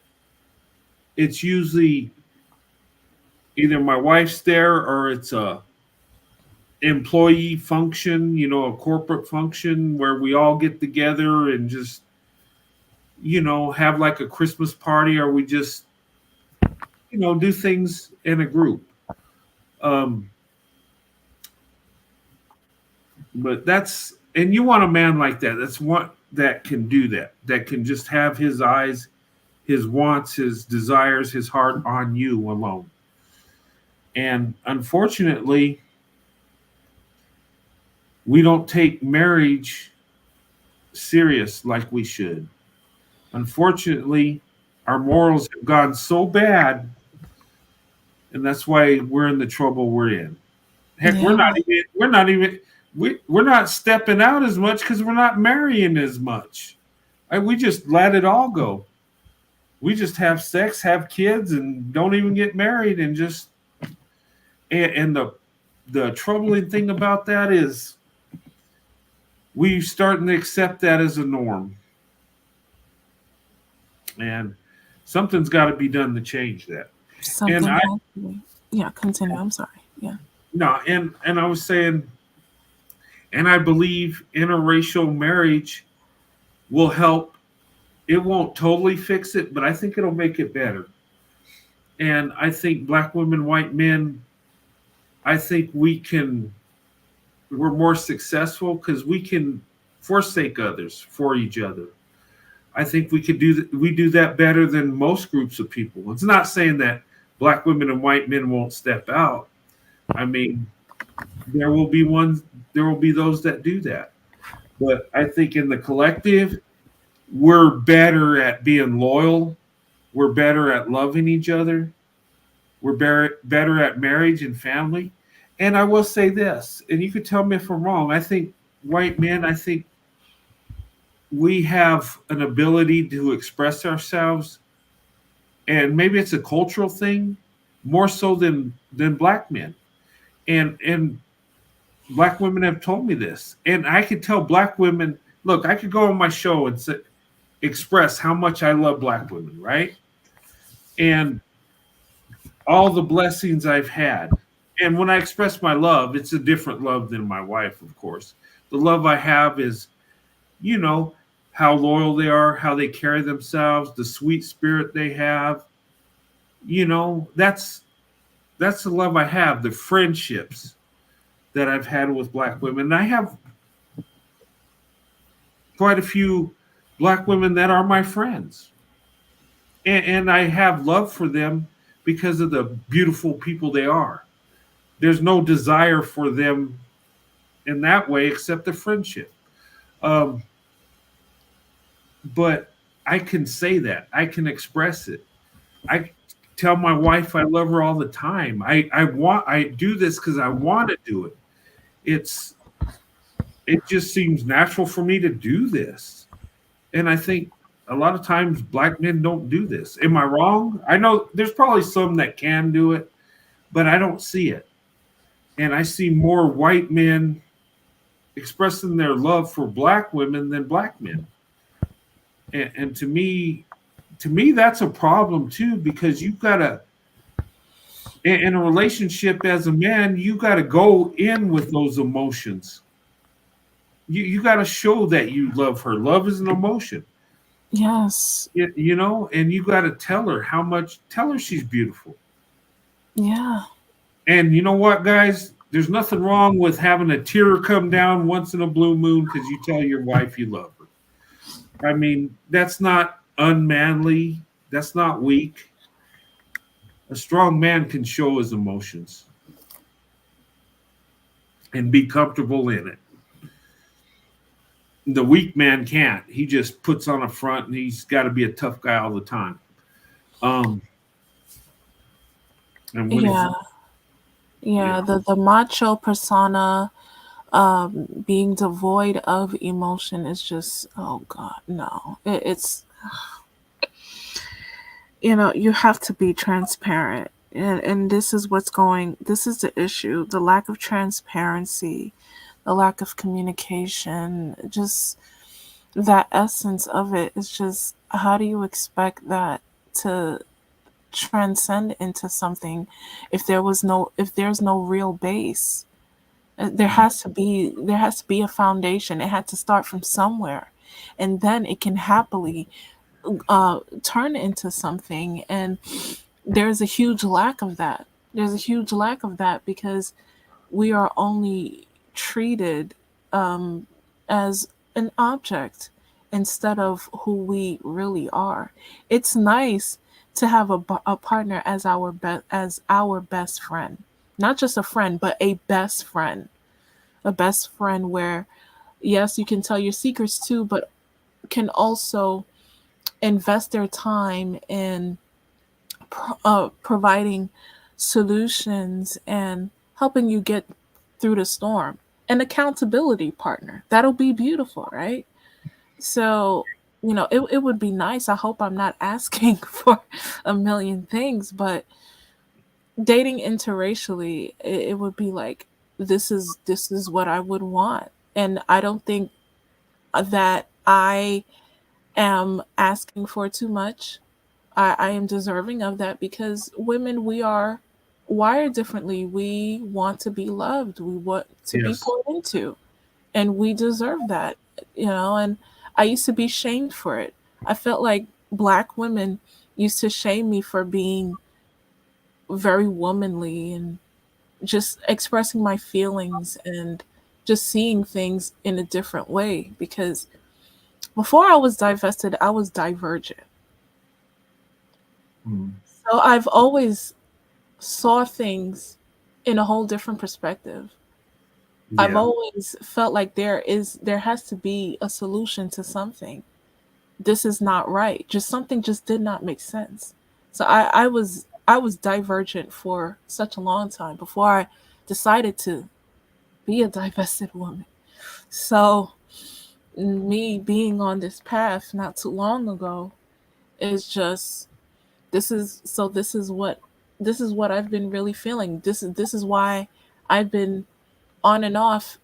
A: It's usually either my wife's there or it's a employee function, a corporate function where we all get together and just, have like a Christmas party, or we just, do things in a group. But and you want a man like that. That's one that can do that can just have his eyes, his wants, his desires, his heart on you alone. And unfortunately, we don't take marriage serious like we should. Unfortunately, our morals have gone so bad, and that's why we're in the trouble we're in. Heck, we're not stepping out as much because we're not marrying as much. We just let it all go. We just have sex, have kids, and don't even get married, and just and the troubling thing about that is we starting to accept that as a norm. And something's got to be done to change that.
I: Continue. I'm sorry. Yeah.
A: No, and I was saying, and I believe interracial marriage will help. It won't totally fix it, but I think it'll make it better. And I think black women, white men, I think we're more successful because we can forsake others for each other. I think we do that better than most groups of people. It's not saying that black women and white men won't step out. I mean, there will be those that do that. But I think in the collective, we're better at being loyal. We're better at loving each other. We're better at marriage and family. And I will say this, and you could tell me if I'm wrong. I think white men, we have an ability to express ourselves, and maybe it's a cultural thing more so than black men. And black women have told me this, and I could tell black women, look, I could go on my show and express how much I love black women, right? And all the blessings I've had. And when I express my love, it's a different love than my wife, of course. The love I have is, you know, how loyal they are, how they carry themselves, the sweet spirit they have. That's the love I have, the friendships that I've had with black women. And I have quite a few black women that are my friends. And I have love for them because of the beautiful people they are. There's no desire for them in that way except the friendship. Um, but I can say that. I can express it. I tell my wife I love her all the time. I do this because I want to do it. It just seems natural for me to do this. And I think a lot of times black men don't do this. Am I wrong? I know there's probably some that can do it, but I don't see it. And I see more white men expressing their love for black women than black men. And to me, that's a problem too, because you've got to, in a relationship as a man, you got to go in with those emotions. You got to show that you love her. Love is an emotion.
I: Yes.
A: And you got to tell her she's beautiful.
I: Yeah.
A: And you know what, guys? There's nothing wrong with having a tear come down once in a blue moon because you tell your wife you love her. I mean, that's not unmanly. That's not weak. A strong man can show his emotions and be comfortable in it. The weak man can't. He just puts on a front and he's got to be a tough guy all the time. And when
I: Yeah, the macho persona being devoid of emotion is just, oh God, no. It's you have to be transparent. And this is this is the issue, the lack of transparency, the lack of communication, just that essence of it is just, how do you expect that to transcend into something if there's no real base? There has to be a foundation. It had to start from somewhere, and then it can happily turn into something. And there's a huge lack of that. Because we are only treated as an object instead of who we really are. It's nice to have a partner as our best friend, not just a friend, but a best friend. A best friend where, yes, you can tell your secrets too, but can also invest their time in providing solutions and helping you get through the storm. An accountability partner. That'll be beautiful, right? So, it would be nice. I hope I'm not asking for a million things, but dating interracially, it would be like, this is what I would want. And I don't think that I am asking for too much. I am deserving of that, because women, we are wired differently. We want to be loved. We want to be
A: Yes.
I: poured into, and we deserve that, and I used to be shamed for it. I felt like black women used to shame me for being very womanly and just expressing my feelings and just seeing things in a different way, because before I was divested, I was divergent. So I've always saw things in a whole different perspective. I've always felt like there has to be a solution to something. This is not right. Just something just did not make sense. So I was divergent for such a long time before I decided to be a divested woman. So me being on this path not too long ago is just this is what I've been really feeling. This is why I've been on and off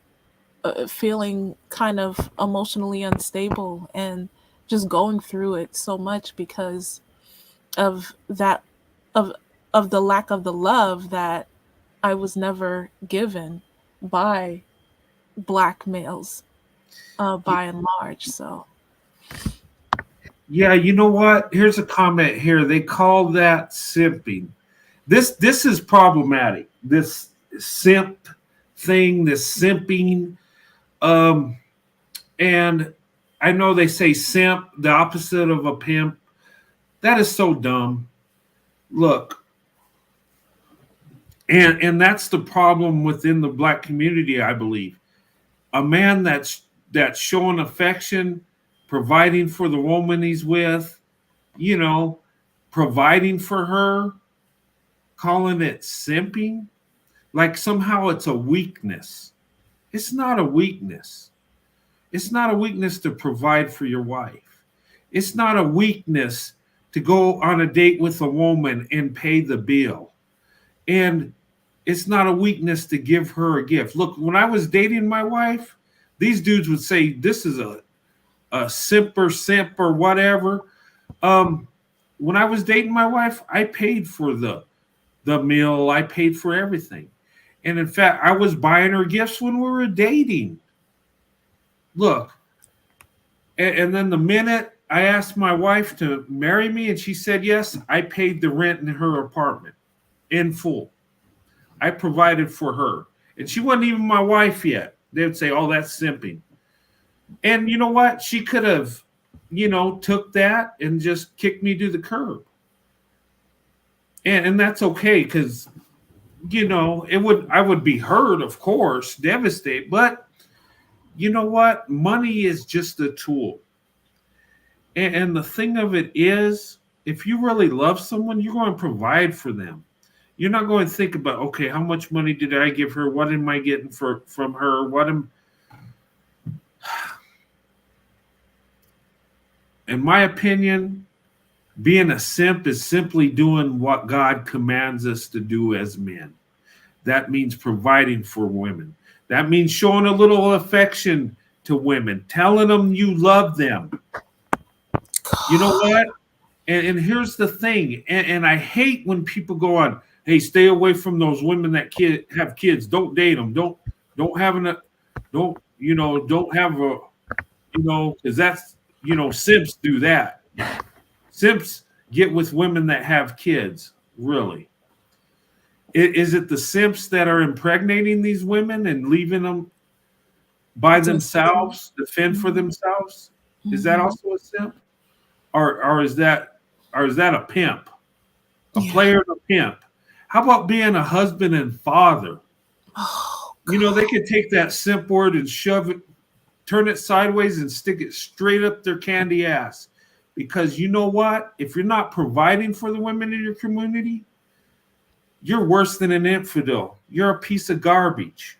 I: feeling kind of emotionally unstable and just going through it so much because of that of of the lack of the love that I was never given by black males by and large. So
A: Yeah, you know what? Here's a comment here. They call that simping. This is problematic. This simp thing, this simping. Um, and I know they say simp, the opposite of a pimp. That is so dumb. Look, and that's the problem within the black community, I believe. A man that's showing affection, providing for the woman he's with, you know, providing for her, calling it simping, like somehow it's a weakness. It's not a weakness. It's not a weakness to provide for your wife. It's not a weakness to go on a date with a woman and pay the bill. And it's not a weakness to give her a gift. Look, when I was dating my wife, these dudes would say, this is a simp or whatever. When I was dating my wife, I paid for the meal. I paid for everything. And in fact, I was buying her gifts when we were dating. Look, and then the minute I asked my wife to marry me and she said yes, I paid the rent in her apartment in full. I provided for her. And she wasn't even my wife yet. They would say, oh, that's simping. And you know what? She could have, took that and just kicked me to the curb. And that's okay because, I would be hurt, of course, devastated. But you know what? Money is just a tool. And the thing of it is, if you really love someone, you're going to provide for them. You're not going to think about, okay, how much money did I give her? What am I getting from her? In my opinion, being a simp is simply doing what God commands us to do as men. That means providing for women. That means showing a little affection to women, telling them you love them. You know what? And here's the thing. And I hate when people go on, hey, stay away from those women that have kids. Don't date them. Don't have because that's, simps do that. Simps get with women that have kids, really. Is it the simps that are impregnating these women and leaving them by themselves to fend for themselves? Mm-hmm. Is that also a simp? Or is that a pimp? A player and a pimp. How about being a husband and father?
I: Oh,
A: they could take that simp word and shove it, turn it sideways and stick it straight up their candy ass. Because you know what? If you're not providing for the women in your community, you're worse than an infidel. You're a piece of garbage.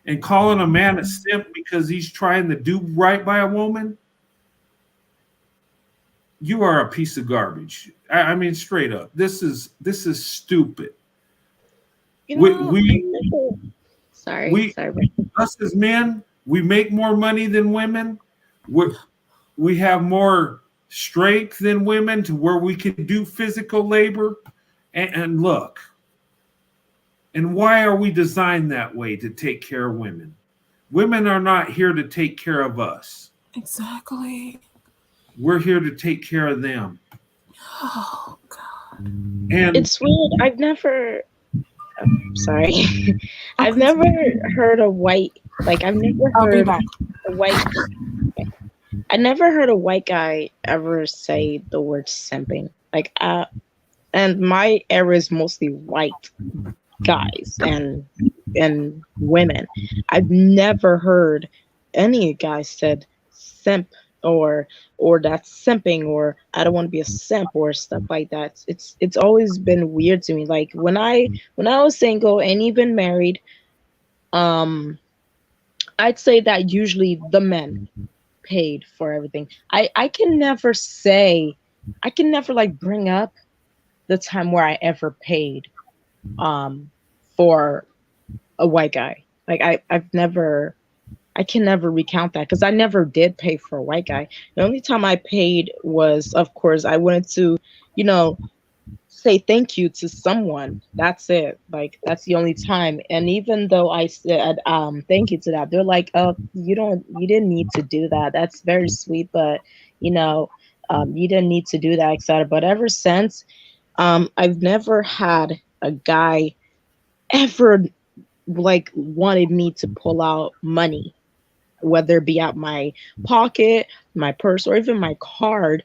A: And calling a man a simp because he's trying to do right by a woman, you are a piece of garbage. I mean, straight up. This is stupid.
J: Sorry.
A: Us as men, we make more money than women. We have more strength than women to where we can do physical labor. And look, and why are we designed that way to take care of women? Women are not here to take care of us.
I: Exactly.
A: We're here to take care of them.
I: Oh, God.
J: And it's weird. I've never heard a white, I never heard a white guy ever say the word simping. And my era is mostly white guys and women. I've never heard any guys said simp or that's simping or I don't want to be a simp or stuff like that. It's always been weird to me. Like when I was single and even married, I'd say that usually the men paid for everything. I can never say, I can never like bring up the time where I ever paid for a white guy. Like I've never, I can never recount that because I never did pay for a white guy. The only time I paid was, of course, I wanted to, you know, say thank you to someone. That's it. Like that's the only time. And even though I said thank you to that, they're like, oh, you didn't need to do that. That's very sweet, but you know, you didn't need to do that, etc. But ever since, I've never had a guy ever like wanted me to pull out money, whether it be out my pocket, my purse, or even my card.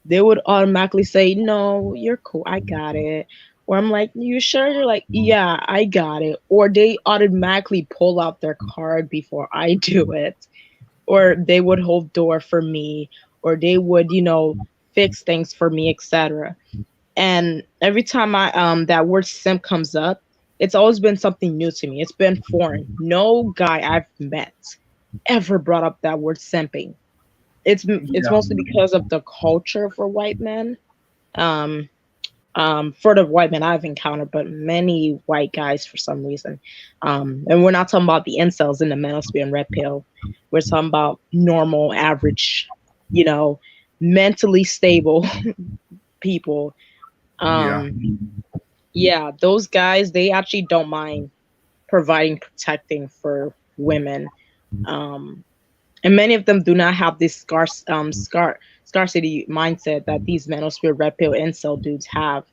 J: They would automatically say, no, you're cool, I got it. Or I'm like, you sure? You're like, yeah, I got it. Or they automatically pull out their card before I do it. Or they would hold door for me, or they would, you know, fix things for me, etc. And every time I that word simp comes up, it's always been something new to me. It's been foreign. No guy I've met ever brought up that word simping. It's
A: Yeah.
J: mostly because of the culture for white men. Um, for the white men I've encountered, but many white guys for some reason. And we're not talking about the incels in the manosphere and red pill. We're talking about normal, average, you know, mentally stable people.
A: Yeah.
J: Yeah, those guys, they actually don't mind providing protecting for women. Um, and many of them do not have this scarcity mindset that these manosphere red pill incel dudes have.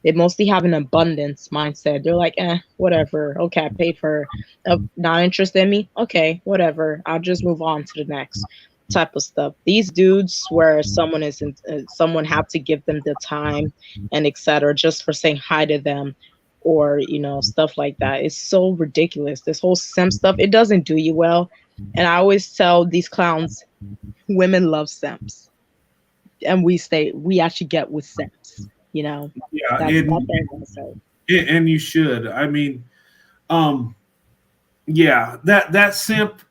J: They mostly have an abundance mindset. They're like, whatever. Okay, I paid for not interested in me. Okay, whatever. I'll just move on to the next type of stuff. These dudes where someone isn't, someone have to give them the time and etc. just for saying hi to them, or you know, stuff like that. It's so ridiculous. This whole simp stuff, it doesn't do you well. And I always tell these clowns, women love simps, and we actually get with simps. You know,
A: Yeah.
J: that's what I'm gonna say.
A: And you should. I mean, um, yeah, that simp.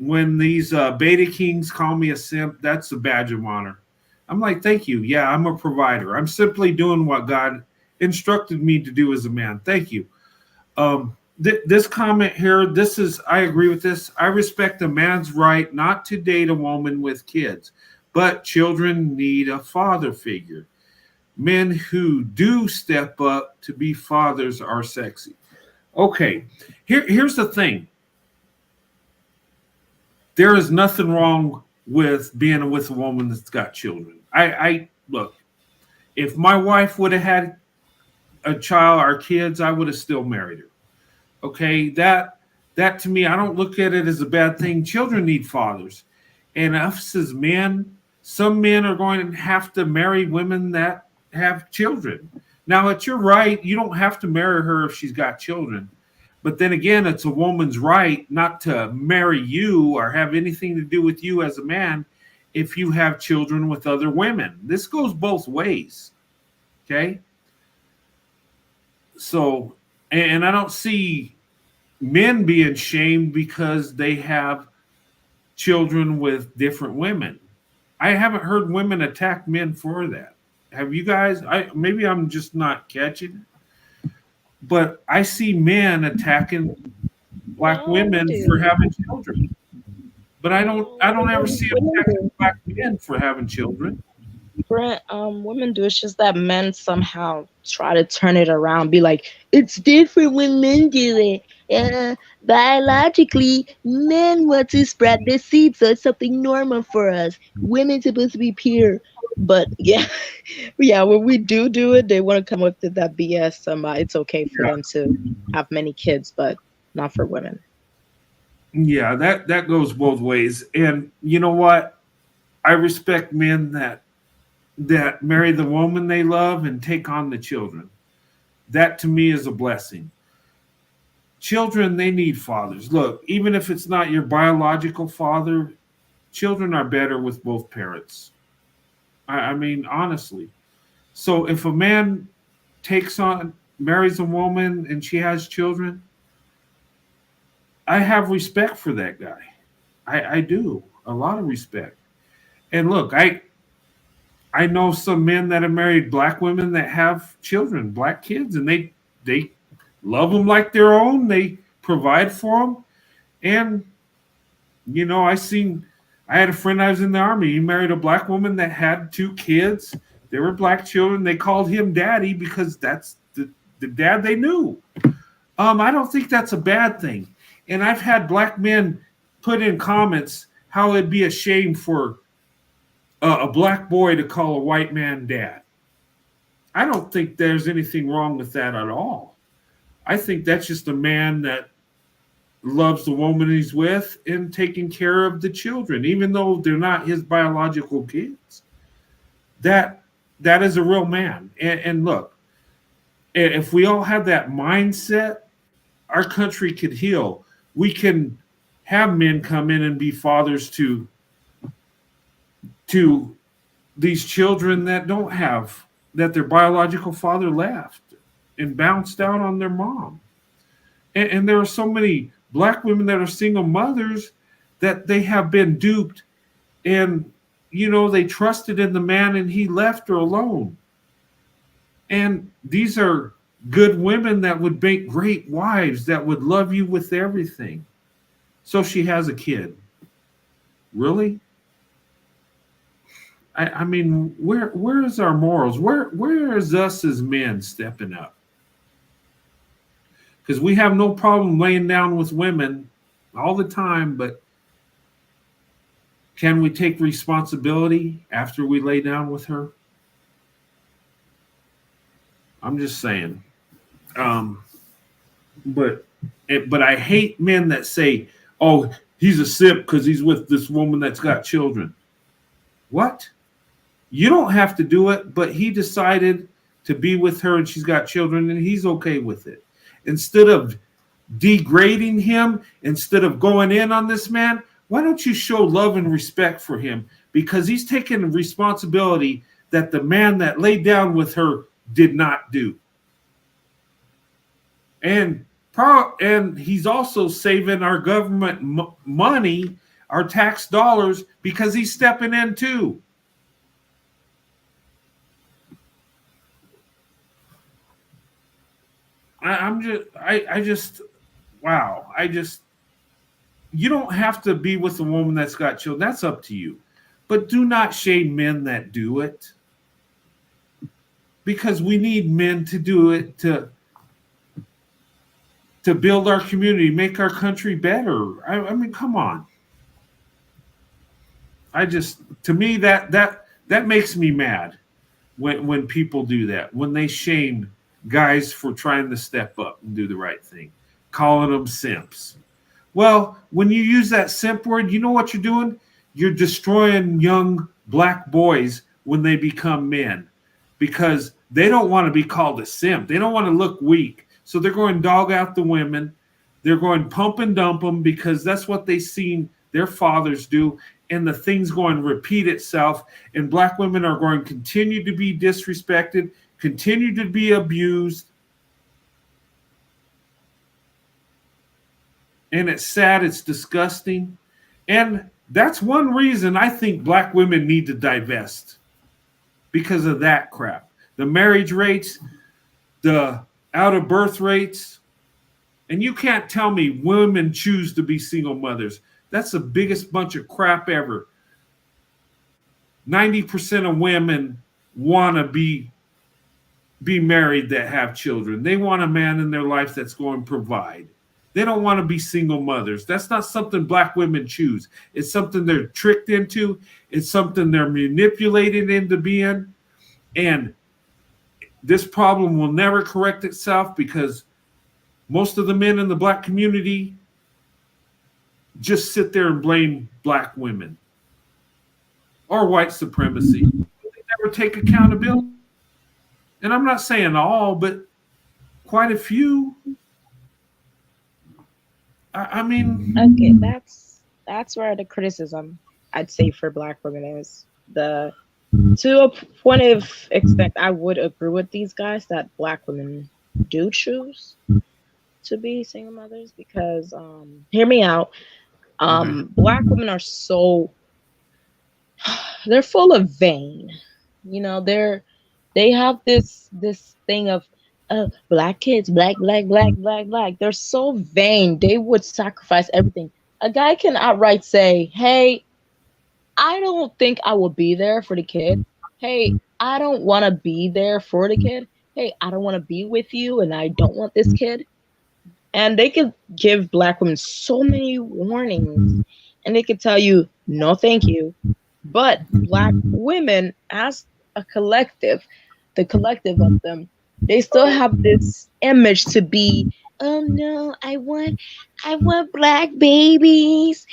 A: When these beta kings call me a simp, that's a badge of honor. I'm like, thank you. Yeah, I'm a provider. I'm simply doing what God instructed me to do as a man. Thank you. This comment here, this is, I agree with this. I respect a man's right not to date a woman with kids, but children need a father figure. Men who do step up to be fathers are sexy. Okay, here's the thing. There is nothing wrong with being with a woman that's got children. I look, if my wife would have had a child or kids, I would have still married her. Okay, that to me, I don't look at it as a bad thing. Children need fathers, and us as men, some men are going to have to marry women that have children. Now, it's your right; you don't have to marry her if she's got children. But then again, it's a woman's right not to marry you or have anything to do with you as a man if you have children with other women. This goes both ways. Okay. So, and I don't see men being shamed because they have children with different women. I haven't heard women attack men for that. Have you guys? Maybe I'm just not catching it, but I see men attacking black women for having children. But I don't ever see them attacking black men for having children.
J: Brent, women do. It's just that men somehow try to turn it around, be like, it's different when men do it. Biologically, men want to spread the seed, so it's something normal for us. Women supposed to be pure. But yeah, yeah, when we do it, they want to come up with that BS. It's okay for them to have many kids, but not for women.
A: Yeah, that goes both ways. And you know what? I respect men that marry the woman they love and take on the children. That to me is a blessing. Children, they need fathers. Look, even if it's not your biological father, children are better with both parents. I mean, honestly. So if a man marries a woman and she has children, I have respect for that guy. I do. a lot of respect. And look, I know some men that have married black women that have children, black kids, and they love them like their own. They provide for them, and you know, I had a friend. I was in the army. He married a black woman that had 2 kids. They were black children. They called him daddy because that's the dad they knew. I don't think that's a bad thing. And I've had black men put in comments how it'd be a shame for a black boy to call a white man dad. I don't think there's anything wrong with that at all. I think that's just a man that loves the woman he's with and taking care of the children, even though they're not his biological kids. That is a real man. And look, if we all have that mindset, our country could heal. We can have men come in and be fathers to these children that don't have, that their biological father left and bounced out on their mom. And there are so many black women that are single mothers that they have been duped, and you know, they trusted in the man and he left her alone. And these are good women that would make great wives, that would love you with everything. So she has a kid. Really? I mean, where is our morals? Where is us as men stepping up? Because we have no problem laying down with women all the time, but can we take responsibility after we lay down with her? I'm just saying. But I hate men that say, "Oh, he's a simp because he's with this woman that's got children." What? You don't have to do it, but he decided to be with her and she's got children and he's okay with it. Instead of degrading him, instead of going in on this man, why don't you show love and respect for him? Because he's taking responsibility that the man that laid down with her did not do. And he's also saving our government money, our tax dollars, because he's stepping in too. You don't have to be with a woman that's got children. That's up to you. But do not shame men that do it. Because we need men to do it to build our community, make our country better. I mean, come on. To me, that makes me mad when people do that, when they shame guys for trying to step up and do the right thing, calling them simps. Well, when you use that simp word, you know what you're doing? You're destroying young black boys when they become men, because they don't want to be called a simp. They don't want to look weak. So they're going to dog out the women. They're going to pump and dump them because that's what they've seen their fathers do. And the thing's going to repeat itself. And black women are going to continue to be disrespected, continue to be abused. And it's sad, it's disgusting. And that's one reason I think black women need to divest, because of that crap. The marriage rates, the out of birth rates. And you can't tell me women choose to be single mothers. That's the biggest bunch of crap ever. 90% of women want to be married that have children. They want a man in their life that's going to provide. They don't want to be single mothers. That's not something black women choose. It's something they're tricked into. It's something they're manipulated into being. And this problem will never correct itself because most of the men in the black community just sit there and blame black women or white supremacy. They never take accountability. And I'm not saying all, but quite a few. I mean,
J: okay, that's where the criticism I'd say for black women is. To a point of extent, I would agree with these guys that black women do choose to be single mothers because, hear me out. Black women are so they're full of vain. They have this thing of black kids, black. They're so vain. They would sacrifice everything. A guy can outright say, "Hey, I don't think I will be there for the kid. Hey, I don't want to be there for the kid. Hey, I don't want to be with you, and I don't want this kid." And they could give black women so many warnings, and they could tell you, "No, thank you." But black women, as a collective, the collective of them, they still have this image to be, "Oh no, I want black babies,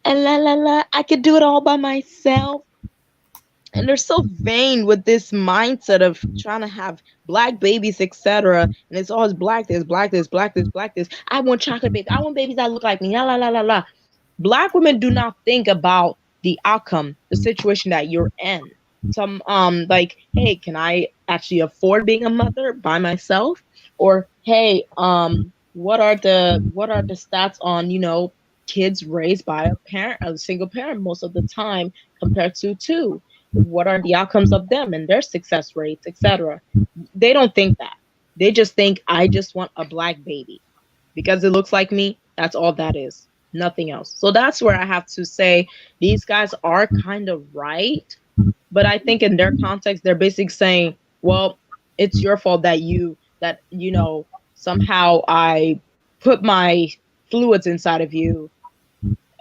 J: and la la la, I could do it all by myself." And they're so vain with this mindset of trying to have black babies, etc. And it's always black this, black this, black this, black this. I want chocolate babies. I want babies that look like me. La la la la la. Black women do not think about the outcome, the situation that you're in. Some like, hey, can I actually afford being a mother by myself? Or hey, what are the stats on, kids raised by a single parent most of the time compared to two? What are the outcomes of them and their success rates, etc.? They don't think that. They just think, I just want a black baby because it looks like me. That's all that is, nothing else. So that's where I have to say these guys are kind of right, but I think in their context they're basically saying, well, it's your fault that somehow I put my fluids inside of you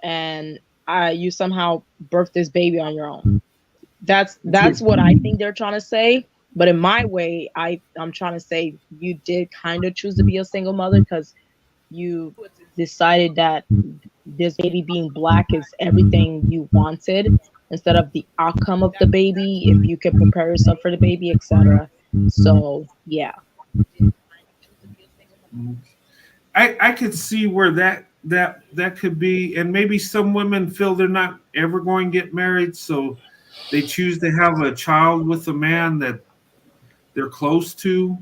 J: and you somehow birthed this baby on your own. That's what I think they're trying to say. But in my way, I'm trying to say you did kind of choose to be a single mother because you decided that this baby being black is everything you wanted instead of the outcome of the baby, if you can prepare yourself for the baby, etc. So yeah.
A: I could see where that could be, and maybe some women feel they're not ever going to get married, so they choose to have a child with a man that they're close to.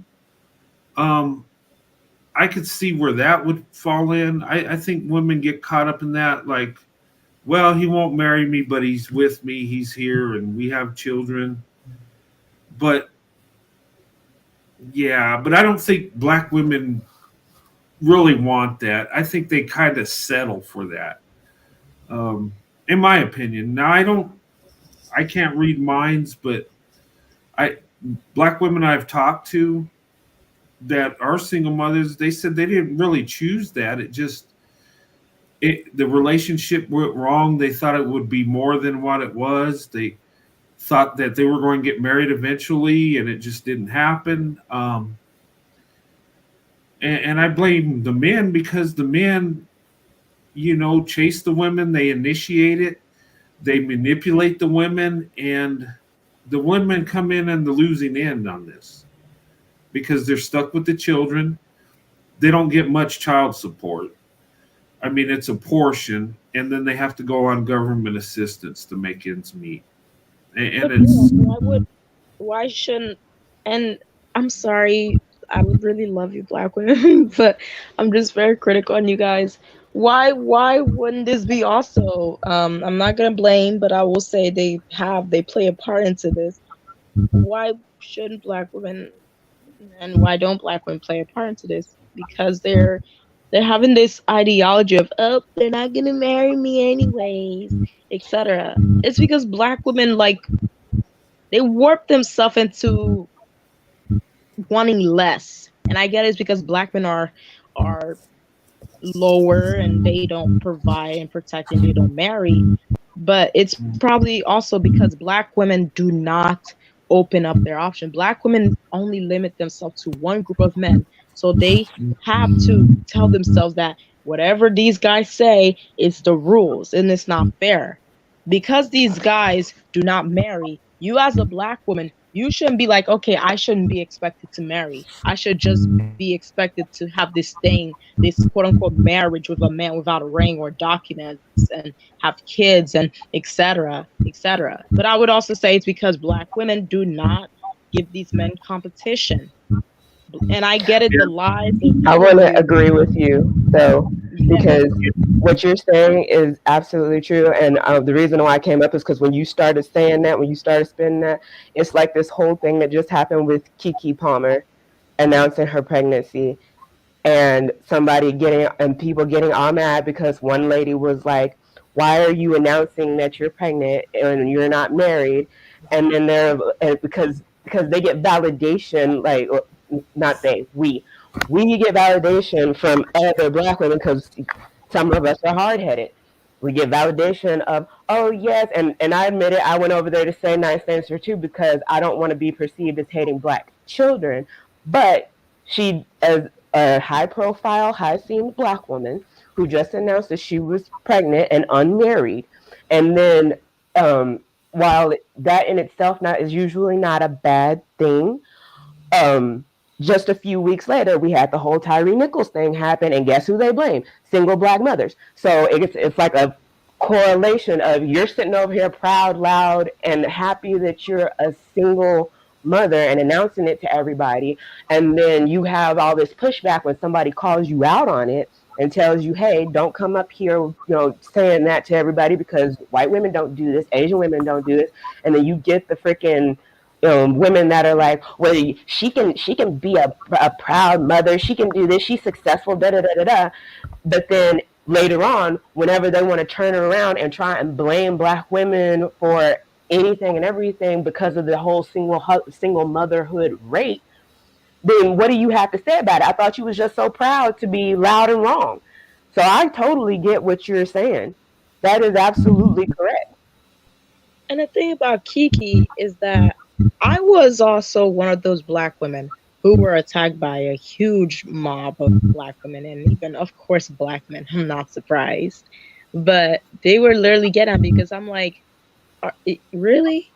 A: I could see where that would fall in. I think women get caught up in that, like, well, he won't marry me, but he's with me, he's here, and we have children. But yeah, but I don't think black women really want that. I think they kind of settle for that, in my opinion. Now, I can't read minds, but black women I've talked to that are single mothers, they said they didn't really choose that. The relationship went wrong. They thought it would be more than what it was. They thought that they were going to get married eventually, and it just didn't happen. And I blame the men because the men, chase the women, they initiate it, they manipulate the women, and the women come in on the losing end on this because they're stuck with the children. They don't get much child support. I mean, it's a portion, and then they have to go on government assistance to make ends meet. And it's
J: why shouldn't? And I'm sorry, I would really love you, black women, but I'm just very critical on you guys. Why wouldn't this be also? I'm not gonna blame, but I will say they play a part into this. Why shouldn't black women and why don't black women play a part into this? Because they're having this ideology of, oh, they're not gonna marry me anyways, etc. It's because black women, like, they warp themselves into wanting less. And I get it's because black men are lower and they don't provide and protect and they don't marry. But it's probably also because black women do not open up their option. Black women only limit themselves to one group of men. So they have to tell themselves that whatever these guys say is the rules and it's not fair. Because these guys do not marry, you as a black woman, you shouldn't be like, okay, I shouldn't be expected to marry. I should just be expected to have this thing, this quote unquote marriage with a man without a ring or documents and have kids and etc. etc. But I would also say it's because black women do not give these men competition. And I get it, the lies. I
K: want to agree with you, though. because what you're saying is absolutely true. And the reason why I came up is because when you started saying that, when you started spinning that, it's like this whole thing that just happened with Kiki Palmer announcing her pregnancy, and people getting all mad because one lady was like, why are you announcing that you're pregnant and you're not married? And then because they get validation, like, not they, we get validation from other Black women because some of us are hard-headed. We get validation of, oh yes, and I admit it, I went over there to say nice things to her too because I don't want to be perceived as hating Black children. But she, as a high-profile, high-seen Black woman who just announced that she was pregnant and unmarried, and then while that in itself is usually not a bad thing, just a few weeks later, we had the whole Tyree Nichols thing happen, and guess who they blame? Single Black mothers. So it's like a correlation of you're sitting over here proud, loud, and happy that you're a single mother and announcing it to everybody, and then you have all this pushback when somebody calls you out on it and tells you, hey, don't come up here, saying that to everybody because white women don't do this, Asian women don't do this, and then you get the freaking women that are like, well, she can be a proud mother, she can do this, she's successful, da da da da da. But then later on, whenever they want to turn it around and try and blame Black women for anything and everything because of the whole single motherhood rate, then what do you have to say about it? I thought you was just so proud to be loud and wrong. So I totally get what you're saying. That is absolutely correct.
J: And the thing about Kiki is that I was also one of those Black women who were attacked by a huge mob of Black women and even, of course, Black men. I'm not surprised. But they were literally getting at me because I'm like, really?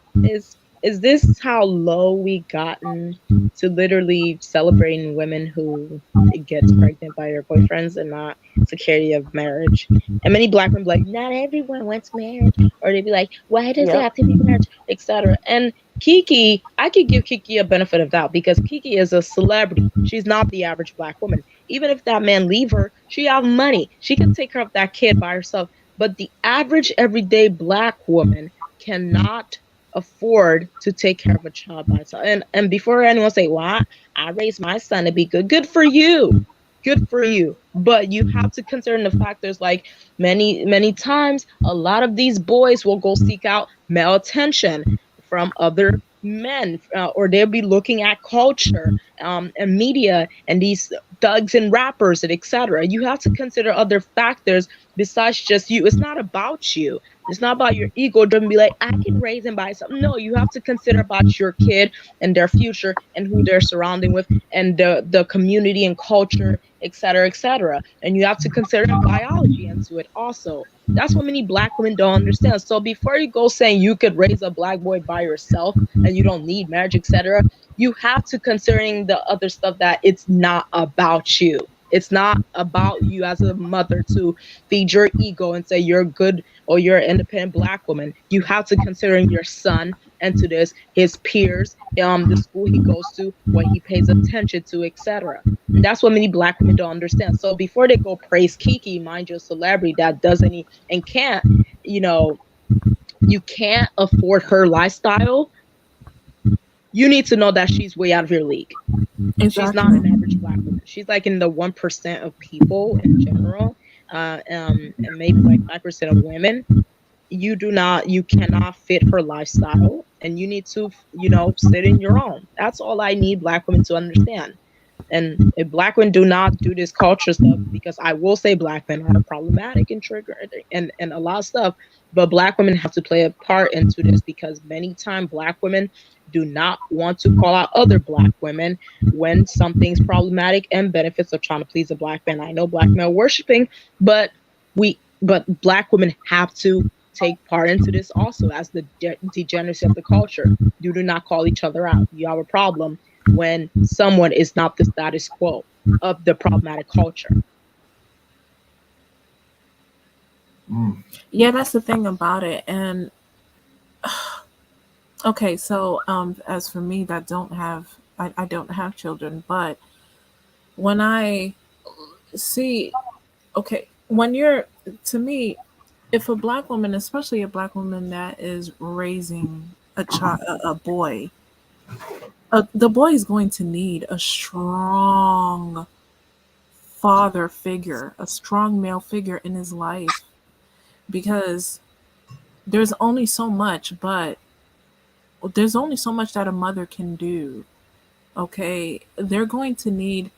J: Is this how low we gotten to literally celebrating women who get pregnant by their boyfriends and not security of marriage? And many Black women be like, not everyone wants marriage, or they'd be like, why does it have to be marriage, etc. And Kiki, I could give Kiki a benefit of doubt because Kiki is a celebrity. She's not the average Black woman. Even if that man leave her, she have money. She can take care of that kid by herself. But the average everyday Black woman cannot afford to take care of a child by herself. And before anyone say, well, I raised my son to be good for you. Good for you. But you have to consider the fact there's like many times a lot of these boys will go seek out male attention from other men, or they'll be looking at culture and media and these thugs and rappers and etc. You have to consider other factors besides just you. It's not about you. It's not about your ego driven be like, I can raise him by something. No, you have to consider about your kid and their future and who they're surrounding with and the community and culture, etc., etc. And you have to consider biology into it also. That's what many Black women don't understand. So before you go saying you could raise a Black boy by yourself and you don't need marriage, etc., you have to considering the other stuff that it's not about you. It's not about you as a mother to feed your ego and say you're good or you're an independent Black woman. You have to consider your son and to this, his peers, the school he goes to, what he pays attention to, etc. And that's what many Black women don't understand. So before they go praise Kiki, mind you, a celebrity that doesn't and can't, you can't afford her lifestyle. You need to know that she's way out of your league. Exactly. She's not an average Black woman. She's like in the 1% of people in general, and maybe like 5% of women. You cannot fit her lifestyle, and you need to, sit in your own. That's all I need Black women to understand. And if Black women do not do this culture stuff, because I will say Black men are problematic and triggered and a lot of stuff, but Black women have to play a part into this because many times Black women do not want to call out other Black women when something's problematic and benefits of trying to please a Black man. I know Black men are worshiping, but Black women have to take part into this also as the degeneracy of the culture. You do not call each other out. You have a problem when someone is not the status quo of the problematic culture.
I: Yeah, that's the thing about it. And okay, so as for me that I don't have children, but when I see, okay, when you're, to me, if a black woman, especially a black woman that is raising a child, a boy, the boy is going to need a strong father figure, a strong male figure in his life, because there's only so much, but there's only so much that a mother can do. Okay, they're going to need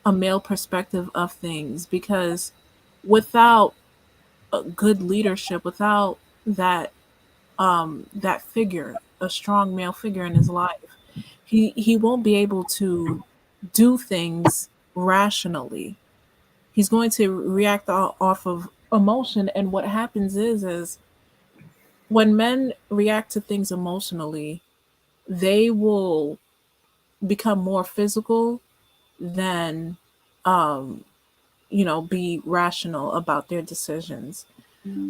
I: a male perspective of things, because without a good leadership, without that that figure, a strong male figure in his life, he won't be able to do things rationally. He's going to react off of emotion, and what happens is when men react to things emotionally, they will become more physical than um be rational about their decisions.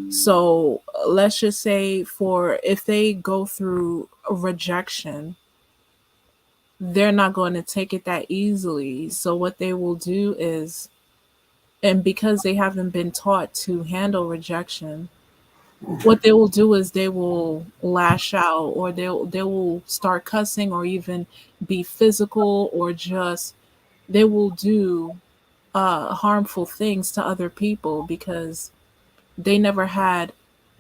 I: So let's just say, for if they go through a rejection, they're not going to take it that easily. So what they will do is, and because they haven't been taught to handle rejection, what they will do is they will lash out, or they will start cussing, or even be physical, or just they will do harmful things to other people, because they never had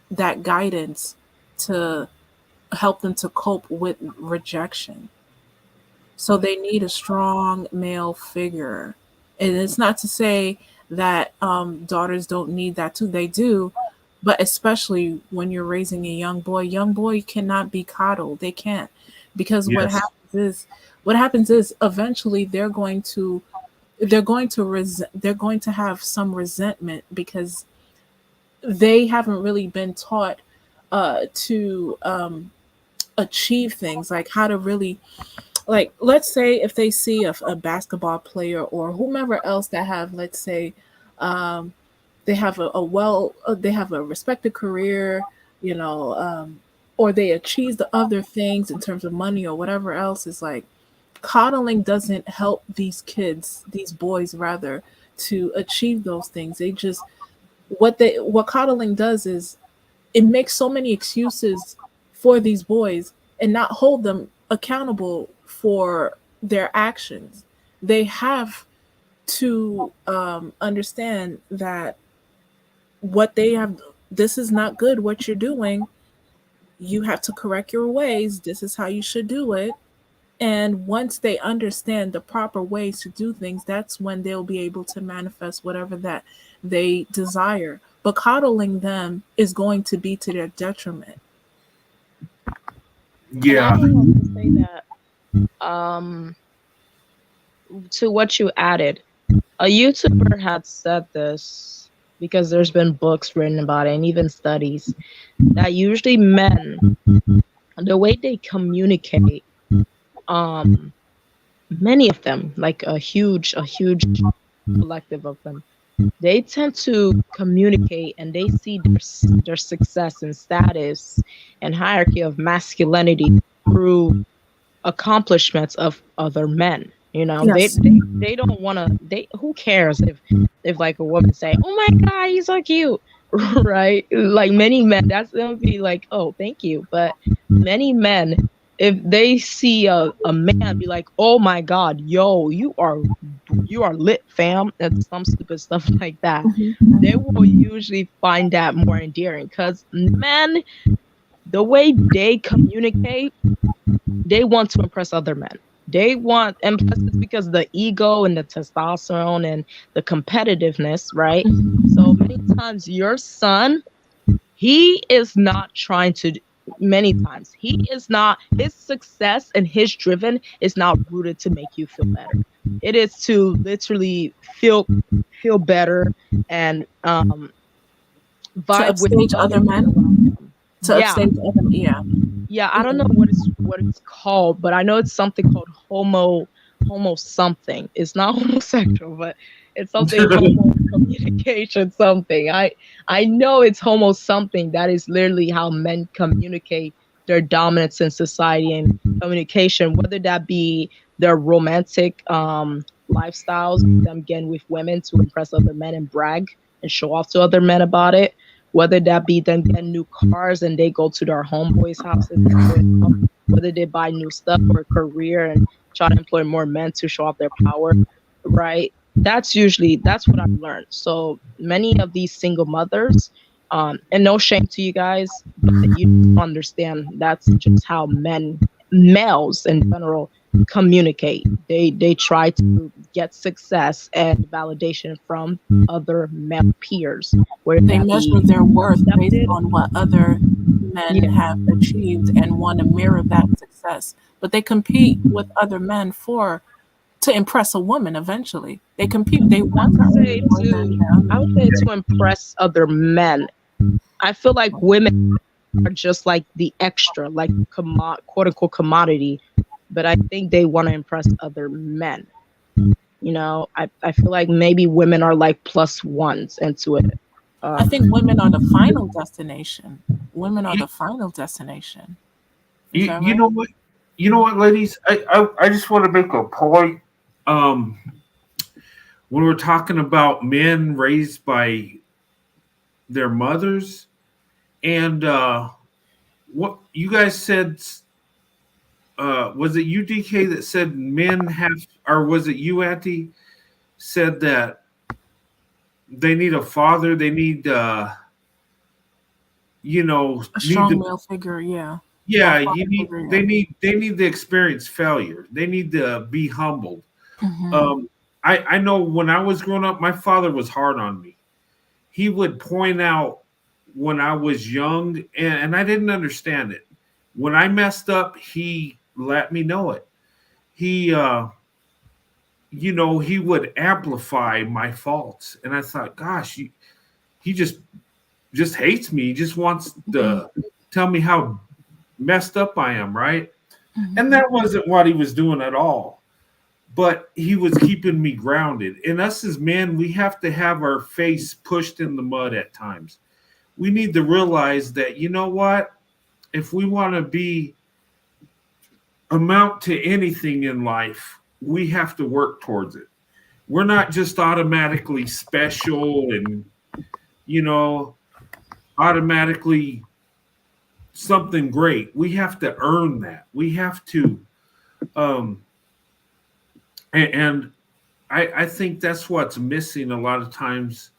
I: that guidance to help them to cope with rejection. So they need a strong male figure. And it's not to say that daughters don't need that too. They do. But especially when you're raising a young boy cannot be coddled. They can't. Because
A: Yes.
I: what happens is eventually they're going to have some resentment, because they haven't really been taught to achieve things, like how to really, like, let's say if they see a basketball player or whomever else that have, let's say, um, they have they have a respected career, you know, or they achieve the other things in terms of money or whatever else. Is like, coddling doesn't help these kids, these boys rather, to achieve those things. They just, what coddling does is it makes so many excuses for these boys and not hold them accountable for their actions. They have to understand that what they have, this is not good what you're doing. You have to correct your ways. This is how you should do it. And once they understand the proper ways to do things, that's when they'll be able to manifest whatever that they desire. But coddling them is going to be to their detriment.
J: And I
A: Yeah.
J: would also say that to what you added, a YouTuber had said this, because there's been books written about it and even studies, that usually men, the way they communicate, many of them, like a huge collective of them, they tend to communicate, and they see their success and status and hierarchy of masculinity through accomplishments of other men. You know,
I: Yes.
J: they don't want to, they, who cares if like a woman say, oh my god, he's so cute, right? Like many men, that's gonna be like, oh, thank you. But many men, if they see a man be like, oh my god, yo, you are lit, fam, and some stupid stuff like that, they will usually find that more endearing, because men, the way they communicate, they want to impress other men. They want, and plus it's because the ego and the testosterone and the competitiveness, right? So many times your son, he is not trying to, many times he is not, his success and his driven is not rooted to make you feel better. It is to literally feel better and
I: To
J: vibe with
I: upstage
J: other
I: other
J: men
I: men.
J: around him.
I: To
J: Yeah,
I: upstage other, yeah.
J: yeah, I don't know what it's called, but I know it's something called homo something. It's not homosexual, but it's something homo communication something. I know it's homo something. That is literally how men communicate their dominance in society and communication, whether that be their romantic lifestyles, them getting with women to impress other men and brag, and show off to other men about it, whether that be them getting new cars and they go to their homeboys' houses, whether they buy new stuff or a career and try to employ more men to show off their power, right? That's what I've learned. So many of these single mothers, and no shame to you guys, but you don't understand that's just how males in general communicate. They try to get success and validation from other male peers, where
I: They measure their worth based on what other men have achieved and want to mirror that success. But they compete with other men to impress a woman eventually. They compete. They want to
J: say I would say to impress other men. I feel like women are just like the extra, like quote unquote commodity, but I think they want to impress other men. You know, I feel like maybe women are like plus ones into it.
I: I think women are the final destination. Women are the final destination.
A: You know what? You know what, ladies? I just want to make a point. When we're talking about men raised by their mothers, and what you guys said, was it you, DK, that said men have, or was it you, Auntie, said that they need a father, they need,
I: a strong male figure, yeah.
A: Yeah, they need the experienced failure. They need to be humbled.
I: Mm-hmm.
A: I know when I was growing up, my father was hard on me. He would point out when I was young, and I didn't understand it. When I messed up, he let me know it. He, he would amplify my faults, and I thought, gosh, he just hates me. He just wants to tell me how messed up I am, right?
I: Mm-hmm.
A: And that wasn't what he was doing at all. But he was keeping me grounded. And us as men, we have to have our face pushed in the mud at times. We need to realize that, you know what? If we want to amount to anything in life, we have to work towards it. We're not just automatically special and, automatically something great. We have to earn that. We have to, and I think that's what's missing a lot of times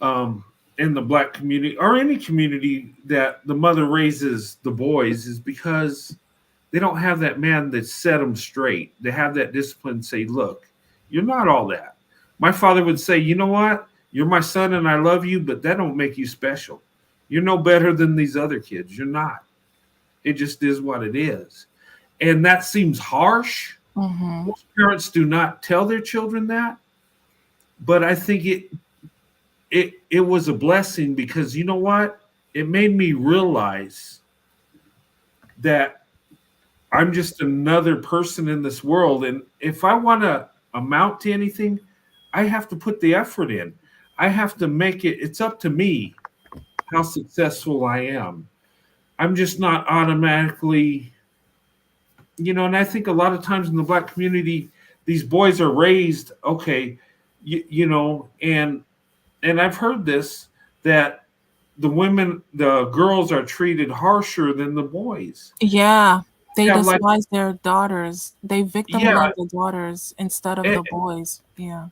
A: in the Black community or any community that the mother raises the boys, is because they don't have that man that set them straight. They have that discipline, say, look, you're not all that. My father would say, you know what? You're my son and I love you, but that don't make you special. You're no better than these other kids. You're not. It just is what it is. And that seems harsh.
I: Mm-hmm.
A: Most parents do not tell their children that. But I think it was a blessing, because you know what? It made me realize that I'm just another person in this world. And if I want to amount to anything, I have to put the effort in. I have to make it. It's up to me how successful I am. I'm just not automatically, and I think a lot of times in the Black community, these boys are raised, okay, and I've heard this, that the girls are treated harsher than the boys.
I: Yeah, they despise their daughters. They victimize the daughters instead of the boys. Yeah.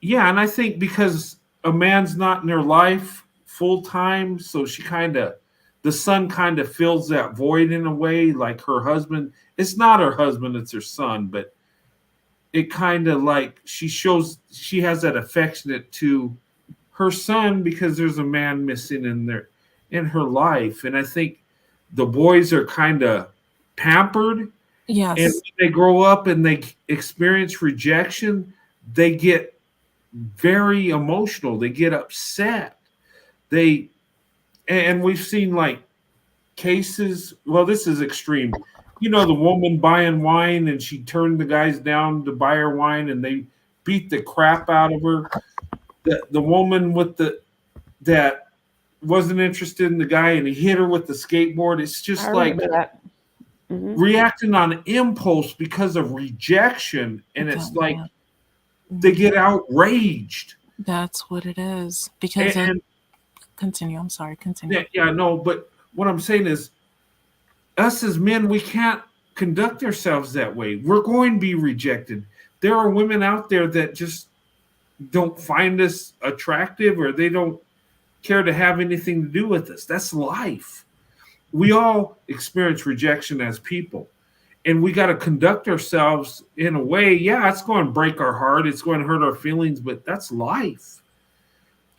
A: Yeah, and I think because a man's not in their life full time, so the son kind of fills that void in a way, like her husband. It's not her husband, it's her son, but it kind of like she has that affectionate to her son because there's a man missing in her life. And I think the boys are kind of pampered.
I: Yes.
A: And when they grow up and they experience rejection, they get very emotional. They get upset. And we've seen like cases. Well, this is extreme. The woman buying wine and she turned the guys down to buy her wine and they beat the crap out of her. The woman that wasn't interested in the guy and he hit her with the skateboard. It's just like reacting on impulse because of rejection. And it's like they get outraged.
I: That's what it is. Because
A: And
I: continue. I'm sorry. Continue.
A: yeah, no, but what I'm saying is, us as men, we can't conduct ourselves that way. We're going to be rejected. There are women out there that just don't find us attractive, or they don't care to have anything to do with us. That's life. We all experience rejection as people, and we got to conduct ourselves in a way. Yeah, it's going to break our heart, it's going to hurt our feelings, but that's life.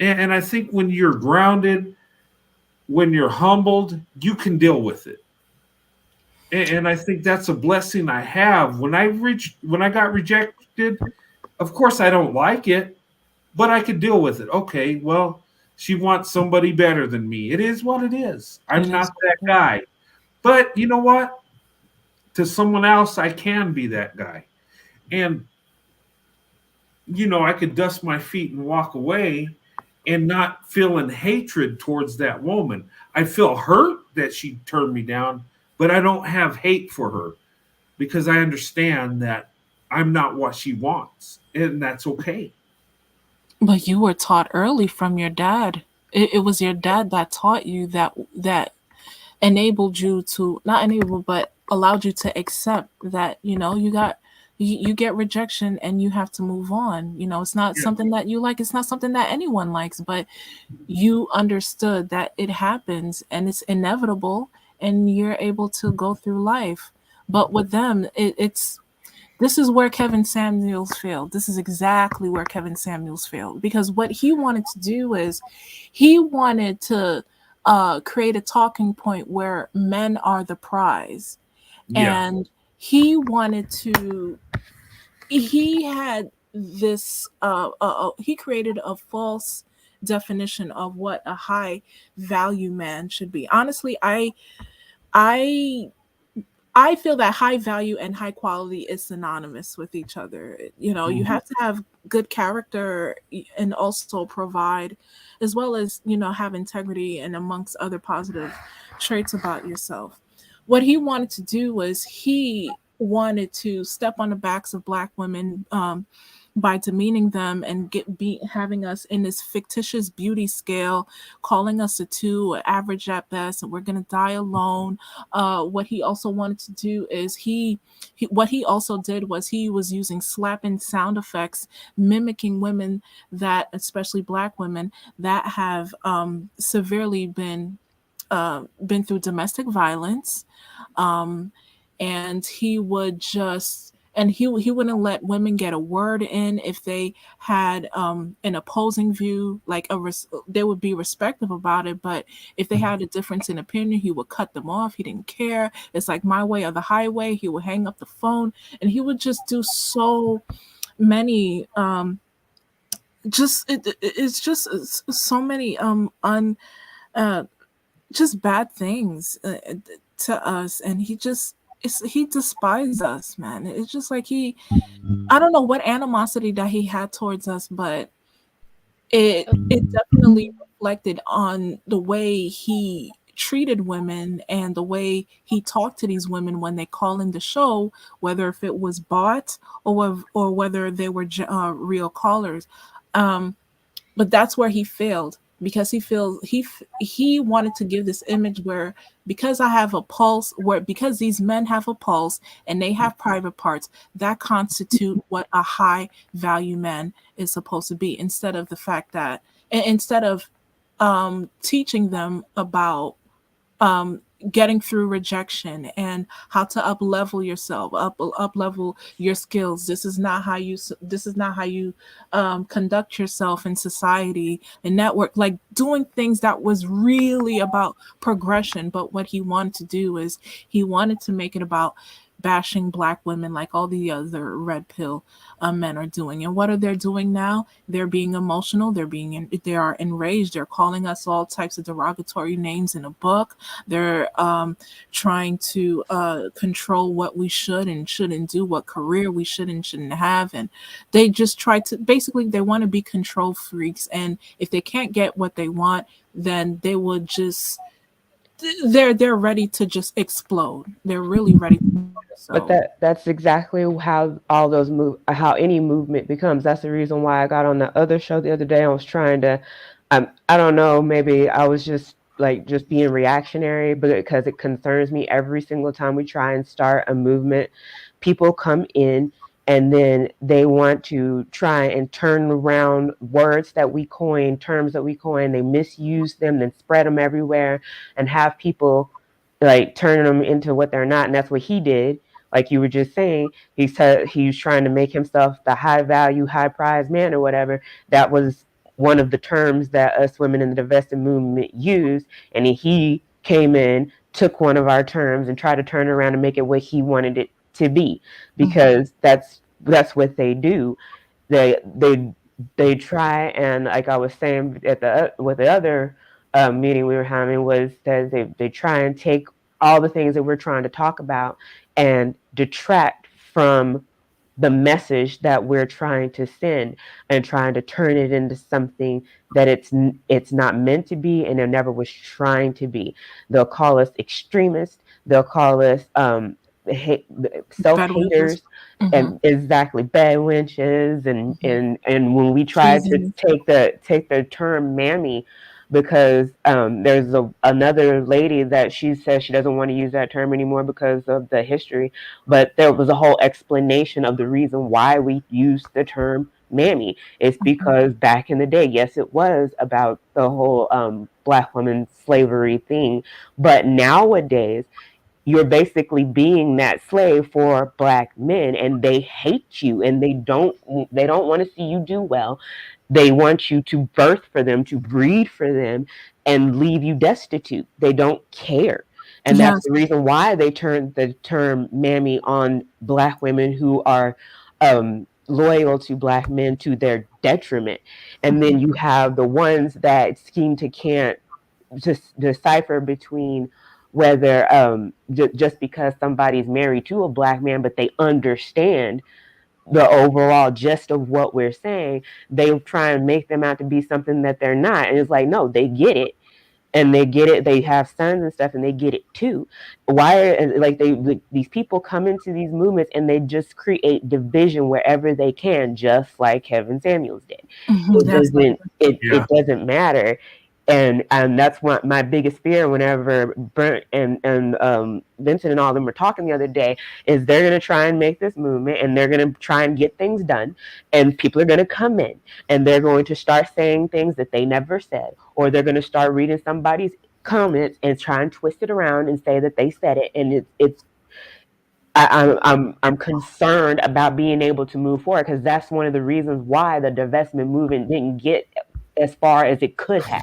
A: And I think when you're grounded, when you're humbled, you can deal with it. And I think that's a blessing I have. When I got rejected, of course I don't like it, but I could deal with it. Okay, well, she wants somebody better than me. It is what it is. I'm not that guy. But you know what? To someone else, I can be that guy. And I could dust my feet and walk away and not feeling hatred towards that woman. I feel hurt that she turned me down, but I don't have hate for her because I understand that I'm not what she wants, and that's okay.
I: But you were taught early from your dad. It was your dad that taught you that enabled you to not enable, but allowed you to accept that you get rejection and you have to move on. It's not
A: Yeah.
I: something that you like. It's not something that anyone likes, but you understood that it happens and it's inevitable, and you're able to go through life. But with them, it's this is where Kevin Samuels failed. This is exactly where Kevin Samuels failed, because what he wanted to do is he wanted to create a talking point where men are the prize.
A: Yeah.
I: And he wanted to, he had this, he created a false definition of what a high value man should be. Honestly, I I feel that high value and high quality is synonymous with each other. You
A: Mhm.
I: have to have good character and also provide, as well as, have integrity and amongst other positive traits about yourself. What he wanted to do was he wanted to step on the backs of Black women, by demeaning them and having us in this fictitious beauty scale, calling us a 2, average at best, and we're gonna die alone. What he also wanted to do is what he also did was he was using slapping sound effects, mimicking women that, especially Black women, that have severely been through domestic violence. um, and he would just and he wouldn't let women get a word in if they had an opposing view. Like they would be respectful about it, but if they had a difference in opinion, he would cut them off. He didn't care. It's like my way or the highway. He would hang up the phone, and he would just do so many it's just so many uh just bad things to us. And he despised us, man. It's just like I don't know what animosity that he had towards us, but it definitely reflected on the way he treated women and the way he talked to these women when they call in the show, whether if it was bought or whether they were real callers. Um, but that's where he failed, because he wanted to give this image where, because I have a pulse, where because these men have a pulse and they have private parts, that constitute what a high value man is supposed to be, instead of the fact that instead of teaching them about um, getting through rejection and how to up level yourself, up level your skills. This is not how you conduct yourself in society and network, like doing things that was really about progression. But what he wanted to do is he wanted to make it about bashing Black women like all the other red pill men are doing. And what are they doing now? They're being emotional. They are enraged. They're calling us all types of derogatory names in a book. They're trying to control what we should and shouldn't do, what career we should and shouldn't have. And they just try to, basically, they want to be control freaks. And if they can't get what they want, then they will just they're ready to just explode. They're really ready.
K: But
I: So
K: that's exactly how all those how any movement becomes. That's the reason why I got on the other show the other day. I was trying to, I don't know, maybe I was just like just being reactionary, but because it concerns me every single time we try and start a movement, people come in and then they want to try and turn around words that we coin, terms that we coin. They misuse them, then spread them everywhere, and have people like turning them into what they're not. And that's what he did. Like you were just saying, he said he was trying to make himself the high value, high prize man or whatever. That was one of the terms that us women in the divested movement used. And he came in, took one of our terms and tried to turn around and make it what he wanted it to be, because that's what they do. They try, and like I was saying at the with the other meeting we were having, was that they try and take all the things that we're trying to talk about and detract from the message that we're trying to send, and trying to turn it into something that it's not meant to be, and it never was trying to be. They'll call us extremists. They'll call us self-haters, and exactly bad wenches, and when we try to take the term mammy, because there's another lady that she says she doesn't want to use that term anymore because of the history, but there was a whole explanation of the reason why we use the term mammy. It's because back in the day, yes, it was about the whole Black woman slavery thing, but nowadays you're basically being that slave for Black men, and they hate you, and they don't want to see you do well. They want you to birth for them, to breed for them, and leave you destitute. They don't care. And that's the reason why they turned the term mammy on Black women who are loyal to Black men to their detriment. And then you have the ones that seem to can't just decipher between whether just because somebody's married to a Black man, but they understand the overall gist of what we're saying, they try and make them out to be something that they're not. And it's like, no, they get it. And they get it. They have sons and stuff, and they get it too. Why are these people come into these movements and they just create division wherever they can, just like Kevin Samuels did. It doesn't matter. And that's what my biggest fear whenever Brent and Vincent and all of them were talking the other day, is they're going to try and make this movement, and they're going to try and get things done, and people are going to come in and they're going to start saying things that they never said, or they're going to start reading somebody's comments and try and twist it around and say that they said it. And I'm concerned about being able to move forward, because that's one of the reasons why the divestment movement didn't get as far as it could have.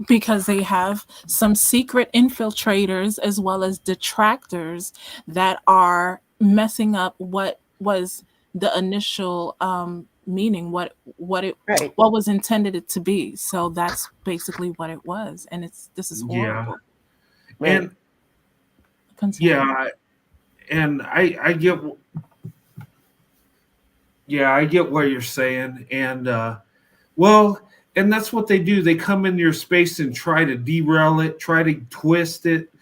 I: Because they have some secret infiltrators as well as detractors that are messing up what was the initial meaning, what was intended it to be. So that's basically what it was, and this is horrible.
A: And and I get what you're saying, and and that's what they do. They come in your space and try to derail it, try to twist it,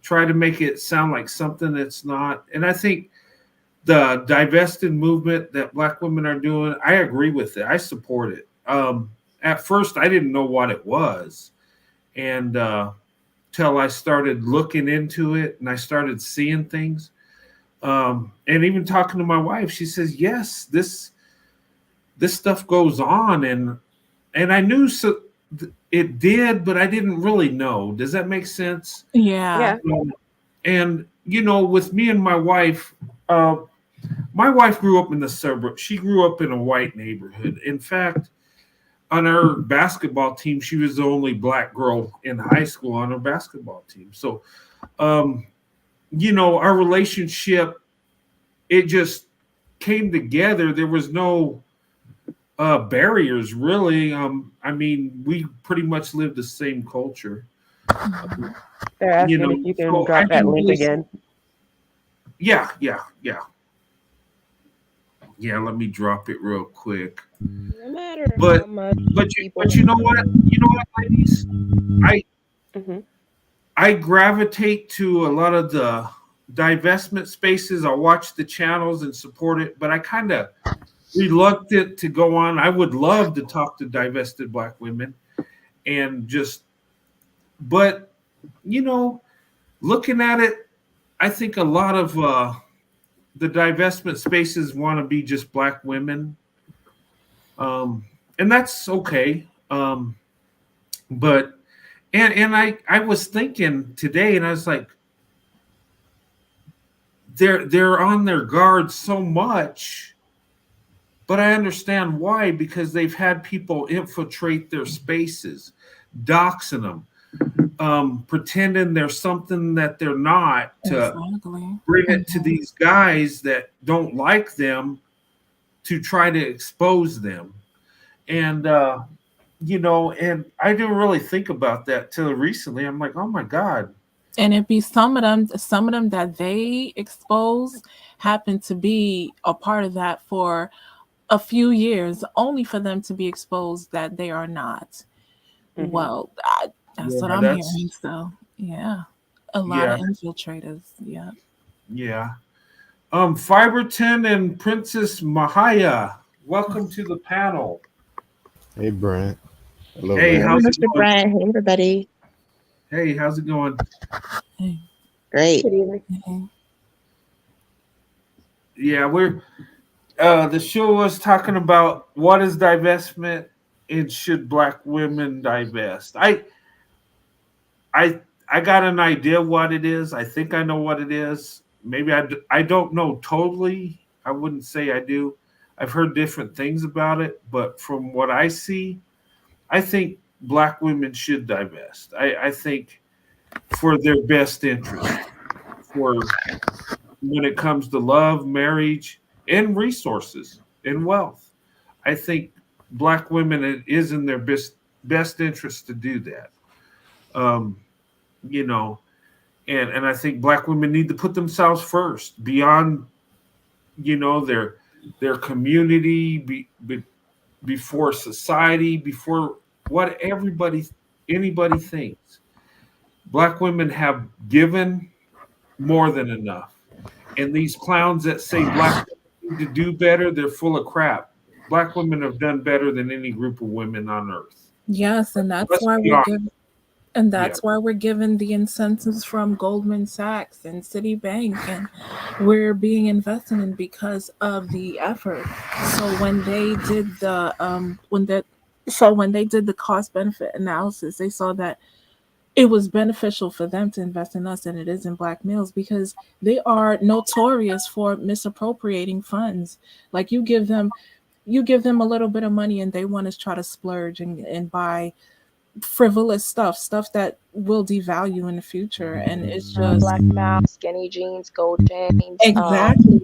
A: try to make it sound like something that's not. And I think the divested movement that Black women are doing, I agree with it. I support it. At first, I didn't know what it was, and till I started looking into it and I started seeing things. And even talking to my wife, she says, yes, this stuff goes on, and I knew it did, but I didn't really know. Does that make sense?
I: Yeah.
A: And with me and my wife grew up in the suburbs. She grew up in a white neighborhood. In fact, on her basketball team, she was the only Black girl in high school on her basketball team. So, our relationship, it just came together. There was no barriers, really. I mean, we pretty much lived the same culture.
K: They're asking if you can drop that link again.
A: Yeah. Let me drop it real quick.
J: No matter
A: but you know what, ladies, I gravitate to a lot of the divestment spaces. I'll watch the channels and support it, but I kind of reluctant to go on. I would love to talk to divested Black women and just, but looking at it, I think a lot of the divestment spaces want to be just Black women, and that's okay. But I was thinking today, and I was like, they're on their guard so much, but I understand why, because they've had people infiltrate their spaces, doxing them, pretending they're something that they're not, to bring it to these guys that don't like them to try to expose them. And and I didn't really think about that till recently. I'm like, oh my God.
I: And it'd be some of them that they expose happen to be a part of that for a few years, only for them to be exposed that they are not. Mm-hmm. Well, that's what I'm hearing. So yeah, a lot of infiltrators. Yeah.
A: Yeah. Fiberton and Princess Mahaya, welcome to the panel.
L: Hey, Brent.
A: Hello, hey, how's it going?
M: Brent. Hey, everybody.
A: Hey, how's it going?
I: Hey.
M: Great.
A: Yeah, we're the show was talking about what is divestment and should Black women divest. I got an idea what it is. I think I know what it is. Maybe I don't know totally. I wouldn't say I do. I've heard different things about it, but from what I see, I think Black women should divest. I think for their best interest, for when it comes to love, marriage, and resources and wealth. I think Black women, it is in their best interest to do that. And I think Black women need to put themselves first beyond, their community, before society, before what anybody thinks. Black women have given more than enough. And these clowns that say Black women need to do better, they're full of crap. Black women have done better than any group of women on earth.
I: Yes, and that's why we're given the incentives from Goldman Sachs and Citibank, and we're being invested in because of the effort. So when they did the cost benefit analysis, they saw that it was beneficial for them to invest in us than it is in Black males, because they are notorious for misappropriating funds. Like you give them a little bit of money and they want to try to splurge and buy frivolous stuff that will devalue in the future, and it's just
J: Black mouth, skinny jeans, gold chains.
I: Exactly.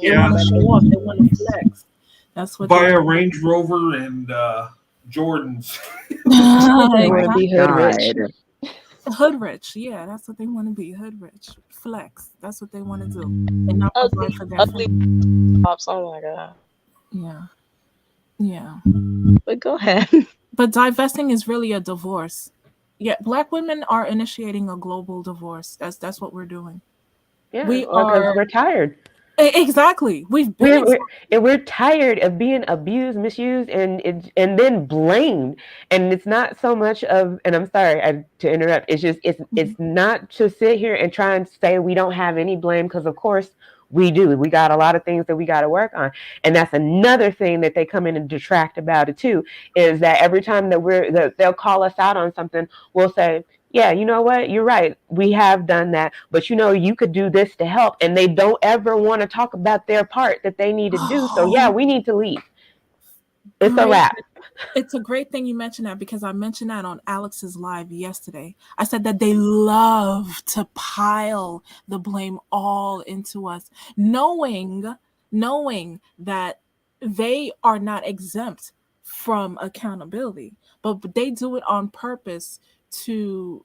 I: They want to show off. They want to flex. That's what.
A: Buy a Range Rover and Jordans.
I: They want to be hood rich. Hood rich, yeah, that's what they want to be. Hood rich, flex. That's what they want to do, and not provide for their family.
J: Oh my God.
I: Yeah.
J: But go ahead.
I: But divesting is really a divorce. Yeah, Black women are initiating a global divorce. That's what we're doing.
K: Yeah, because we're tired.
I: Exactly.
K: We're tired of being abused, misused, and then blamed. And it's not so much of, and I'm sorry to interrupt. It's just it's not to sit here and try and say we don't have any blame, because of course we do. We got a lot of things that we got to work on, and that's another thing that they come in and detract about it too. Is that every time that they'll call us out on something, we'll say, yeah, you know what? You're right. We have done that. But, you could do this to help. And they don't ever want to talk about their part that they need to do. So, yeah, we need to leave. It's a wrap.
I: It's a great thing you mentioned that, because I mentioned that on Alex's live yesterday. I said that they love to pile the blame all into us, knowing that they are not exempt from accountability. But they do it on purpose to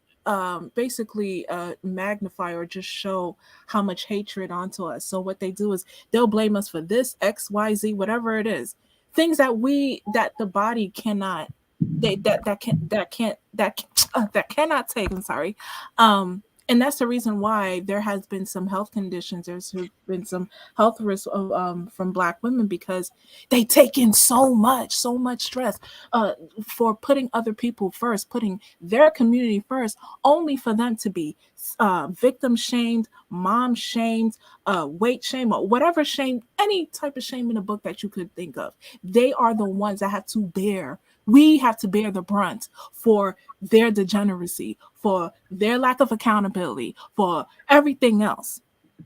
I: basically magnify or just show how much hatred onto us. So what they do is they'll blame us for this, X, Y, Z, whatever it is, things that the body cannot, that cannot take. I'm sorry. And that's the reason why there has been some health conditions. There's been some health risks from Black women because they take in so much stress for putting other people first, putting their community first, only for them to be victim shamed, mom shamed, weight shame, or whatever shame, any type of shame in a book that you could think of. They are the ones that have to bear. We have to bear the brunt for their degeneracy, for their lack of accountability, for everything else.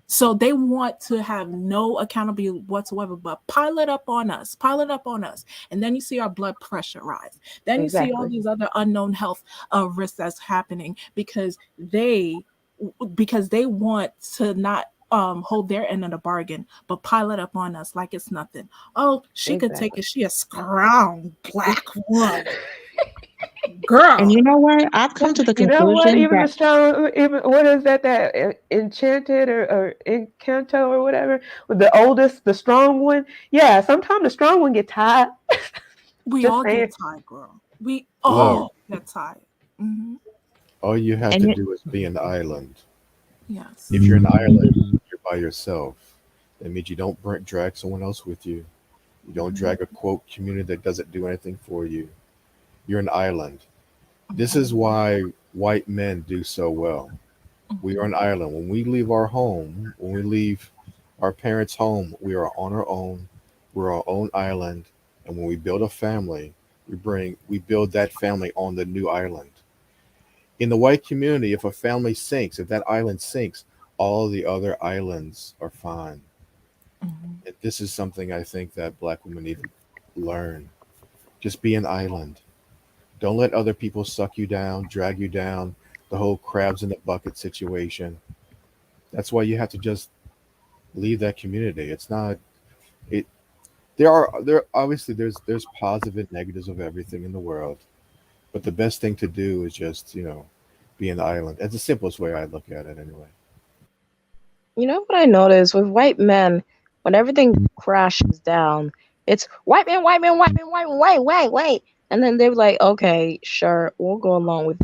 I: So they want to have no accountability whatsoever, but pile it up on us, pile it up on us. And then you see our blood pressure rise. Then you see all
J: Exactly.
I: these other unknown health risks that's happening because they want to not hold their end of the bargain, but pile it up on us like it's nothing. Oh, she could take
J: Exactly.
I: it. She a strong Black woman.
J: And
I: Girl.
J: you know what? I've come to the
K: You know what?
J: conclusion
K: Even the
J: that
K: strong, even what is that enchanted or encanto or whatever with the oldest, the strong one. Yeah, sometimes the strong one get tired.
I: We
K: Just
I: all get
K: saying.
I: tired, girl. We
L: Look,
I: all get tired. Hmm.
L: all you have
J: and
L: to
J: you,
L: do is be an island.
I: Yes.
L: If you're an island, you're by yourself. That means you don't drag someone else with you. You don't
I: Mhm.
L: drag a quote community that doesn't do anything for you. You're an island. This is
I: Mhm.
L: why white men do so well. We are
I: Mhm.
L: an island. When we leave our home, when we leave our parents' home, we are on our own. We're our own island. And when we build a family, we build that family on the new island. In the white community, if a family sinks, if that island sinks, all the other islands are fine.
I: Mhm.
L: And this is something I think that black women need to learn. Just be an island. Don't let other people suck you down, drag you down, the whole crabs in the bucket situation. That's why you have to just leave that community. It's not it there obviously there's positive and negatives of everything in the world. But the best thing to do is just, be an island. It's the simplest way I look at it anyway.
J: you know what I noticed with white men, when everything crashes down, it's white men, white men, white men, white men, white. And then they're like, okay, sure, we'll go along with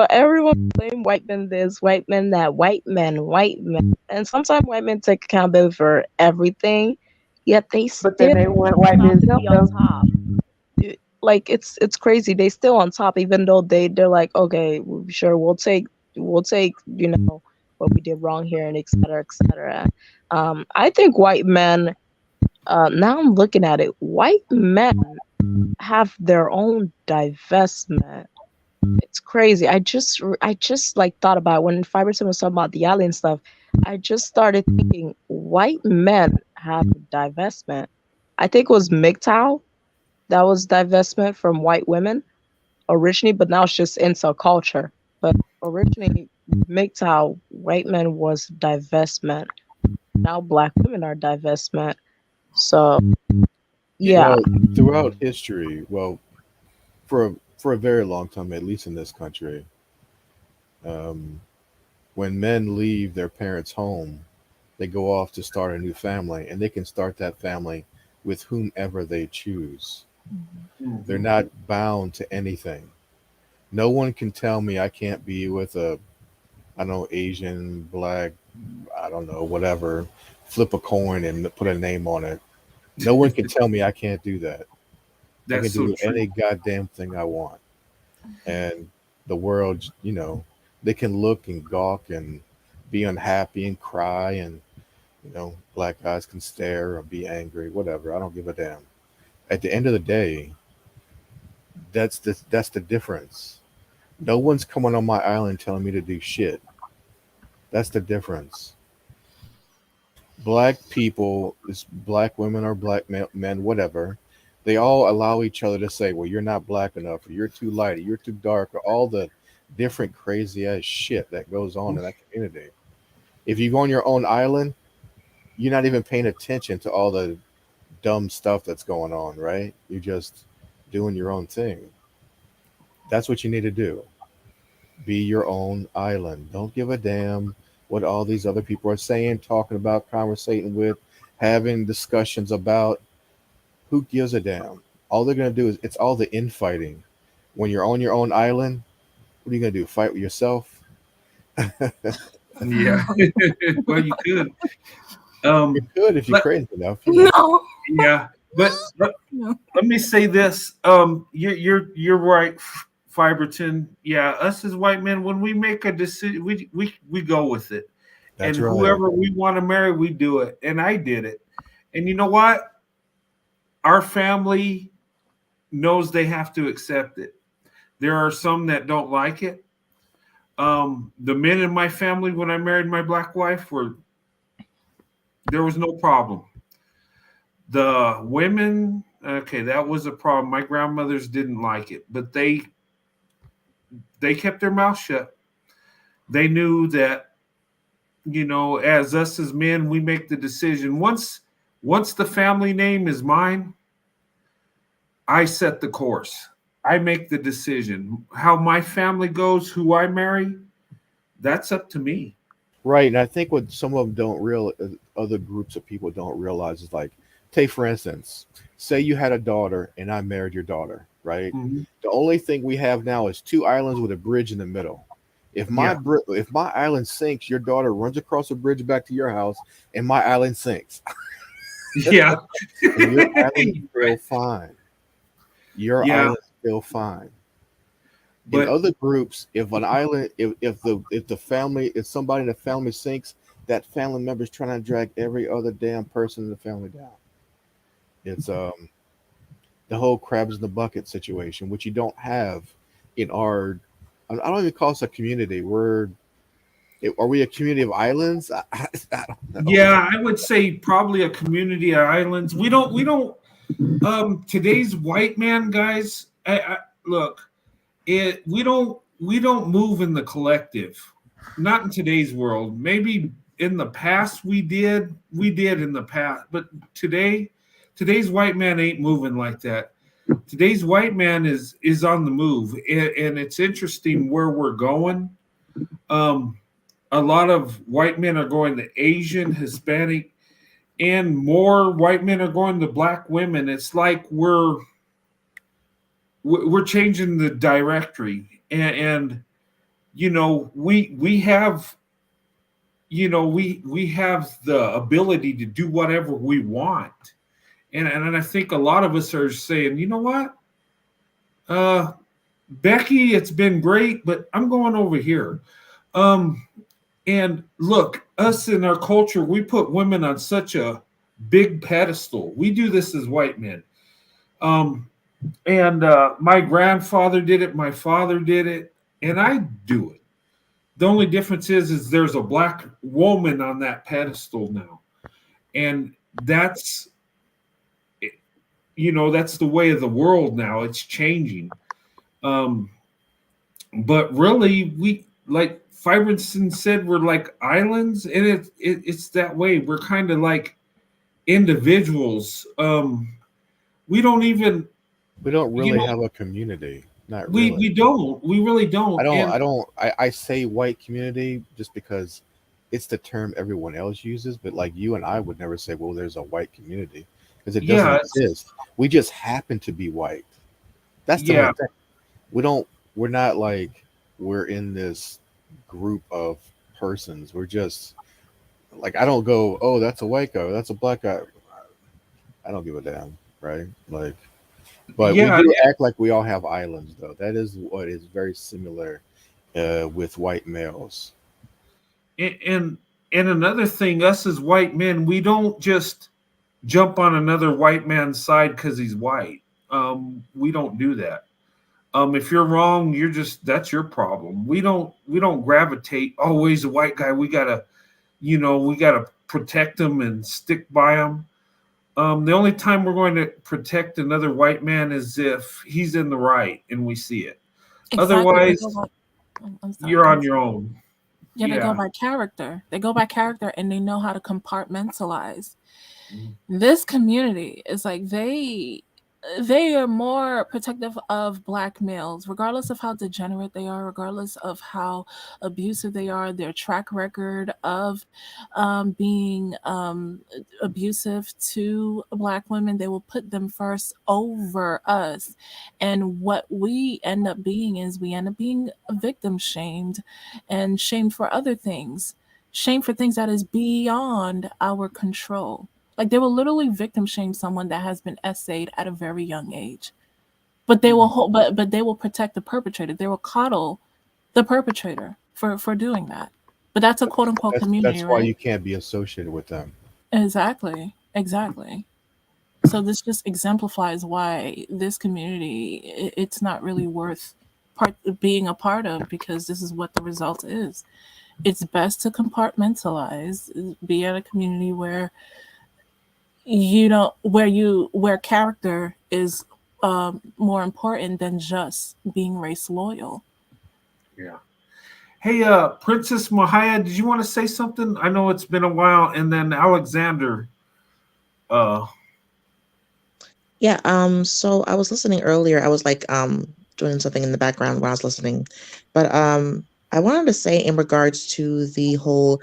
J: everyone blame white men this, white men that, white men, white men. And sometimes white men take accountability for everything, yet they
K: But then
J: still
K: they want white
J: try
K: men's
J: to
K: help
J: be on
K: though.
J: top. Like it's crazy. They still on top, even though they're like, okay, sure, we'll take what we did wrong here and et cetera, et cetera. I think white men. Now I'm looking at it. White men have their own divestment. It's crazy. I just like thought about when Fiberson was talking about the alien stuff. I just started thinking white men have divestment. I think it was MGTOW that was divestment from white women originally, but now it's just incel culture. But originally, MGTOW white men was divestment. Now black women are divestment. So yeah.
L: Well, throughout history, well, for a very long time, at least in this country, um, when men leave their parents' home, they go off to start a new family, and they can start that family with whomever they choose.
I: Mhm.
L: They're
A: Mhm.
L: not bound to anything. No one can tell me I can't be with a, I don't know, Asian, black, I don't know, whatever, flip a coin and put a name on it. No one can tell me I can't do that. I
A: That's
L: can
A: so
L: do
A: true.
L: any goddamn thing I want. And the world, they can look and gawk and be unhappy and cry, and black guys can stare or be angry, whatever. I don't give a damn. At the end of the day, that's the difference. No one's coming on my island telling me to do shit. That's the difference. Black people, is black women or black men, whatever, they all allow each other to say, well, you're not black enough, or you're too light, or you're too dark, or all the different crazy ass shit that goes on in that community. If you go on your own island, you're not even paying attention to all the dumb stuff that's going on, right? You're just doing your own thing. That's what you need to do. Be your own island. Don't give a damn what all these other people are saying, talking about, conversating with, having discussions about. Who gives a damn? All they're going to do is it's all the infighting. When you're on your own island, what are you gonna do? Fight with yourself?
A: Yeah. Well, you could.
L: You could if you're
A: But
L: crazy enough. You know.
I: No.
A: yeah, but
I: No.
A: let me say this. You're right, Fiberton. Yeah, us as white men, when we make a decision, we go with it, and
L: That's right.
A: whoever we want to marry, we do it. And I did it. And you know what? Our family knows they have to accept it. There are some that don't like it. The men in my family, when I married my black wife, there was no problem. The women, okay, that was a problem. My grandmothers didn't like it, but they kept their mouth shut. They knew that, as us as men, we make the decision. Once the family name is mine, I set the course. I make the decision. How my family goes, who I marry, that's up to me.
L: Right, and I think what some of them don't real other groups of people don't realize is like, take for instance, say you had a daughter and I married your daughter, right?
A: Mhm.
L: The only thing we have now is two islands with a bridge in the middle. If
A: Yeah.
L: if my island sinks, your daughter runs across the bridge back to your house, and my island sinks,
A: Yeah.
L: and your island is still
A: Right.
L: fine. Your
A: Yeah.
L: island is still fine. In
A: But
L: other groups, if an island, if the family, if somebody in the family sinks, that family member is trying to drag every other damn person in the family down. It's the whole crabs in the bucket situation, which you don't have in our. I don't even call us a community. Are we a community of islands? I don't know.
A: yeah, I would say probably a community of islands. We don't today's white man guys, look, we don't move in the collective. Not in today's world. Maybe in the past we did in the past, but today's white man ain't moving like that. Today's white man is on the move, and it's interesting where we're going. Um, a lot of white men are going to Asian, Hispanic, and more white men are going to black women. It's like we're changing the directory, and we have we have the ability to do whatever we want, and I think a lot of us are saying, you know what, uh, Becky, it's been great, but I'm going over here. Um, And look, us in our culture, we put women on such a big pedestal. We do this as white men. Um, and my grandfather did it, my father did it, and I do it. The only difference is there's a black woman on that pedestal now. And that's the way of the world now. It's changing. Um, but really, we like Fibrinson said, we're like islands, and it's that way. We're kind of like individuals. We don't even,
L: We don't
A: you
L: really
A: know,
L: have a community. Not
A: we
L: really.
A: we don't. We really
L: I
A: don't.
L: don't.
A: And
L: I don't. I say white community just because it's the term everyone else uses. But like you and I would never say, "Well, there's a white community," because it doesn't
A: yeah,
L: exist. We just happen to be white. That's the only
A: yeah,
L: thing. We don't. We're not like we're in this group of persons. We're just like I don't go. Oh, that's a white guy. That's a black guy. I don't give a damn, right? Like, but we
A: yeah.
L: do act like we all have islands, though. That is what is very similar with white males.
A: And another thing, us as white men, we don't just jump on another white man's side because he's white. We don't do that. If you're wrong, that's your problem. We don't gravitate always a white guy. We gotta protect him and stick by him. The only time we're going to protect another white man is if he's in the right and we see it.
I: Exactly. They
A: Otherwise,
I: go by, I'm sorry.
A: you're on your own.
I: Yeah, they go
A: Yeah.
I: by character. They go by character and they know how to compartmentalize. This community is like they are more protective of black males, regardless of how degenerate they are, regardless of how abusive they are, their track record of being abusive to black women. They will put them first over us. And what we end up being is we end up being victim shamed and shamed for other things, shamed for things that is beyond our control. Like they will literally victim shame someone that has been essayed at a very young age, but they will but they will protect the perpetrator. They will coddle the perpetrator for doing that. But that's a quote unquote community,
L: That's why
I: right?
L: you can't be associated with them.
I: Exactly, exactly. So this just exemplifies why this community it's not really worth being a part of, because this is what the result is. It's best to compartmentalize, be in a community where you don't where character is more important than just being race loyal.
A: Yeah. Hey, Princess Mahaya, did you want to say something? I know it's been a while, and then Alexander. Uh,
M: Yeah, so I was listening earlier. I was like doing something in the background while I was listening. But I wanted to say in regards to the whole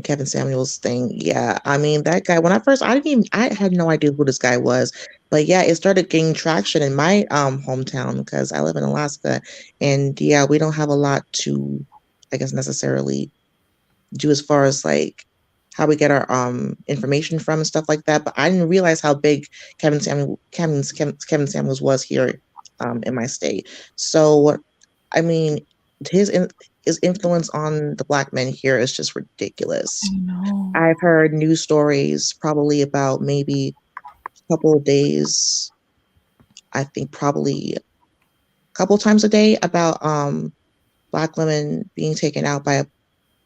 M: Kevin Samuels thing. Yeah, I mean that guy when I had no idea who this guy was. But yeah, it started gaining traction in my hometown because I live in Alaska, and yeah, we don't have a lot to I guess necessarily do as far as like how we get our information from and stuff like that. But I didn't realize how big Kevin Samuels was here in my state. So I mean, his in, his influence on the black men here is just ridiculous.
I: I know.
M: I've heard news stories probably about maybe a couple of days. I think probably a couple times a day about black women being taken out by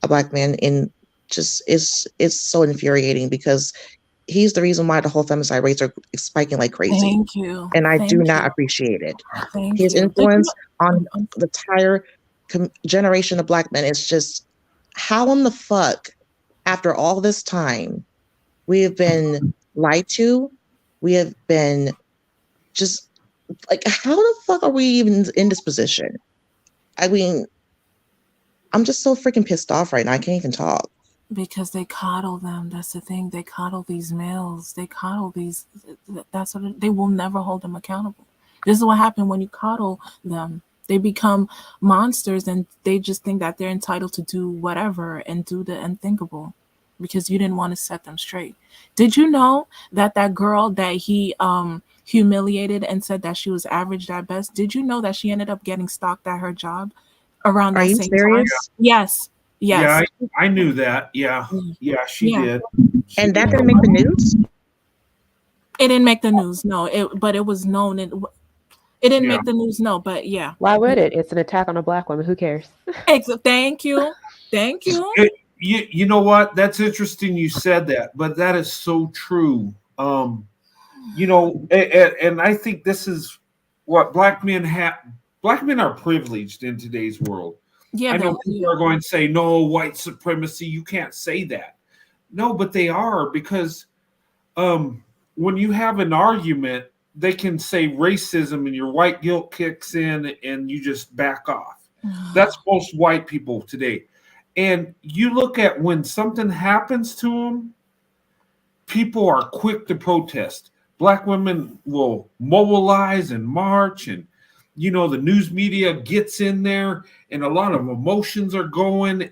M: a black man in just it's so infuriating because he's the reason why the whole femicide rates are spiking like crazy.
I: Thank you.
M: And I do
I: Thank
M: not
I: you.
M: appreciate it.
I: Thank
M: His
I: you. But
M: influence on the entire generation of black men is just how in the fuck, after all this time, we have been lied to, we have been just like, how the fuck are we even in this position? I mean, I'm just so freaking pissed off right now. I can't even talk.
I: because they coddle them. That's the thing. They coddle these males. They coddle these. That's what they will never hold them accountable. This is what happened when you coddle them. They become monsters, and they just think that they're entitled to do whatever and do the unthinkable because you didn't want to set them straight. Did you know that that girl that he humiliated and said that she was average at best? Did you know that she ended up getting stalked at her job around
M: Are
I: that
M: you
I: same time?
M: serious?
I: Yes.
A: yeah,
I: Yes.
A: I knew that. Yeah,
I: Mm.
A: yeah, she
I: Yeah.
A: did. She
M: And that
A: did.
M: didn't make the news?
I: It didn't make the news. No, but it was known. It didn't
A: Yeah.
I: make the news. No, but yeah.
K: Why would it? It's an attack on a black woman. Who cares?
I: Thank you. Thank you.
A: You know what? That's interesting you said that, but that is so true. You know, and I think this is what black men have. Black men are privileged in today's world.
I: Yeah,
A: I
I: they.
A: know people are going to say, no, white supremacy, you can't say that. No, but they are because when you have an argument, they can say racism and your white guilt kicks in and you just back off. That's most white people today. And you look at when something happens to them, people are quick to protest. Black women will mobilize and march, and the news media gets in there, and a lot of emotions are going.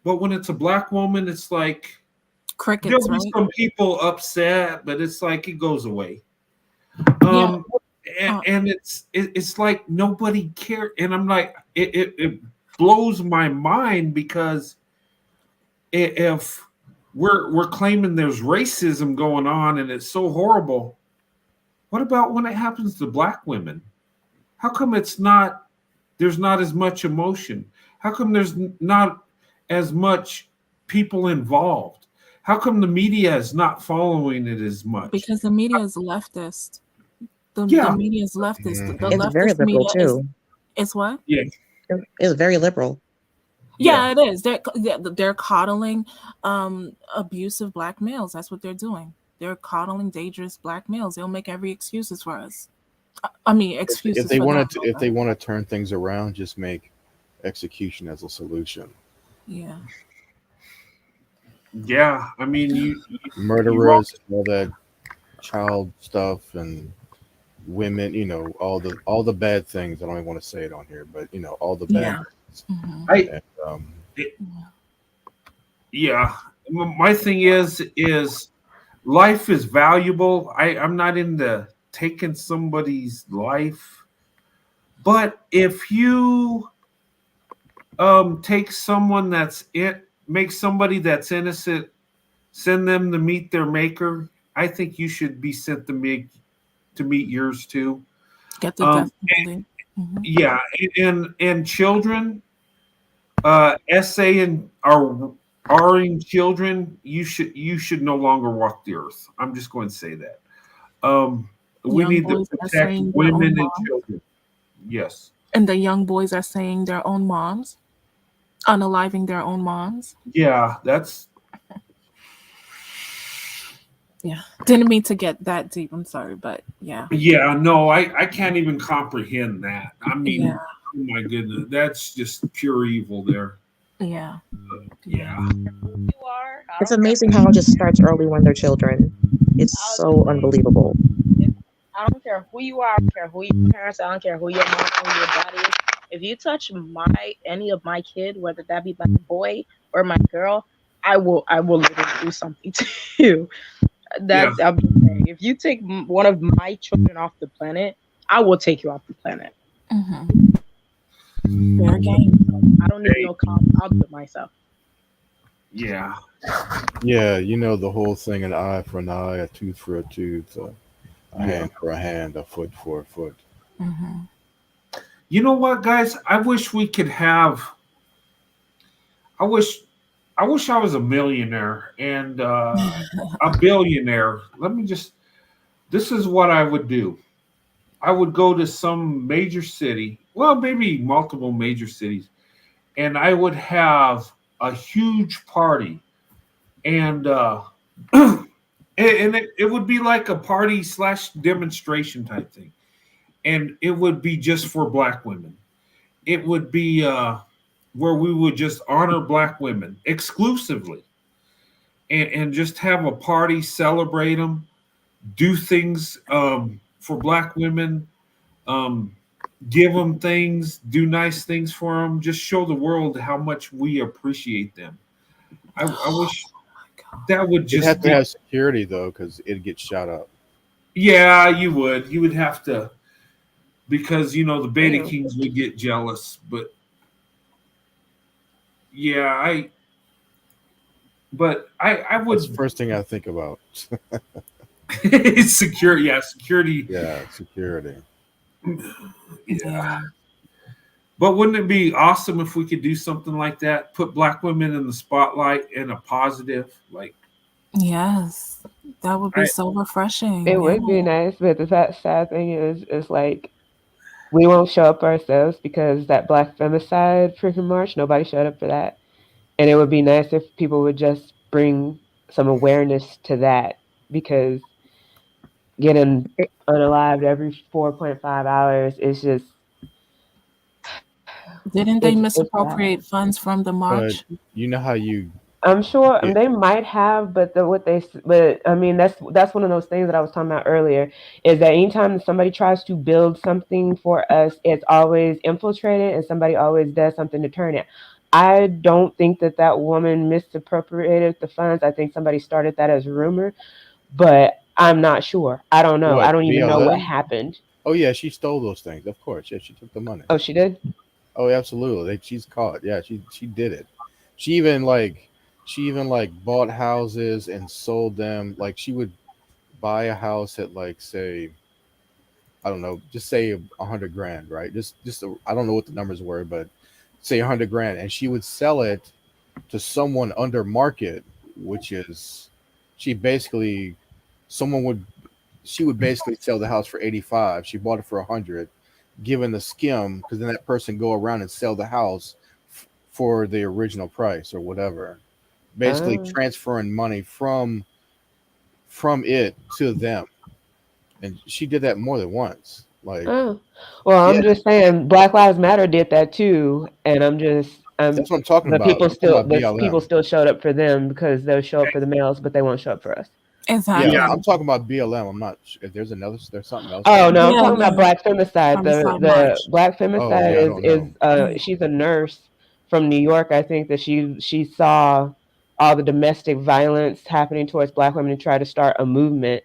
A: But when it's a black woman, it's like
I: Crickets,
A: there'll be
I: right?
A: some people upset, but it's like it goes away.
I: Yeah.
A: Um, and it's like nobody cares, and I'm like, it blows my mind because if we're claiming there's racism going on and it's so horrible, what about when it happens to black women? How come there's not as much emotion? How come there's not as much people involved? How come the media is not following it as much?
I: Because the media is leftist. The
A: Yeah.
I: media is leftist. The
M: It's very
I: leftist
M: liberal
I: media
M: too.
I: is what?
A: Yeah.
M: It's very liberal.
I: Yeah, it is. They're coddling abusive black males. That's what they're doing. they're coddling dangerous black males. They'll make every excuses for us. I mean,
L: If
I: excuses
L: they
I: for them.
L: wanted to, if they want to turn things around, just make execution as a solution.
I: Yeah.
A: Yeah, I mean, you all,
L: Murderers, all that child stuff, and women. All the bad things. I don't even want to say it on here, but all the bad
I: Yeah.
L: things.
I: Hmm.
A: I
L: And,
A: yeah. My thing is life is valuable. I'm not into taking somebody's life, but if you take someone make somebody that's innocent, send them to meet their maker, I think you should be sent to meet yours too.
I: Get the
A: Um,
I: death penalty. Hmm.
A: yeah, and children, essaying are children, you should no longer walk the earth. I'm just going to say that. Um, we
I: Young
A: need to
I: boys are
A: protect
I: saying their own
A: women and
I: moms,
A: children. Yes.
I: and the young boys are saying their own moms, unaliving their own moms.
A: Yeah, that's
I: Yeah. Didn't mean to get that deep. I'm sorry, but yeah.
A: yeah, no, I can't even comprehend that. I
I: Yeah.
A: mean, oh my goodness, that's just pure evil there.
I: Yeah.
A: Yeah.
N: You are. I
M: It's
N: don't care.
M: amazing how it just starts early when they're children. It's
N: I'll
M: so
N: just say,
M: unbelievable.
N: I don't care who you are. I don't care who your parents. I don't care who your mom, who your daddy is. If you touch any of my kid, whether that be my boy or my girl, I will literally do something to you.
A: Yeah.
N: That I'm just saying. If you take one of my children off the planet, I will take you off the planet.
I: Hmm. Fair game.
N: I don't need no cop. I'll do it myself.
A: Yeah.
L: yeah, the whole thing: an eye for an eye, a tooth for a tooth, a
A: Yeah.
L: hand for a hand, a foot for a foot.
I: Hmm.
A: You know what, guys? I wish we could have. I wish. I wish I was a millionaire and a billionaire. Let me just. This is what I would do. I would go to some major city. Well, maybe multiple major cities, and I would have a huge party, and it would be like a party slash demonstration type thing, and it would be just for black women. It would be where we would just honor black women exclusively, and just have a party, celebrate them, do things for black women, um, give them things, do nice things for them, just show the world how much we appreciate them. I wish that would
L: You'd
A: just
L: have to
A: be.
L: have security though, because it'd get shot up.
A: Yeah, you would. You would have to, because the Beta
M: Damn.
A: Kings would get jealous. But yeah, I
L: That's the
A: would
L: first thing I think about.
A: security. Yeah, security.
L: Yeah, security.
A: Yeah. But wouldn't it be awesome if we could do something like that? Put black women in the spotlight in a positive, like
I: Yes. That would be
A: I.
I: so refreshing.
K: It
I: Yeah.
K: would be nice, but the sad thing is like we won't show up ourselves because that Black Femicide freaking march, nobody showed up for that. And it would be nice if people would just bring some awareness to that because getting unalived every 4.5 hours is just
I: Didn't they
K: it's sad.
I: misappropriate funds from the
L: But
I: march?
L: you know how you
K: I'm sure
L: it,
K: they might have, but but I mean that's one of those things that I was talking about earlier. Is that anytime somebody tries to build something for us, it's always infiltrated, and somebody always does something to turn it. I don't think that woman misappropriated the funds. I think somebody started that as a rumor, but I'm not sure. I don't know. I
L: what
K: don't even know what
L: BLM?
K: happened.
L: Oh yeah, she stole those things. Of course, yeah, she took the money.
K: Oh, she did.
L: Oh, absolutely. She's caught. Yeah, she did it. She even like bought houses and sold them. Like she would buy a house at like say I don't know, just say 100 grand, right? I don't know what the numbers were, but say 100 grand, and she would sell it to someone under market, which is she basically someone would she would basically sell the house for 85. She bought it for 100, given the skim, because then that person go around and sell the house for the original price or whatever. Basically
K: Oh.
L: transferring money from from it to them, and she did that more than once. Like,
K: Oh. Well,
L: yeah,
K: I'm just saying Black Lives Matter did that too, and I'm
L: that's what I'm talking about. I'm talking about
K: the people
L: BLM.
K: still showed up for them because they'll show up for the males, but they won't show up for us.
L: Yeah,
A: Yeah,
I: Exactly.
L: I'm talking about BLM. I'm not. If there's another, there's something else
K: Oh
L: going
K: no,
L: on.
K: I'm
I: Yeah,
K: talking about
I: the
K: Black Femicide.
I: homicide
K: The
I: march.
K: Black
L: Oh
K: Femicide
L: yeah, I don't
K: is
L: know.
I: Yeah.
K: she's a nurse from New York. I think that she saw all the domestic violence happening towards Black women and tried to start a movement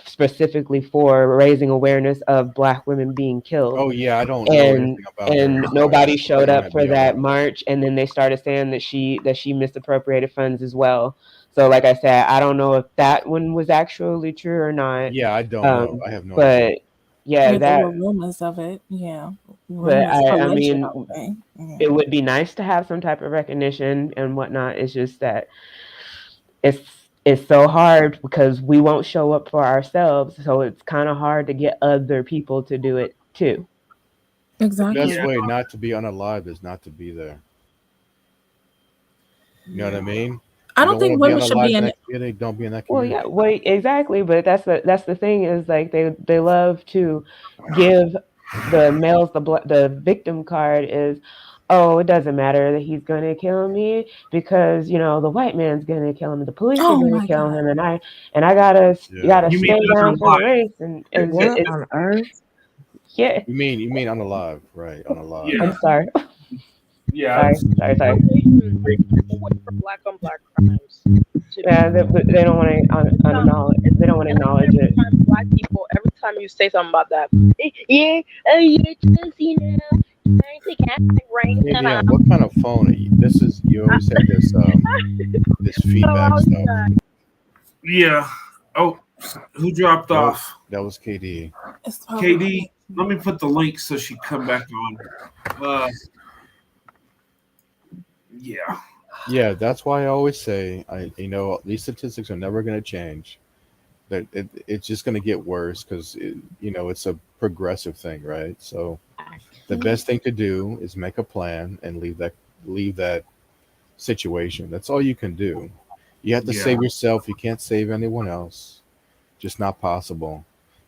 K: specifically for raising awareness of Black women being killed.
L: Oh yeah, I don't know
K: and
L: anything about her.
K: and
L: Sorry,
K: nobody
L: I thought
K: showed
L: you
K: up
L: meant
K: for that
L: BLM.
K: march, and then they started saying that she misappropriated funds as well. So like I said, I don't know if that one was actually true or not.
L: Yeah, I don't know. I have no idea.
K: But yeah,
I: Yeah, there
K: that
I: were rumors of it. Yeah.
K: but
I: Rumors,
K: I
I: alleged, I
K: mean
I: would say. Yeah.
K: it would be nice to have some type of recognition and whatnot. It's just that it's so hard because we won't show up for ourselves, so it's kind of hard to get other people to do it too.
L: The best
I: Exactly.
L: way not to be unalive is not to be there. You know what I mean?
I: I
L: You
I: don't
L: don't want
I: think
L: to be
I: women should be
L: unalive in
I: in.
L: that community. Don't be in that
K: Well, yeah,
L: community.
K: well, exactly, but that's the thing is like they love to give the males the victim card is, oh, it doesn't matter that he's gonna kill me because the white man's gonna kill him, the police are
I: Oh
K: gonna
I: my
K: kill
I: God.
K: him, and I gotta
L: Yeah.
A: you mean
K: stay down for the
A: underlying?
K: race, and
M: What on earth?
K: yeah,
L: You mean unalive, right? Unalive.
K: I'm
A: Yeah,
K: sorry,
A: yeah.
K: sorry.
N: Away for black on black crimes. To be
K: Yeah, they don't want to unacknowledge. They don't want to
N: and like
K: acknowledge
N: every
K: it.
N: time black people, every time you say something about that, yeah, oh, you're pussy now. You're trying to get right
L: Hey
N: now.
L: Dan, what kind of phone? This is you always have this
N: So I
L: feedback
N: was
L: stuff.
N: like,
A: Yeah. Oh, who dropped
L: Nope,
A: off?
L: that was KD.
I: It's probably
A: KD. Let me put the link so she come back on. Uh, yeah.
L: Yeah, that's why I always say these statistics are never going to change. That it's just going to get worse because it's a progressive thing, right? So the best thing to do is make a plan and leave that situation. That's all you can do. You have to
A: Yeah.
L: save yourself. You can't save anyone else. Just not possible.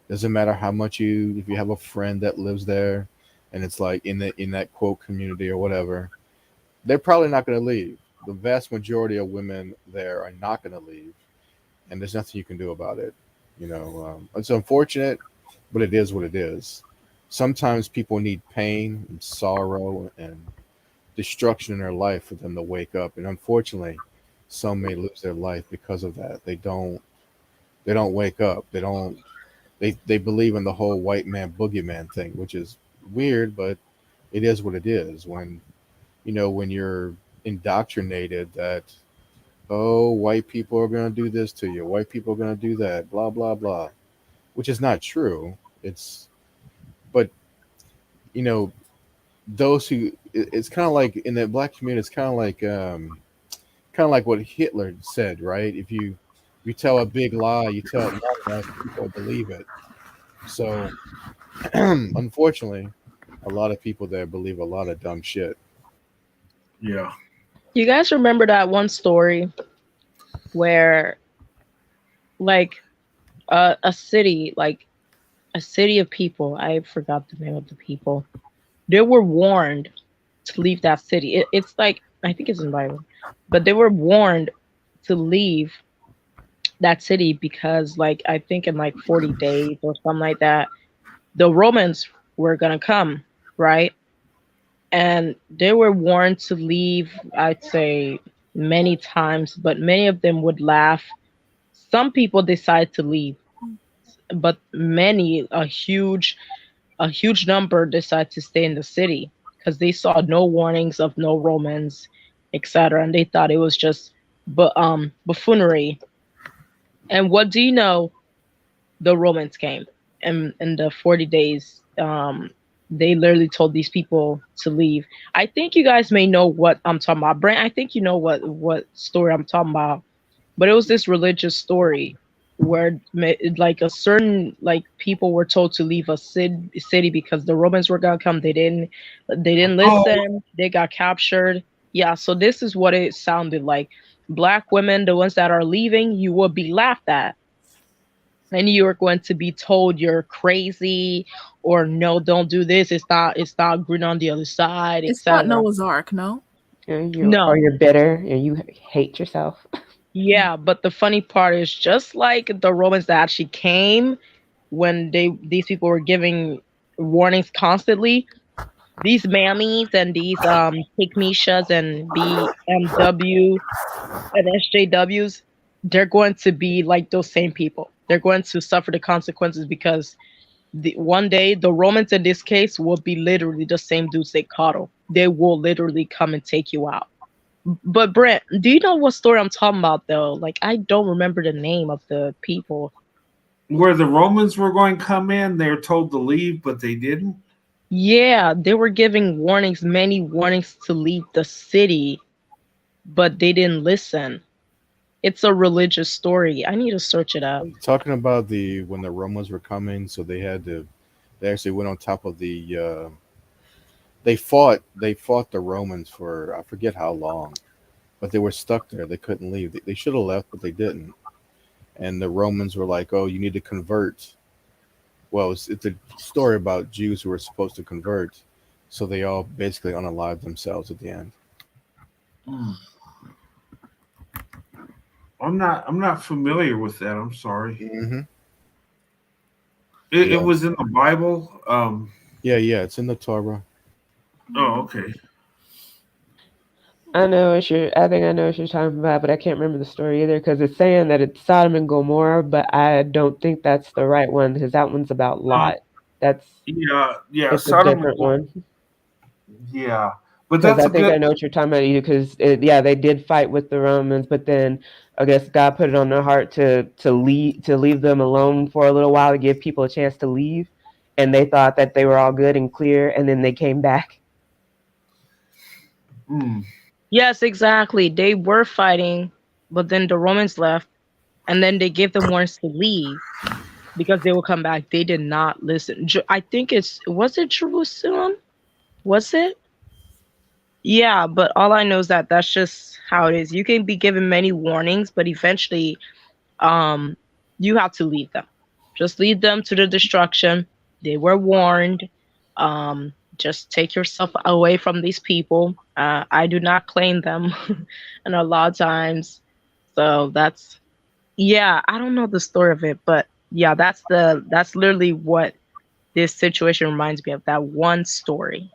L: Doesn't matter how much if you have a friend that lives there, and it's like in that quote community or whatever, they're probably not going to leave. The vast majority of women there are not going to leave, and there's nothing you can do about it. It's unfortunate, but it is what it is. Sometimes people need pain and sorrow and destruction in their life for them to wake up, and unfortunately, some may lose their life because of that. They don't wake up. They believe in the whole white man boogeyman thing, which is weird, but it is what it is. When you're indoctrinated that, oh, white people are going to do this to you, white people are going to do that, blah blah blah, which is not true. But you know those who it's kind of like in the black community, it's kind of like what Hitler said, right? If you tell a big lie, you tell it long enough, people believe it. So unfortunately, a lot of people there believe a lot of dumb shit.
A: Yeah.
N: you guys remember that one story where, like, a city, like a city of people, I forgot the name of the people, they were warned to leave that city. It's like, I think it's in the Bible, but they were warned to leave that city because, like, I think in like 40 days or something like that, the Romans were gonna come, right? And they were warned to leave, I'd say many times, but many of them would laugh. Some people decide to leave, but many, a huge number decide to stay in the city because they saw no warnings of no Romans, etc. And they thought it was just buffoonery. And what do you know? The Romans came, and in the 40 days, they literally told these people to leave. I think you guys may know what I'm talking about. Brent, I think you know what story I'm talking about. But it was this religious story where, like, a certain, like, people were told to leave a city because the Romans were gonna come. They didn't
A: Oh,
N: listen. They got captured. Yeah, so this is what it sounded like. Black women, the ones that are leaving, you will be laughed at. and you are going to be told you're crazy, or no, don't do this. It's not green on the other side,
I: It's not
N: etc.
I: Noah's Ark, no?
K: Or
N: No.
K: you're bitter and you hate yourself.
N: Yeah, but the funny part is just like the Romans that actually came when these people were giving warnings constantly, these mammies and these Hikmishas and BMW and SJWs, they're going to be like those same people. They're going to suffer the consequences because one day the Romans in this case will be literally the same dudes they coddle. They will literally come and take you out. But Brent, do you know what story I'm talking about though? Like I don't remember the name of the people.
A: Where the Romans were going to come in, they were told to leave, but they didn't.
N: Yeah, they were giving warnings, many warnings to leave the city, but they didn't listen. It's a religious story. I need to search it up.
L: Talking about the when the Romans were coming, so they actually went on top of the they fought the Romans for I forget how long, but they were stuck there. They couldn't leave. They should have left, but they didn't. And the Romans were like, "Oh, you need to convert." Well, it's a story about Jews who were supposed to convert, so they all basically unalived themselves at the end.
A: Hmm. I'm not familiar with that. I'm sorry.
L: Mm-hmm.
A: It
L: Yeah,
A: was in the Bible.
L: yeah, it's in the Torah.
A: Oh, okay.
K: I think I know what you're talking about, but I can't remember the story either because it's saying that it's Sodom and Gomorrah, but I don't think that's the right one because that one's about
A: Um,
K: Lot. That's
A: yeah.
K: it's a
A: Sodom.
K: different one.
A: Yeah, but
K: Because
A: that's
K: I
A: a
K: think
A: good.
K: I know what you're talking about. Because yeah, they did fight with the Romans, but then I guess God put it on their heart to leave them alone for a little while to give people a chance to leave, and they thought that they were all good and clear, and then they came back.
A: Hmm.
N: Yes, exactly. They were fighting, but then the Romans left, and then they gave them warnings to leave because they will come back. They did not listen. I think was it Jerusalem? Was it? Yeah, but all I know is that that's just how it is. You can be given many warnings, but eventually, um, you have to lead them. Just lead them to the destruction. They were warned. Just take yourself away from these people. I do not claim them, and a lot of times, so that's yeah. I don't know the story of it, but yeah, that's literally what this situation reminds me of. That one story.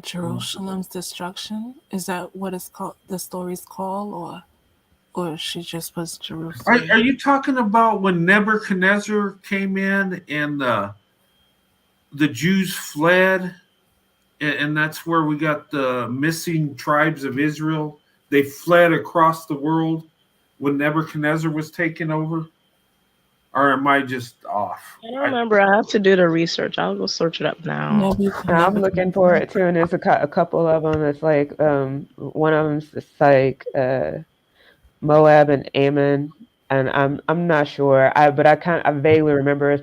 I: Jerusalem's destruction? Is that what it's called? The story's called, or she just was
A: Are
I: Jerusalem?
A: you talking about when Nebuchadnezzar came in and the Jews fled, and that's where we got the missing tribes of Israel? They fled across the world when Nebuchadnezzar was taken over, or am I just off?
N: I don't remember. I have to do the research. I'll go search it up now.
K: I'm looking for
I: Nebuchadnezzar.
K: it too, and there's a couple of them. It's like one of them's it's like Moab and Ammon, and I'm not sure. I vaguely remember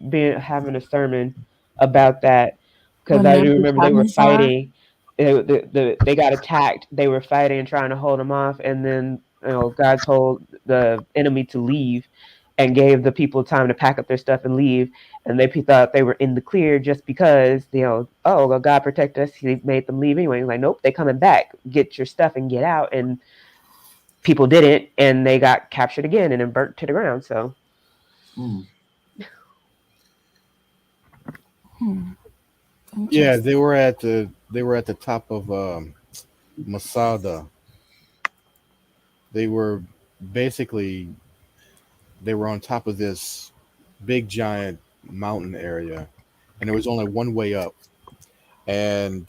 K: being having a sermon about that because
I: When
K: I do remember they were
I: Nebuchadnezzar?
K: fighting. They got attacked. They were fighting and trying to hold them off, and then God told the enemy to leave, and gave the people time to pack up their stuff and leave. And they thought they were in the clear just because oh well, God protect us. He made them leave anyway. He's like, nope, they coming back. Get your stuff and get out. And people didn't, and they got captured again and then burnt to the ground. So,
A: Hmm.
L: Yeah,
I: Interesting.
L: they were at the top of Masada. They were basically they were on top of this big giant mountain area, and there was only one way up. And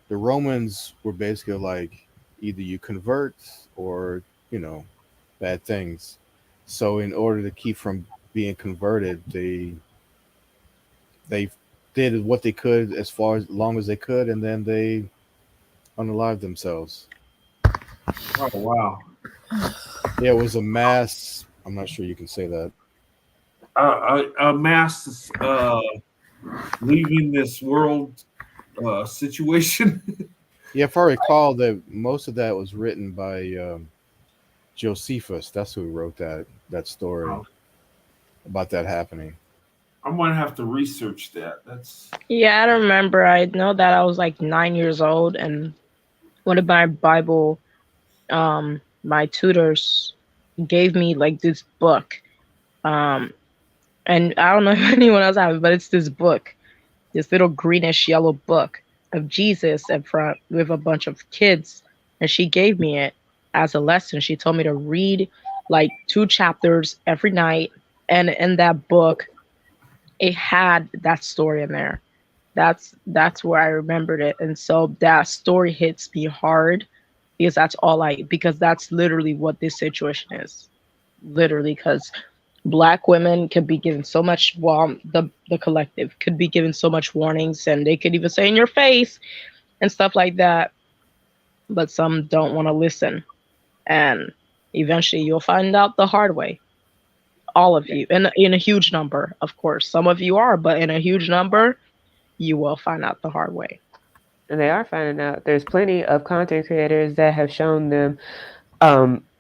L: the Romans were basically like either you convert or you know bad things. So in order to keep from being converted, they did what they could as far as long as they could, and then they unalived themselves.
A: Oh wow.
L: Yeah, it was a mass. I'm not sure you can say that.
A: A mass leaving this world situation.
L: Yeah, if I recall, that most of that was written by Josephus. That's who wrote that story.
A: Oh,
L: about that happening.
A: I'm gonna have to research that. That's
N: Yeah, I don't remember. I know that I was like 9 years old, and one of my Bible, my tutors gave me like this book. Um, and I don't know if anyone else has it, but it's this book, this little greenish yellow book of Jesus in front with a bunch of kids. And she gave me it as a lesson. She told me to read like 2 chapters every night. And in that book, it had that story in there. That's where I remembered it. And so that story hits me hard because because that's literally what this situation is. Literally, because black women could be given so much, well, the collective could be given so much warnings, and they could even say in your face and stuff like that, but some don't want to listen, and eventually you'll find out the hard way. All of you, in a huge number, of course. Some of you are, but in a huge number, you will find out the hard way.
K: And they are finding out. There's plenty of content creators that have shown them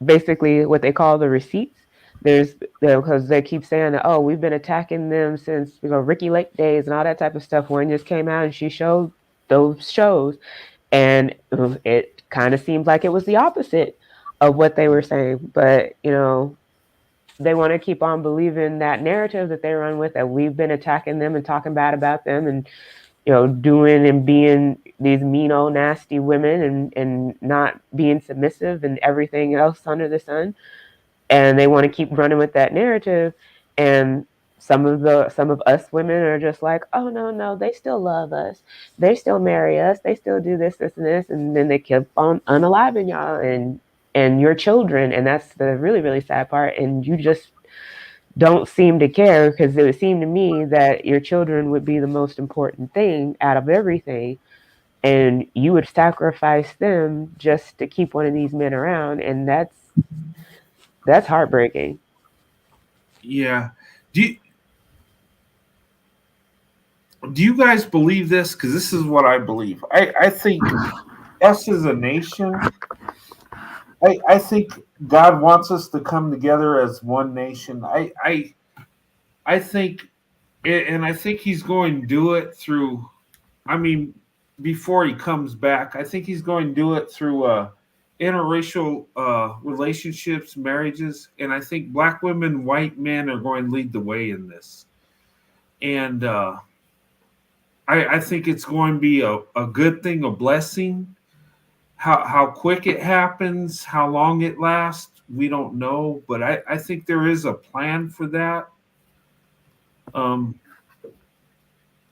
K: basically what they call the receipts. There's because they keep saying that, oh, we've been attacking them since Ricky Lake days and all that type of stuff. One just came out and she showed those shows, and it kind of seemed like it was the opposite of what they were saying. But they want to keep on believing that narrative that they run with, that we've been attacking them and talking bad about them, and doing and being these mean old nasty women, and not being submissive and everything else under the sun. And they want to keep running with that narrative. And some of us women are just like, oh no, they still love us, they still marry us, they still do this and this, and then they keep on unaliving y'all and your children. And that's the really, really sad part. And you just don't seem to care, because it would seem to me that your children would be the most important thing out of everything, and you would sacrifice them just to keep one of these men around, and that's heartbreaking.
A: Yeah. Do you guys believe this? Because this is what I believe. I think us as a nation, I think God wants us to come together as one nation. I think, and I think He's going to do it through. I mean, before He comes back, I think He's going to do it through interracial relationships, marriages, and I think black women, white men are going to lead the way in this. And I think it's going to be a good thing, a blessing. How quick it happens, how long it lasts, we don't know. But I think there is a plan for that.
I: Well,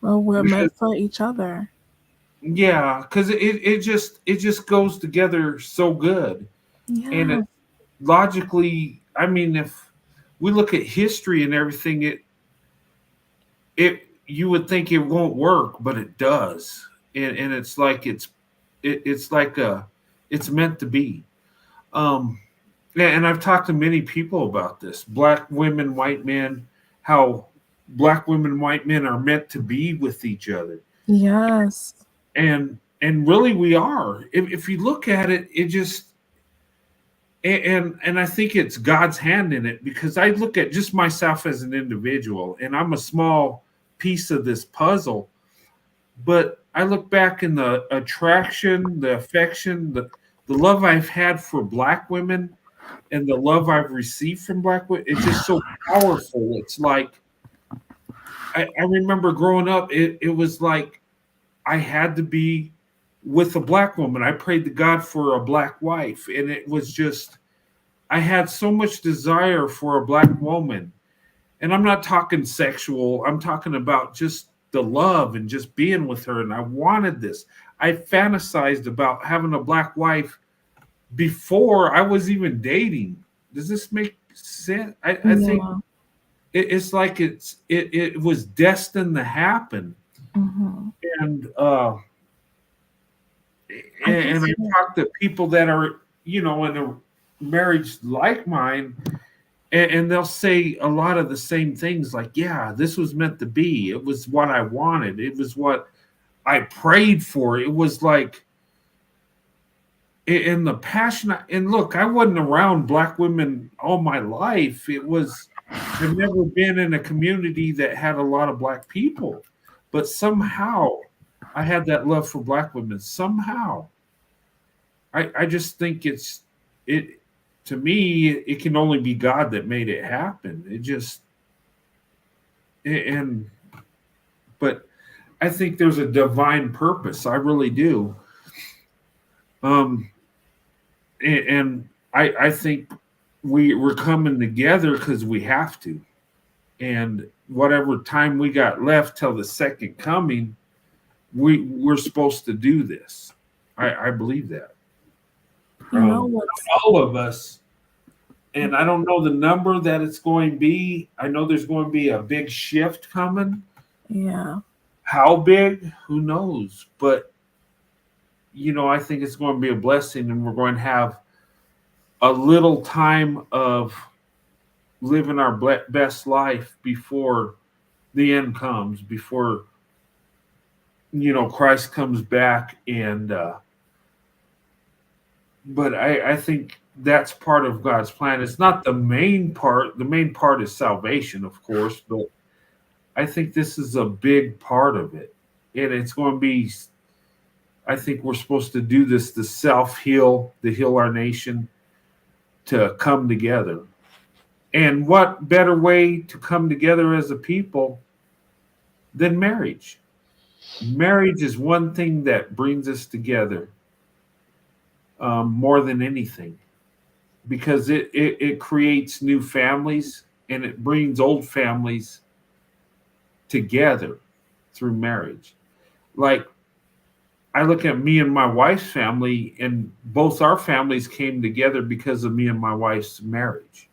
I: we're meant for each other.
A: Yeah, because it just goes together so good.
I: Yeah.
A: And logically, I mean, if we look at history and everything, it you would think it won't work, but it does. And it's like it's meant to be. And I've talked to many people about this. Black women, white men, how black women and white men are meant to be with each other.
I: Yes.
A: And really we are. If you look at it, it just and I think it's God's hand in it, because I look at just myself as an individual, and I'm a small piece of this puzzle. But I look back in the attraction, the affection, the love I've had for black women, and the love I've received from black women. It's just so powerful. It's like I remember growing up, it was like I had to be with a black woman. I prayed to God for a black wife, and it was just I had so much desire for a black woman. And I'm not talking sexual. I'm talking about just the love and just being with her. And I wanted this. I fantasized about having a black wife before I was even dating. Does this make sense? I think it's like it was destined to happen.
I: Mm-hmm.
A: And I talk to people that are, in a marriage like mine, and they'll say a lot of the same things, like, yeah, this was meant to be. It was what I wanted. It was what I prayed for. It was like in the passion. And look, I wasn't around black women all my life. It was I've never been in a community that had a lot of black people, but somehow I had that love for black women. Somehow, I just think it to me. It can only be God that made it happen. It just and but I think there's a divine purpose. I really do. Um, and I think we're coming together because we have to. And whatever time we got left till the second coming, we're supposed to do this. I believe that.
I: You know what?
A: All of us, and I don't know the number that it's going to be. I know there's going to be a big shift coming.
I: Yeah.
A: How big? Who knows? But I think it's going to be a blessing, and we're going to have a little time of living our best life before the end comes, before Christ comes back. And but I think that's part of God's plan. It's not the main part. The main part is salvation, of course, but I think this is a big part of it. And it's going to be, I think we're supposed to do this to self-heal, to heal our nation, to come together. And what better way to come together as a people than marriage? Marriage is one thing that brings us together more than anything, because it creates new families and it brings old families together through marriage. Like, I look at me and my wife's family, and both our families came together because of me and my wife's marriage.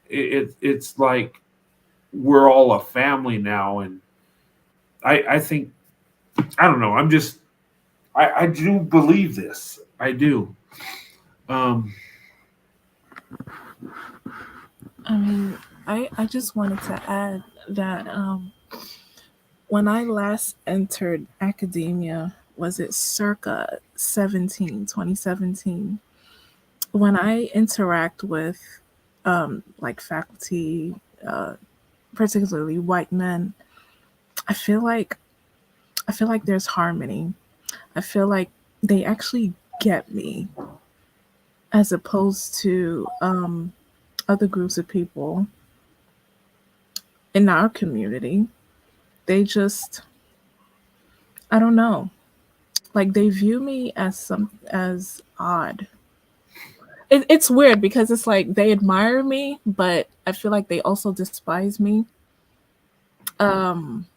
A: It's like we're all a family now, and I think, I don't know. I do believe this. I do.
I: I mean, I just wanted to add that when I last entered academia, was it circa 2017, when I interact with like faculty, particularly white men, I feel like there's harmony. I feel like they actually get me, as opposed to other groups of people in our community. They just, I don't know, like they view me as odd. It's weird because it's like they admire me, but I feel like they also despise me. Um,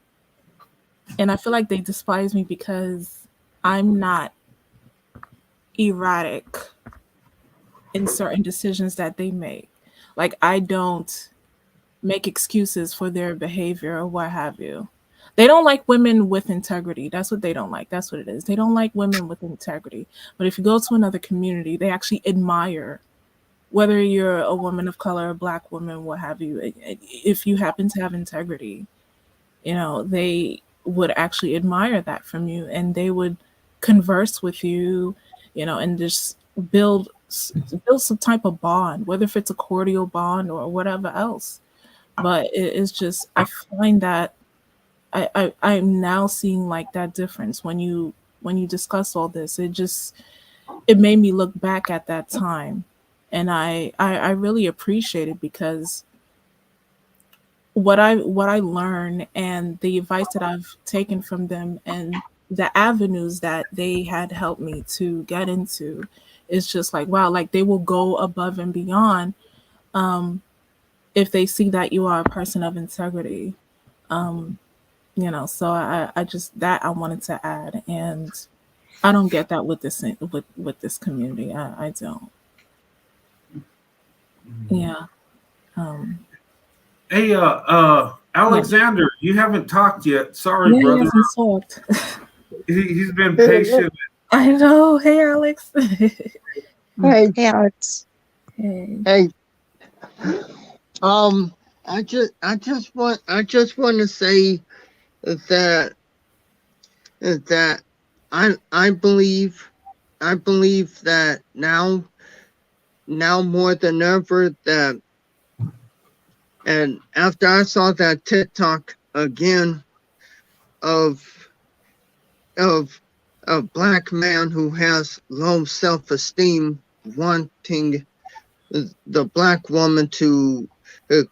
I: and I feel like they despise me because I'm not erratic in certain decisions that they make. Like I don't make excuses for their behavior or what have you. They don't like women with integrity. That's what they don't like. That's what it is. They don't like women with integrity. But if you go to another community, they actually admire, whether you're a woman of color, a black woman, what have you. If you happen to have integrity, they would actually admire that from you, and they would converse with you, and just build some type of bond, whether if it's a cordial bond or whatever else. But it's just, I find that I'm now seeing like that difference when you discuss all this. It made me look back at that time, and I really appreciate it, because what I learned and the advice that I've taken from them and the avenues that they had helped me to get into is just like, wow, like they will go above and beyond if they see that you are a person of integrity. Um, so I just, that I wanted to add, and I don't get that with this community. I don't. Yeah.
A: Hey, Alexander, you haven't talked yet. Sorry,
I: Yeah, he
A: brother.
I: hasn't talked.
A: He's been patient.
I: I know. Hey, Alex.
O: Hey,
M: Hey, Alex.
I: Hey.
O: hey. I just want to say that I believe that now more than ever, that And after I saw that TikTok again of a black man who has low self-esteem wanting the black woman uh,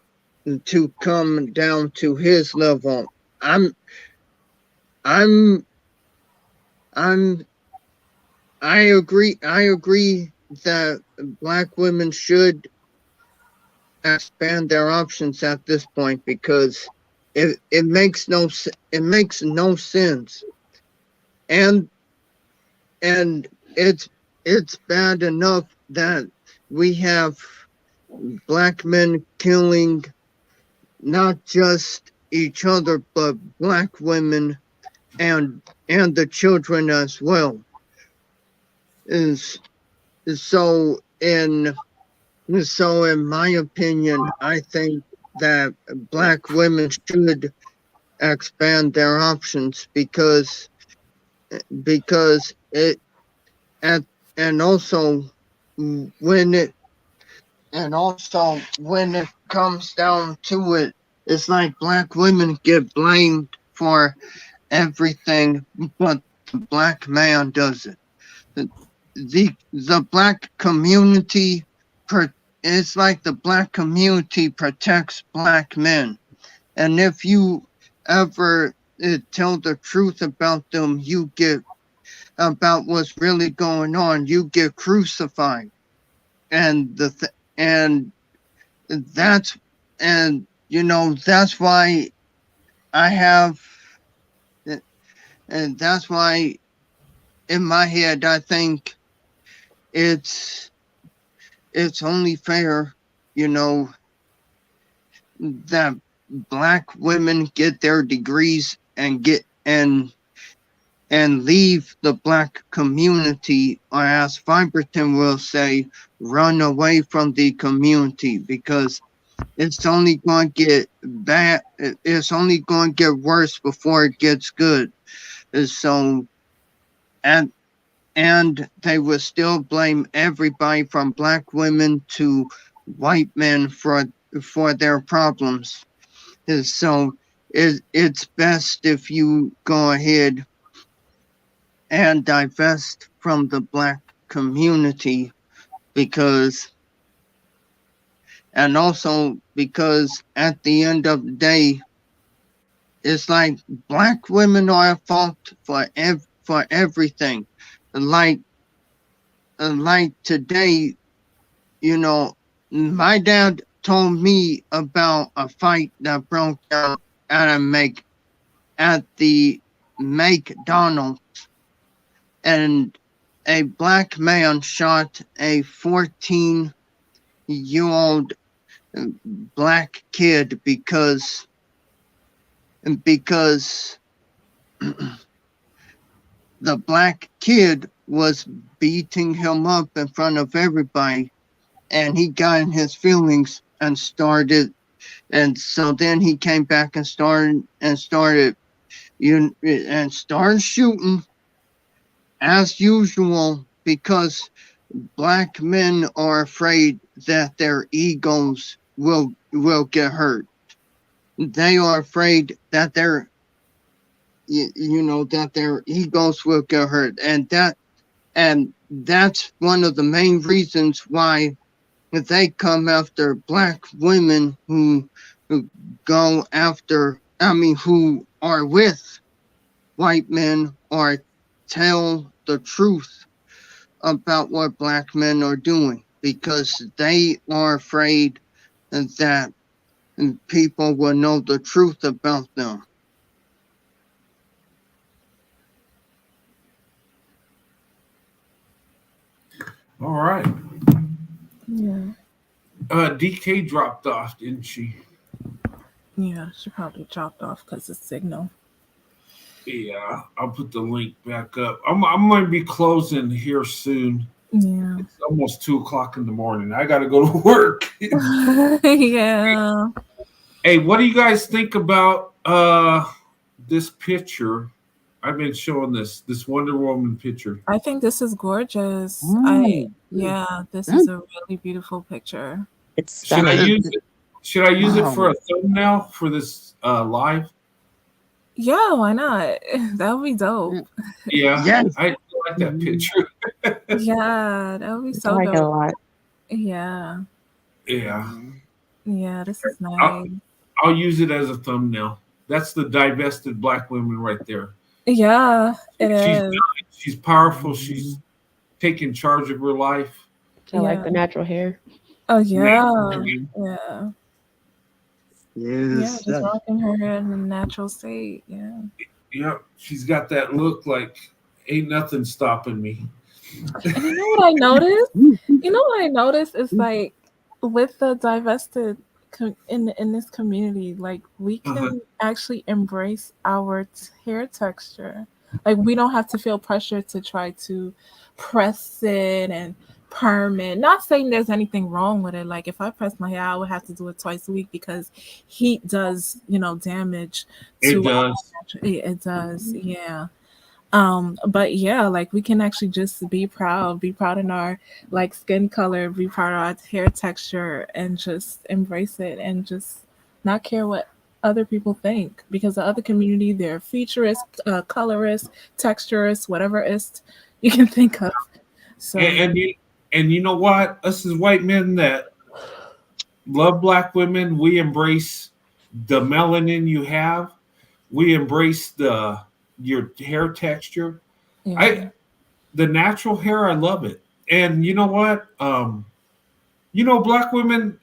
O: to come down to his level. I'm I'm I'm I agree that black women should expand their options at this point because it makes no sense. And it's bad enough that we have black men killing not just each other but black women and the children as well. Is so in my opinion, I think that black women should expand their options because it and and also when it when it comes down to it, it's like black women get blamed for everything, but the black man does it. The black community, it's like the black community protects black men, and if you ever tell the truth about them, you get about what's really going on, you get crucified, and and that's that's why I have, and that's why in my head I think it's only fair, that black women get their degrees and leave the black community, or as Fiberton will say, run away from the community, because it's only going to get bad. It's only going to get worse before it gets good. So, and they will still blame everybody from black women to white men for their problems. So it's best if you go ahead and divest from the black community, because at the end of the day, it's like black women are at fault for everything. Like today, my dad told me about a fight that broke out at the McDonald's, and a black man shot a 14-year-old black kid because the black kid was beating him up in front of everybody, and he got in his feelings and so then he came back and started shooting as usual, because black men are afraid that their egos will get hurt. They are afraid that their egos will get hurt, and that's one of the main reasons why they come after black women who go after, who are with white men, or tell the truth about what black men are doing, because they are afraid that people will know the truth about them.
A: All right.
I: Yeah.
A: DK dropped off, didn't she?
I: Yeah, she probably dropped off because of signal.
A: Yeah, I'll put the link back up. I'm going to be closing here soon.
I: Yeah.
A: It's almost 2:00 in the morning. I got to go to work.
I: Yeah.
A: Hey, what do you guys think about this picture? I've been showing this Wonder Woman picture.
I: I think this is gorgeous. This is a really beautiful picture.
M: It's
A: Should I
M: stunning.
A: use it? Should I use it
O: Wow.
A: for a thumbnail for this live?
I: Yeah, why not? That would be dope.
A: Yeah,
O: Yes.
A: I like that picture.
I: Yeah, that would be
J: I
I: so
J: like it a
I: dope.
J: lot.
I: Yeah.
A: Yeah,
I: Yeah, this is
A: I'll,
I: nice.
A: I'll use it as a thumbnail. That's the divested black women right there.
I: Yeah, it
A: She's
I: is.
A: she's powerful. She's taking charge of her life.
K: I like
I: Yeah.
K: the natural hair.
I: Oh
A: Natural
I: yeah.
A: hair.
I: Yeah. Yeah,
O: Yes.
I: just rocking her hair in a natural state. Yeah.
A: Yep, she's got that look like ain't nothing stopping me.
I: And you know what I noticed? You know what I noticed is like with the divested in this community, like we can actually embrace our hair texture. Like we don't have to feel pressure to try to press it and perm it. Not saying there's anything wrong with it. Like if I press my hair, I would have to do it twice a week because heat does, damage
A: It
I: to our
A: does.
I: it does, yeah. But yeah, like we can actually just be proud in our like skin color, be proud of our hair texture, and just embrace it and just not care what other people think because the other community, they're featurist, colorist, texturist, whatever ist you can think of. So
A: And you know what? Us as white men that love black women, we embrace the melanin you have. We embrace your hair texture.
I: yeah.
A: The natural hair, I love it. And you know what? Black women,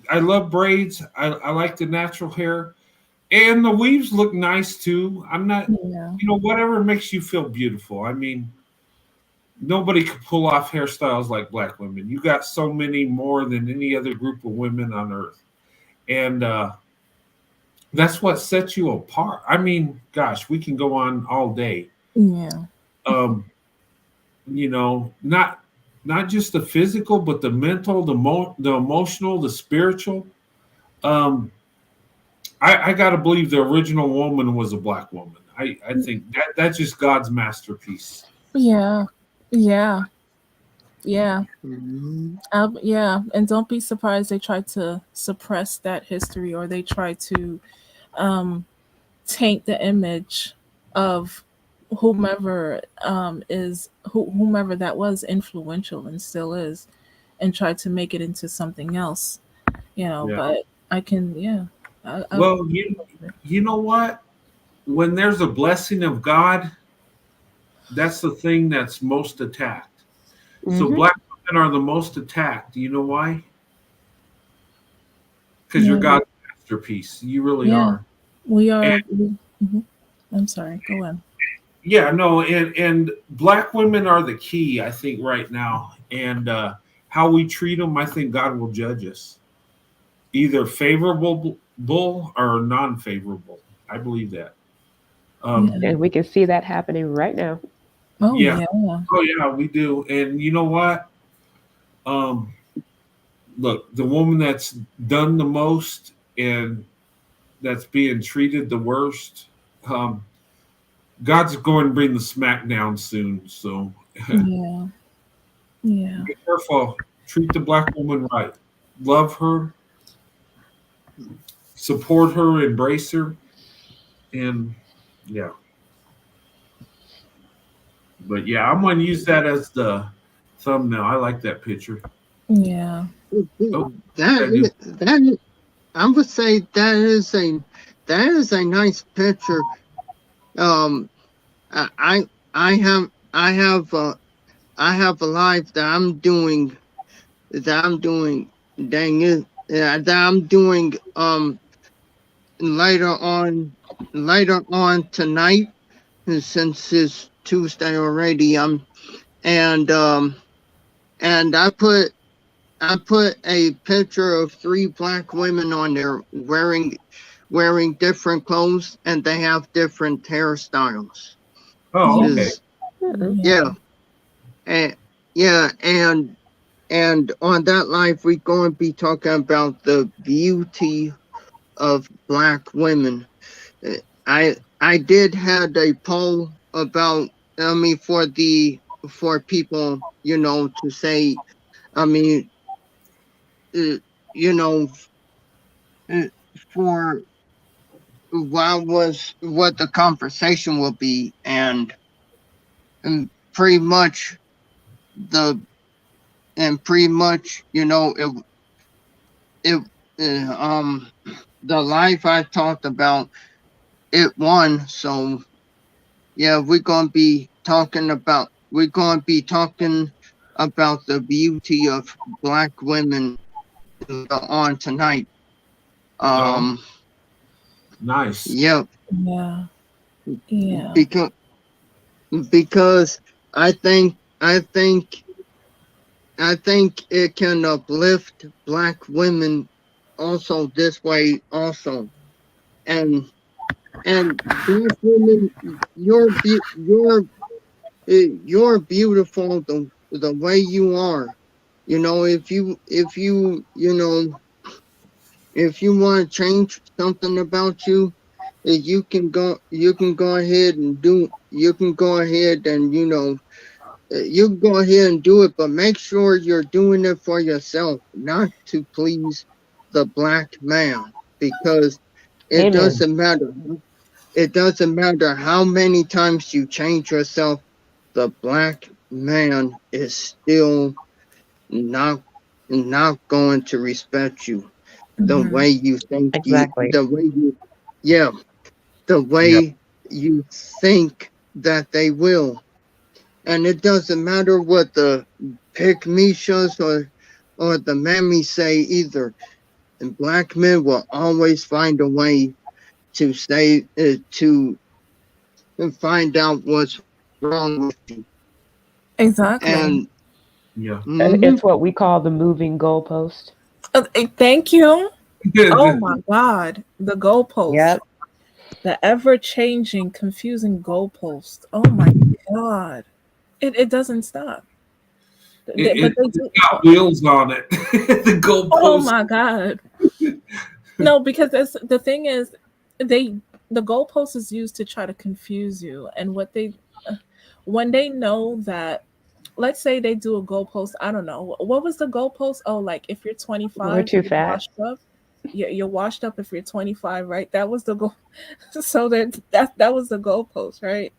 A: I love braids. I like the natural hair. And the weaves look nice too. I'm not,
I: Yeah.
A: whatever makes you feel beautiful. I mean, nobody could pull off hairstyles like black women. You got so many more than any other group of women on earth. And that's what sets you apart. I mean, gosh, we can go on all day.
I: Yeah.
A: Not just the physical, but the mental, the emotional, the spiritual. I gotta believe the original woman was a black woman. I think that's just God's masterpiece.
I: Yeah. Yeah. Yeah. Yeah. And don't be surprised they try to suppress that history or they try to taint the image of whomever whomever that was influential and still is and try to make it into something else.
A: Yeah.
I: But I can
A: Well, you know what? When there's a blessing of God, that's the thing that's most attacked. So black women are the most attacked. Do you know why? Because you're God's masterpiece. You really are.
I: We are. I'm sorry. Go on.
A: Yeah, no, and black women are the key, I think, right now. And how we treat them, I think God will judge us. Either favorable or non-favorable. I believe that.
K: And we can see that happening right now.
I: Oh
A: yeah. Oh yeah, we do. And you know what? Look, the woman that's done the most and that's being treated the worst, God's going to bring the smackdown soon. So
I: yeah.
A: Be careful. Treat the black woman right. Love her. Support her. Embrace her. And yeah. But yeah, I'm going to use that as the thumbnail. I like that picture.
I: Yeah.
A: Oh,
O: I would say that is a nice picture. I have a live that I'm doing that I'm doing later on tonight, since it's Tuesday already. And I put a picture of 3 black women on there wearing different clothes, and they have different hairstyles.
A: Oh, okay.
O: And on that live, we're going to be talking about the beauty of black women. I did had a poll about, for people, to say, you know, for what the conversation will be, and pretty much the pretty much, it the life I talked about, it won. So yeah, we're gonna be talking about the beauty of black women on tonight.
A: Oh,
O: Um,
A: nice.
O: yep,
I: Yeah. Yeah.
O: because I think I think I think it can uplift black women also this way also. And black women, you're beautiful the way you are. If you want to change something about you, you can go ahead and you can go ahead and do it, but make sure you're doing it for yourself, not to please the black man, because it
K: Amen.
O: doesn't matter. It doesn't matter how many times you change yourself, the black man is still not not going to respect you the
I: Mhm.
O: way you think
M: Exactly.
O: yeah, the
L: Yep.
O: way you think that they will. And it doesn't matter what the pygmishas or the mammies say either. And black men will always find a way to say to find out what's wrong with you.
I: Exactly.
O: And
A: Yeah.
O: mhm,
K: It's what we call the moving goalpost.
I: Thank you. Oh my God. The goalpost.
K: Yep.
I: The ever changing, confusing goalpost. Oh my God. It doesn't stop. But they
A: It's
I: do.
A: got wheels on it. The
I: Oh
A: goalpost.
I: my God. No, because the thing is, they the goalpost is used to try to confuse you, and when they know that, let's say they do a goalpost. I don't know what was the goalpost. Oh, like if you're
K: We're
I: 25,
K: too
I: you're
K: fat.
I: washed up. You're washed up if you're 25, right? That was the goal. So that was the goalpost, right?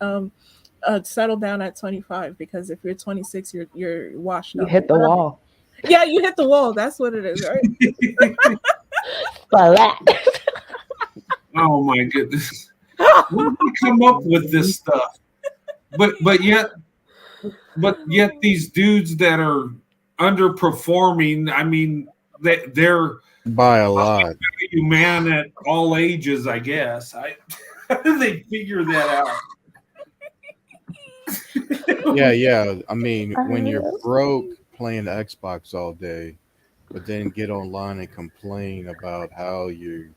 I: Settle down at 25 because if you're 26, you're washed
K: You
I: up.
K: hit the
I: Whatever.
K: wall.
I: Yeah, you hit the wall. That's what it is, right?
K: Splat.
A: Oh my goodness. Where do we come up with this stuff? But yet these dudes that are underperforming, I mean, they're
L: By a lot.
A: man at all ages, I guess. How do they figure that out?
L: Yeah, yeah. I mean,
K: I
L: when you're
K: know.
L: broke playing Xbox all day, but then get online and complain about how you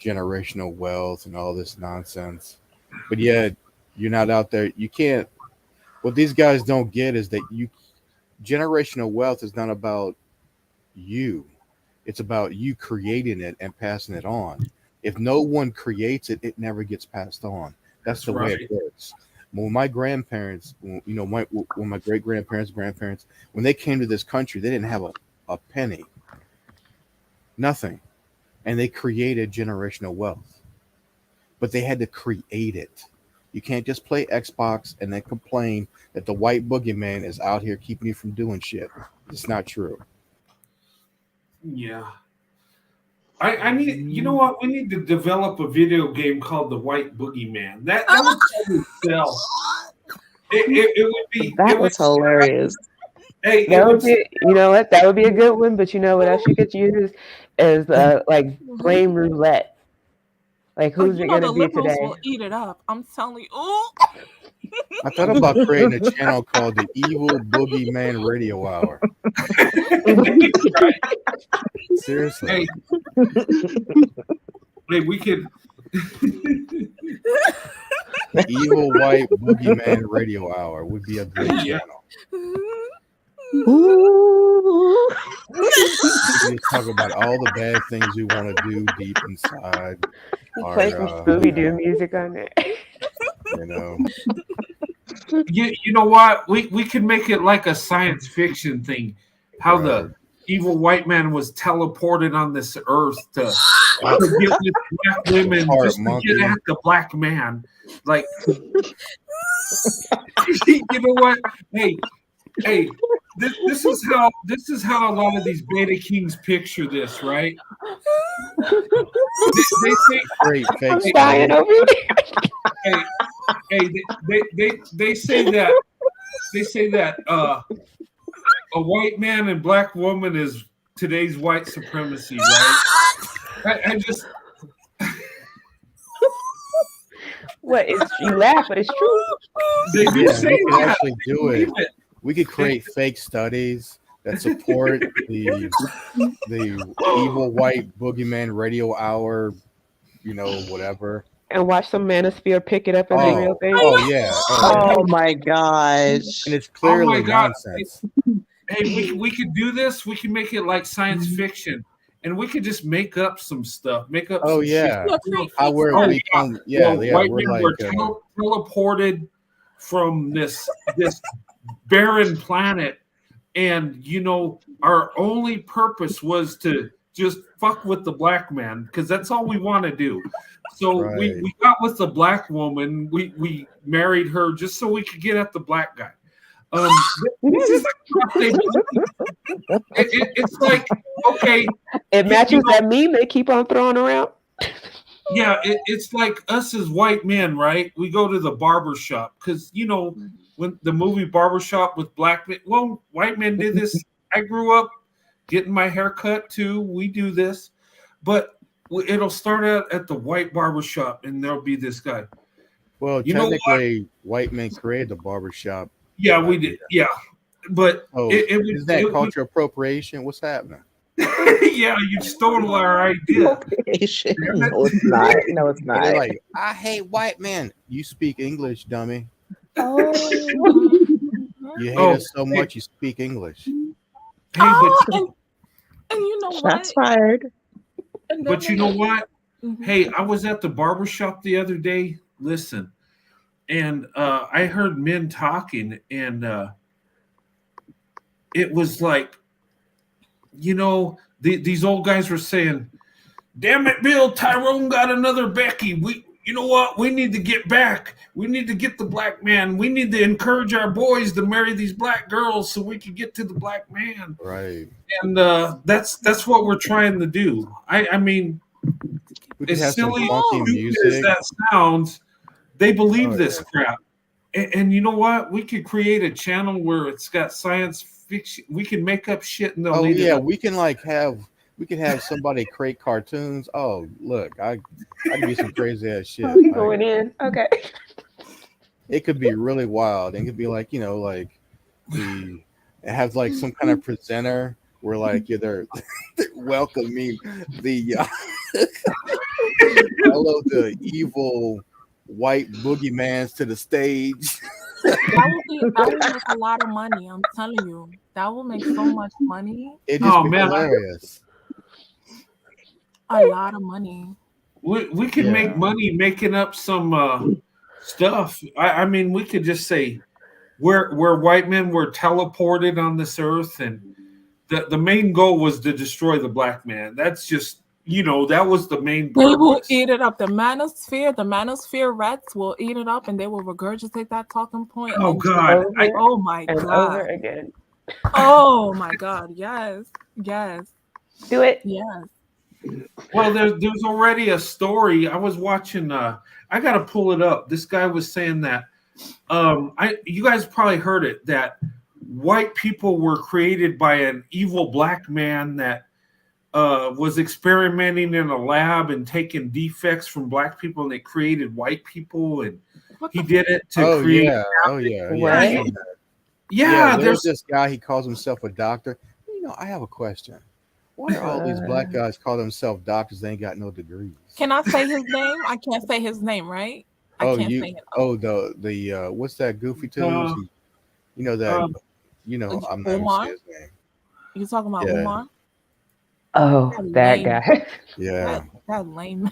L: generational wealth and all this nonsense, but yet you're not out there. You can't. What these guys don't get is that you generational wealth is not about you. It's about you creating it and passing it on. If no one creates it, it never gets passed on. That's
A: That's
L: the way it
A: right.
L: works. When my grandparents, when my great grandparents, when they came to this country, they didn't have a penny, nothing, and they created generational wealth. But they had to create it. You can't just play Xbox and then complain that the white boogeyman is out here keeping you from doing shit. It's not true.
A: Yeah. I need, you know what? We need to develop a video game called the White Boogeyman. That would probably sell. It would be
M: That
A: it would
M: was hilarious.
A: hey it
K: That
A: would
K: would be, you know what? That would be a good one. But you know what else you could use is like blame roulette. Like
I: Oh,
K: who's
I: you
K: it
I: know
K: gonna
I: the
K: be
I: liberals
K: today?
I: will eat it up. I'm telling you. Oh,
L: I thought about creating a channel called the Evil Boogeyman Radio Hour. Seriously.
A: hey we could
L: The Evil White Boogeyman Radio Hour would be a great
A: yeah.
L: channel.
M: Ooh.
L: We just talk about all the bad things we want to do deep inside
K: Play
L: our,
K: some Scooby Doo music on there.
L: you know.
A: You know what? We could make it like a science fiction thing. How
L: Right.
A: evil white man was teleported on this earth to get with black women
L: Part
A: just to
L: monkey.
A: get at the black man. Like, you know what? Hey, this is how a lot of these beta kings picture this, right? They say
L: Great fake
K: I'm
L: study.
K: dying over here.
A: they say that a white man and black woman is today's white supremacy, right? I just
K: What is you laugh, but it's true.
A: they do
L: Yeah,
A: say
L: we could
A: that.
L: actually do
A: Believe
L: it. We could create fake studies that support the evil white boogeyman radio hour, whatever.
K: And watch some manosphere pick it up as a real thing.
L: Oh yeah.
M: Oh my gosh.
L: And it's
A: Oh my
L: clearly
A: God.
L: nonsense.
A: Hey, we could do this. We can make it like science fiction, and we could just make up some stuff. Make up.
L: Oh
A: some
L: yeah.
A: shit.
L: How we're
A: Oh,
L: become
A: white
L: we're
A: men
L: like
A: were teleported from this barren planet, and our only purpose was to just fuck with the black man because that's all we want to do. So
L: Right.
A: we got with the black woman. We married her just so we could get at the black guy. This is the crap they it's like, okay.
K: It matches that meme they keep on throwing around.
A: Yeah, it's like us as white men, right? We go to the barber shop because when the movie Barbershop with black men, well, white men did this. I grew up getting my hair cut too. We do this, but it'll start out at the white barbershop, and there'll be this guy.
L: Well, technically, white men created the barbershop.
A: Yeah, we did. Yeah, but
L: is that culture appropriation? What's happening?
A: Yeah, you stole our idea.
M: No, it's not. No, it's not.
L: They're like, I hate white men. You speak English, dummy.
I: Oh.
L: You hate us so much, you speak English.
I: And you know what?
M: Shots fired.
A: But you know what? Hey, I was at the barbershop the other day. Listen, and I heard men talking, and it was like, these old guys were saying, "Damn it, Bill, Tyrone got another Becky. You know what? We need to get back. We need to get the black man. We need to encourage our boys to marry these black girls so we can get to the black man."
L: Right.
A: And that's what we're trying to do. I mean, as silly as that sounds, they believe this crap. And you know what? We could create a channel where it's got science fiction. We can make up shit and they'll eat it.
L: We can have somebody create cartoons. Oh, look, I can do some crazy ass shit.
K: We going in. Okay.
L: It could be really wild. It could be like, it has like some kind of presenter where like they're welcoming the hello the evil white boogeymans to the stage.
I: That would make a lot of money. I'm telling you, that will make so much money.
L: It just be hilarious.
I: A lot of money.
A: We can make money making up some stuff. I mean, we could just say we're white men were teleported on this earth, and the main goal was to destroy the black man. That's just that was the main purpose.
I: They will eat it up. The manosphere rats will eat it up, and they will regurgitate that talking point.
A: Oh God!
I: Oh my God!
K: Over again.
I: Oh my God! Yes.
K: Do it.
I: Yes.
A: Well, there's already a story. I was watching. I got to pull it up. This guy was saying that. You guys probably heard it, that white people were created by an evil black man that was experimenting in a lab and taking defects from black people, and they created white people, and he did it to create. Yeah.
L: There's this guy. He calls himself a doctor. I have a question. Why are all these black guys call themselves doctors? They ain't got no degrees.
I: Can I say his name? I can't say his name, right? I can't say it.
L: The what's that goofy too? That I'm not gonna say his name.
I: You talking about Umar?
K: Oh, that guy.
L: Yeah.
I: That lame.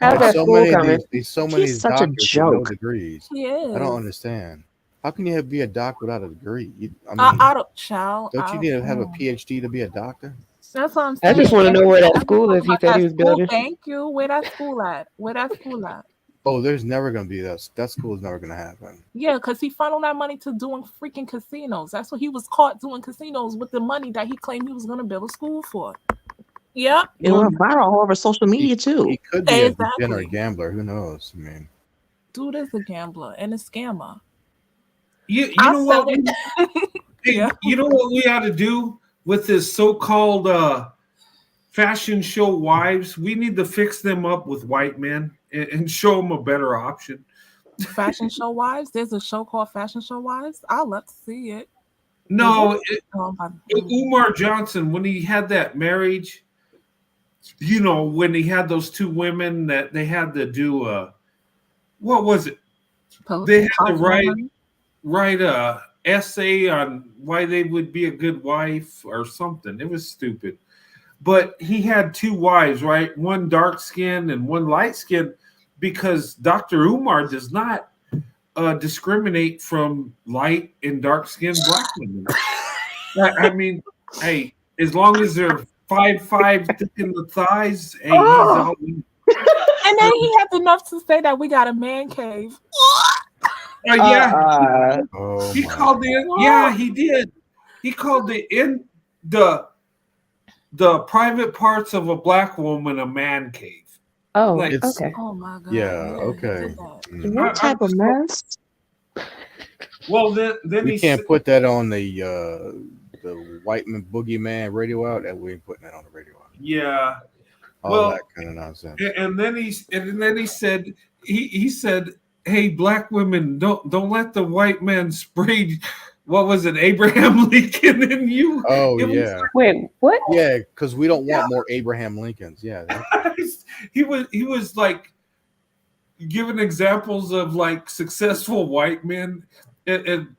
K: How's that
L: so
K: school
L: many
K: coming?
L: He's so many
M: He's such a
L: doctors with
M: joke.
L: no degrees.
I: He is.
L: I don't understand. How can you be a doctor without a degree? I
I: I,
L: mean,
I: I don't, child.
L: don't you need to have a
I: Mm.
L: PhD to be a doctor?
I: That's what I'm
J: I
I: saying.
J: just want to know where that
I: Let's
J: school
I: talk
J: is. He
I: about
J: said he
I: that
J: was
I: school.
J: building.
I: Thank you. Where that school at? Where that school at?
L: Oh, there's never gonna be that. That school is never gonna happen.
I: Yeah, because he funneled that money to doing freaking casinos. That's what he was caught doing casinos with the money that he claimed he was going to build a school for. Yep.
M: It went viral all over social media
L: He
M: too.
L: could be a
I: Exactly.
L: degenerate gambler. Who knows? I mean,
I: Dude is a gambler and a scammer.
A: You
I: I
A: know
I: said
A: what?
I: it. Yeah.
A: You know what we ought to do with this so-called fashion show wives? We need to fix them up with white men and show them a better option.
I: Fashion Show Wives. There's a show called Fashion Show Wives. I'd love to see it. Is
A: No,
I: it?
A: Umar Johnson, when he had that marriage, when he had those two women that they had to do what was it? They had to write a essay on why they would be a good wife or something. It was stupid. But he had two wives, right? One dark skinned and one light skinned, because Dr. Umar does not discriminate from light and dark skinned black women. I mean, hey, as long as they're 5'5" thick in the thighs, hey, he's all in.
I: And then he had enough to say that we got a man cave.
A: Yeah.
L: Oh
A: He called in. Yeah, he did. He called the private parts of a black woman a man cave.
J: Oh,
A: Like,
J: okay.
I: Oh my god.
L: yeah. Okay.
M: What type of mess?
A: Well, then
L: We
A: he
L: can't put that on the white man boogeyman radio out, and we ain't putting that on the radio out.
A: Yeah.
L: All that kind of nonsense.
A: And then he said he said, "Hey, black women, don't let the white man spray." What was it, Abraham Lincoln in you?
L: Oh
A: It was
L: yeah.
J: Wait, what?
L: Yeah, because we don't want more Abraham Lincolns. Yeah.
A: he was like giving examples of like successful white men, and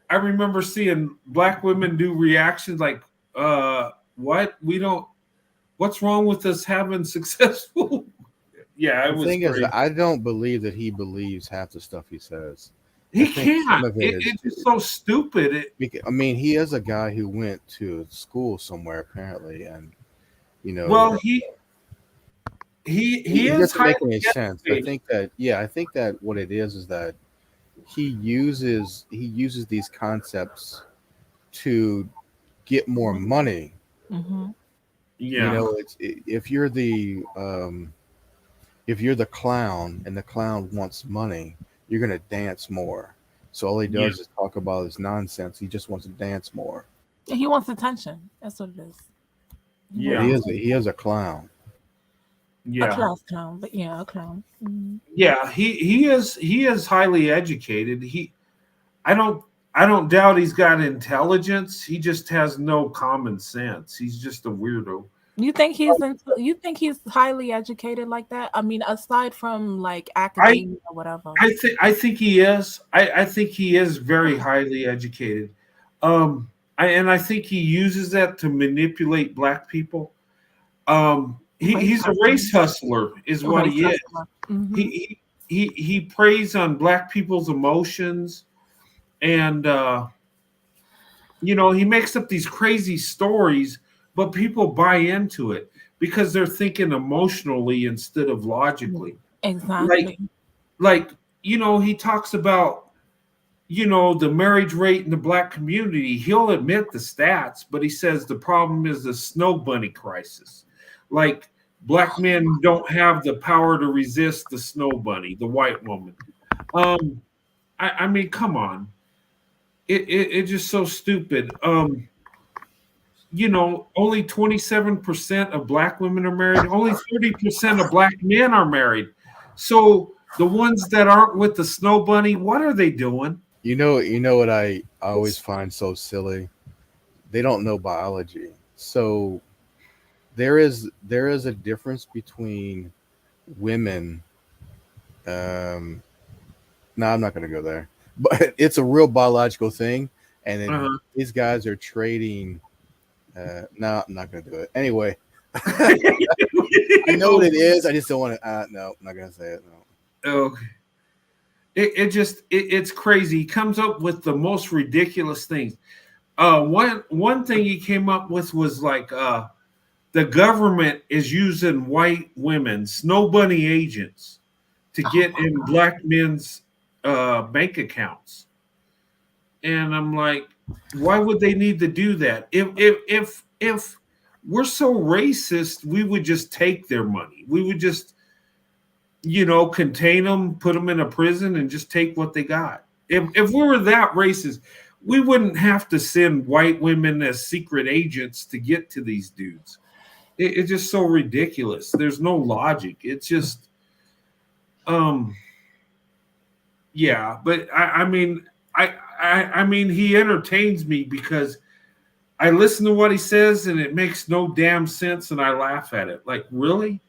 A: I remember seeing black women do reactions like, "What? What's wrong with us having successful?" Yeah, it
L: The
A: was
L: thing is,
A: crazy.
L: I don't believe that he believes half the stuff he says.
A: He
L: I think some
A: can't.
L: of it is
A: It's just so stupid.
L: I mean, he is a guy who went to school somewhere apparently, and
A: Well, he is
L: doesn't make
A: highly
L: any sense. I
A: educated.
L: think that what it is that he uses these concepts to get more money.
I: Mm-hmm.
A: Yeah.
L: If you're the clown and the clown wants money, you're gonna dance more. So all he does is talk about his nonsense. He just wants to dance more.
I: He wants attention. That's what it is.
A: Yeah.
L: He is a clown.
A: Yeah.
I: A class clown, but yeah, a clown. Mm-hmm.
A: Yeah, he is highly educated. I don't doubt he's got intelligence. He just has no common sense. He's just a weirdo.
I: You think he's highly educated like that? I mean, aside from like academia or whatever.
A: I think he is. I think he is very highly educated. I think he uses that to manipulate black people. He's a race hustler, is what he is.
I: Mm-hmm.
A: He preys on black people's emotions, and he makes up these crazy stories, but people buy into it because they're thinking emotionally instead of logically.
I: Exactly.
A: Like he talks about the marriage rate in the black community. He'll admit the stats, but he says the problem is the snow bunny crisis. Like, black men don't have the power to resist the snow bunny, the white woman. I mean, come on. It's just so stupid. Only 27% of black women are married. Only 30% of black men are married. So the ones that aren't with the snow bunny, what are they doing?
L: You know what I always find so silly? They don't know biology. So there is a difference between women. No, I'm not going to go there, but it's a real biological thing. And then these guys are trading. No, I'm not going to do it. Anyway, I know what it is. I just don't want to. No, I'm not going to say it. No.
A: Okay. It's crazy. He comes up with the most ridiculous things. One thing he came up with was like the government is using white women, snow bunny agents, to get in black men's bank accounts. And I'm like, why would they need to do that? If we're so racist, we would just take their money. We would just, contain them, put them in a prison, and just take what they got. If we were that racist, we wouldn't have to send white women as secret agents to get to these dudes. It's just so ridiculous. There's no logic. It's just, yeah. But I mean, he entertains me because I listen to what he says and it makes no damn sense, and I laugh at it. Like, really?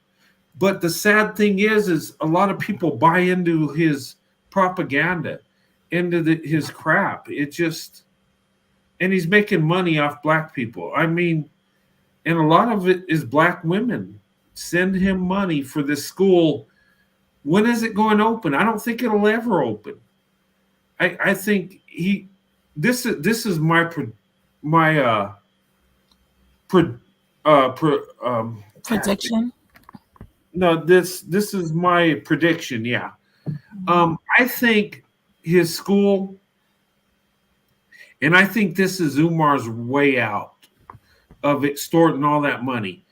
A: But the sad thing is a lot of people buy into his propaganda, into his crap. It just, and he's making money off black people. I mean, and a lot of it is black women send him money for this school. When is it going to open? I don't think it'll ever open. I think this is my
I: prediction.
A: No, this is my prediction. Yeah, I think his school, and I think this is Umar's way out of extorting all that money.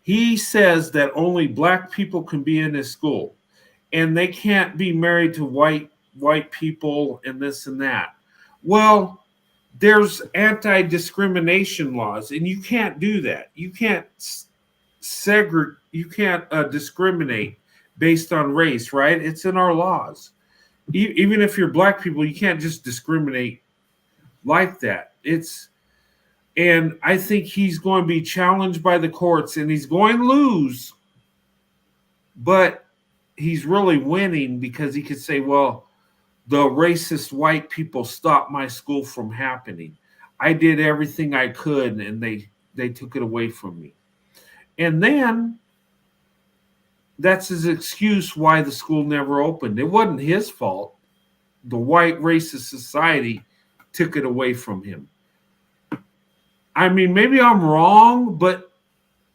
A: He says that only black people can be in his school, and they can't be married to white people and this and that. Well, there's anti-discrimination laws, and you can't do that. You can't segregate. You can't discriminate based on race, right? It's in our laws. Even if you're black people, you can't just discriminate like that. And I think he's going to be challenged by the courts, and he's going to lose, but he's really winning because he could say, well, the racist white people stopped my school from happening. I did everything I could, and they took it away from me. And then that's his excuse why the school never opened. It wasn't his fault. The white racist society took it away from him. I mean, maybe I'm wrong, but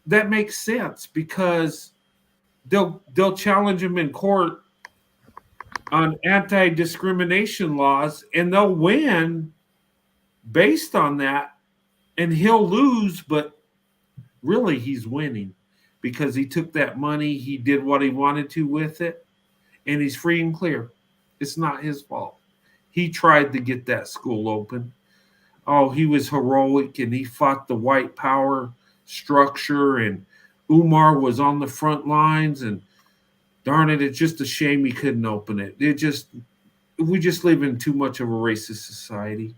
A: that makes sense because they'll challenge him in court on anti-discrimination laws, and they'll win based on that, and he'll lose, but really he's winning because he took that money, he did what he wanted to with it, and he's free and clear. It's not his fault. He tried to get that school open. Oh, he was heroic, and he fought the white power structure, and Umar was on the front lines, and darn it, it's just a shame he couldn't open it. We just live in too much of a racist society.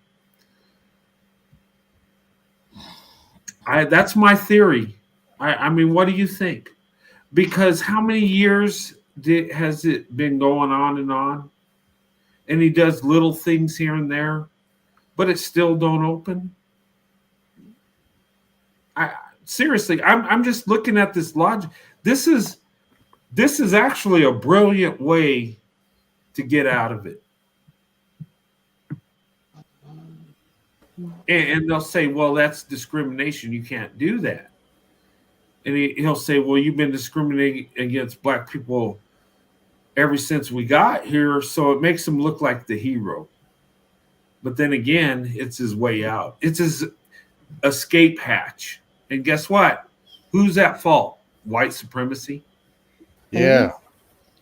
A: That's my theory. I mean, what do you think? Because how many years has it been going on? And he does little things here and there, but it still don't open. Seriously, I'm just looking at this logic. This is actually a brilliant way to get out of it. And they'll say, well, that's discrimination. You can't do that. And he'll say, well, you've been discriminating against black people ever since we got here, so it makes him look like the hero. But then again, it's his way out. It's his escape hatch. And guess what? Who's at fault? White supremacy?
L: Yeah.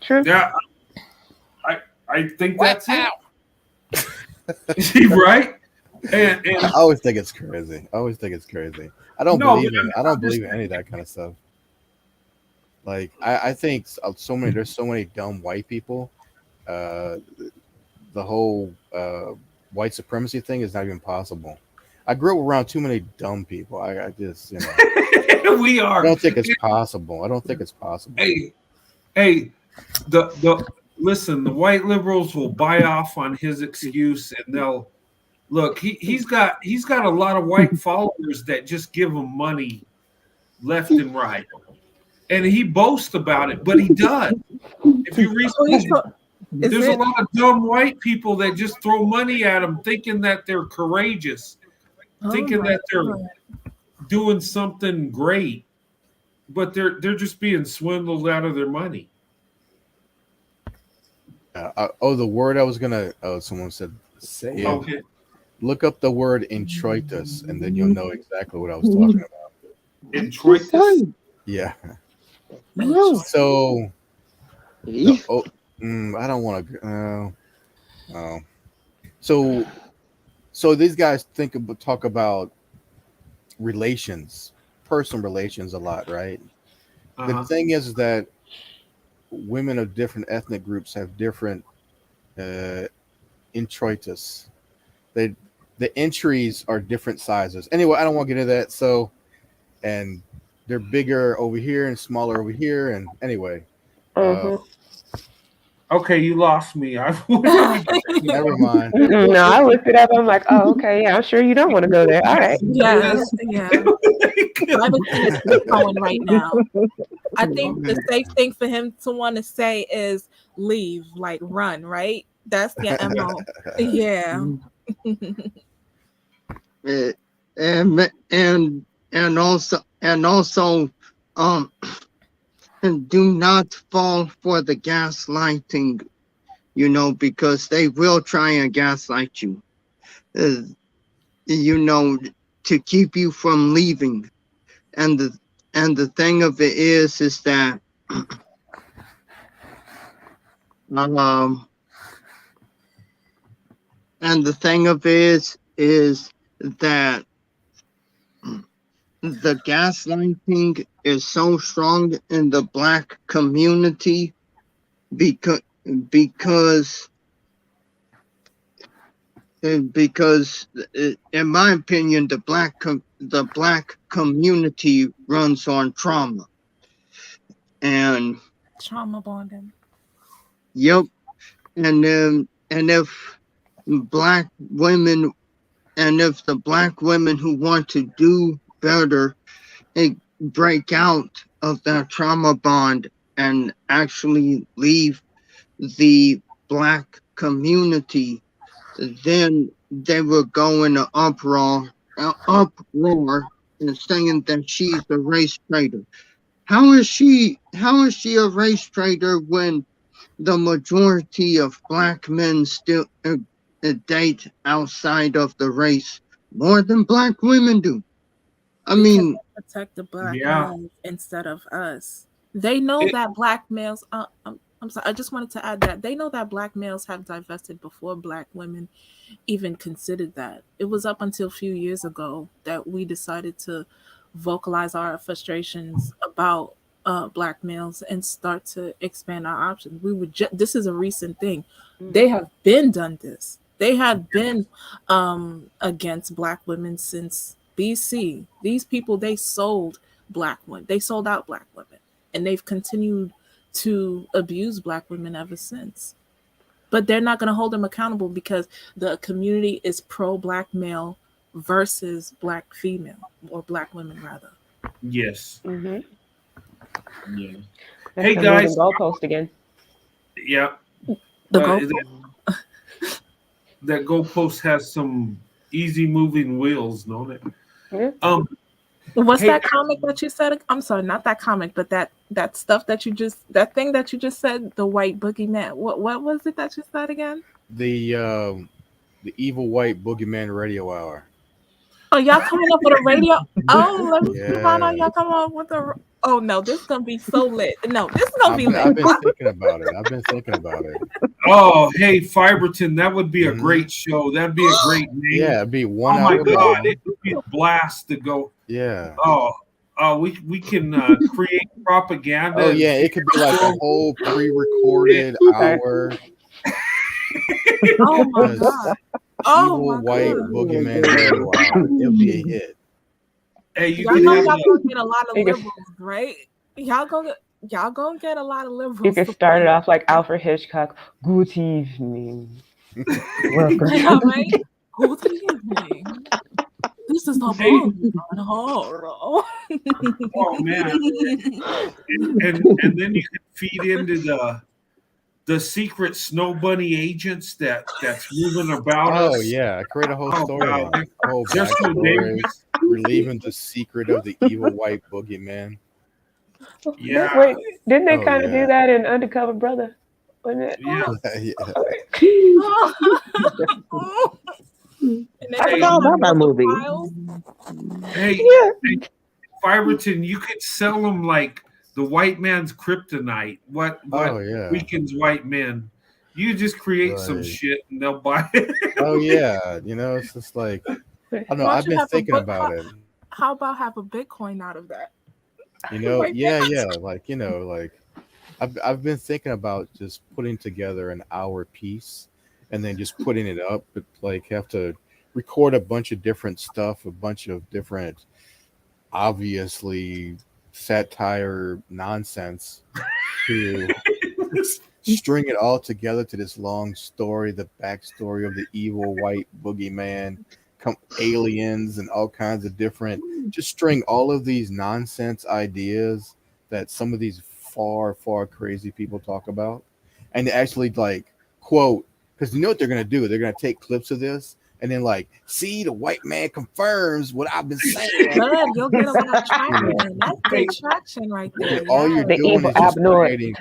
J: True.
A: Yeah. I think that's it. Right? And
L: I always think it's crazy. I don't believe in any of that kind of stuff. Like I think there's so many dumb white people. The whole white supremacy thing is not even possible. I grew up around too many dumb people. I just,
A: we are.
L: I don't think it's possible.
A: Hey, listen, the white liberals will buy off on his excuse, and they'll look. He's got a lot of white followers that just give him money left and right, and he boasts about it, but he does. If you read, There's a lot of dumb white people that just throw money at them, thinking that they're courageous, thinking that they're doing something great, but they're just being swindled out of their money.
L: The word I was gonna. Oh, someone said. Say.
A: Okay.
L: Look up the word introitus, and then you'll know exactly what I was talking about.
A: Introitus.
L: Yeah.
O: No.
L: So. I don't want to. So these guys talk about relations, personal relations a lot, right? The thing is that women of different ethnic groups have different introitus. The entries are different sizes. Anyway, I don't want to get into that. So, and they're bigger over here and smaller over here. And anyway,
A: okay, you lost me.
L: Never mind.
K: No, I looked it up. I'm like, oh, okay, yeah, I'm sure you don't want to go there. All right.
I: Yeah. Everything is going right now. I think the safe thing for him to want to say is leave, like run, right? That's your MO. Yeah.
O: and also do not fall for the gaslighting, because they will try and gaslight you, to keep you from leaving. And the thing of it is that and the thing of it is that the gaslighting is so strong in the Black community because in my opinion, the Black community runs on trauma and
I: trauma bonding.
O: Yep, and if Black women, and if the Black women who want to do better, they break out of that trauma bond and actually leave the Black community, then they will go in an uproar and saying that she's a race traitor. How is she a race traitor when the majority of Black men still date outside of the race more than Black women do? I mean,
I: protect the Black males instead of us. They know that Black males. I'm sorry. I just wanted to add that they know that Black males have divested before Black women even considered that. It was up until a few years ago that we decided to vocalize our frustrations about Black males and start to expand our options. We would. This is a recent thing. They have been done this. They have been against Black women since BC. These people, they sold Black women. They sold out Black women, and they've continued to abuse Black women ever since. But they're not going to hold them accountable because the community is pro-Black male versus Black female, or Black women rather.
A: Yes.
K: Mm-hmm.
A: Yeah.
K: That's
A: Hey
K: the
A: guys.
K: goalpost again.
A: Yeah. That goalpost has some easy moving wheels, don't it?
K: Yeah.
I: What's that comic that you said? I'm sorry, not that comic, but that stuff that thing that you just said, the white boogeyman. What was it that you said again?
L: The evil white boogeyman radio hour.
I: Oh, y'all coming up with a radio? Oh, let me find out y'all come up with a. Oh no, this is gonna be so lit. No, this is gonna be lit.
L: I've been thinking about it.
A: Oh, hey, Fiberton, that would be a great show. That'd be a great name.
L: Yeah, it'd be 1
A: hour.
L: Oh my
A: God, it would be a blast to go.
L: Yeah.
A: We can create propaganda.
L: Oh yeah, it could be like a whole pre-recorded hour.
I: Oh my god. Oh
L: evil
I: my
L: white
I: god.
L: boogeyman radio hour. It'll be a hit.
A: Hey,
I: y'all know y'all gonna get a lot of liberals, right? Y'all gonna get a lot of liberals.
K: You could start it off like Alfred Hitchcock. Good evening. Welcome.
I: Yeah, right? Good evening. This is the horror.
A: Oh man. And then you can feed into the secret snow bunny agents that's moving about us.
L: Oh yeah, create a whole story,
A: God,
L: a whole
A: they're so
L: backstory,
A: dangerous.
L: relieving the secret of the evil white boogeyman.
A: Yeah.
K: Wait, didn't they
L: Oh
K: kind of do
L: yeah,
K: that in Undercover Brother? Wasn't it?
A: Yeah.
L: yeah.
C: And then
O: I
C: they
A: Hey,
O: forgot about that movie.
A: hey,
K: Yeah.
A: hey, Fiverton, you could sell them like the white man's kryptonite. What
L: Oh yeah,
A: weakens white men? You just create some
L: right.
A: shit and they'll buy it.
L: Oh yeah, it's just like I don't know.
I: Why
L: I've
I: don't you
L: been
I: have a
L: thinking
I: book?
L: about it.
I: How about have a Bitcoin out of that? Right
L: Yeah,
I: there.
L: yeah. Like I've been thinking about just putting together an hour piece and then just putting it up, but like have to record a bunch of different stuff, a bunch of different obviously satire nonsense to string it all together to this long story, the backstory of the evil white boogeyman, aliens, and all kinds of different. Just string all of these nonsense ideas that some of these far crazy people talk about, and actually like quote, because you know what they're gonna do? They're gonna take clips of this and then like, see, the white man confirms what I've been saying.
I: Good, you'll get a lot of
L: You know,
I: traction. That's good traction right there.
L: and all you're
K: The
L: doing
K: evil
L: is just
K: abnormal.
L: creating.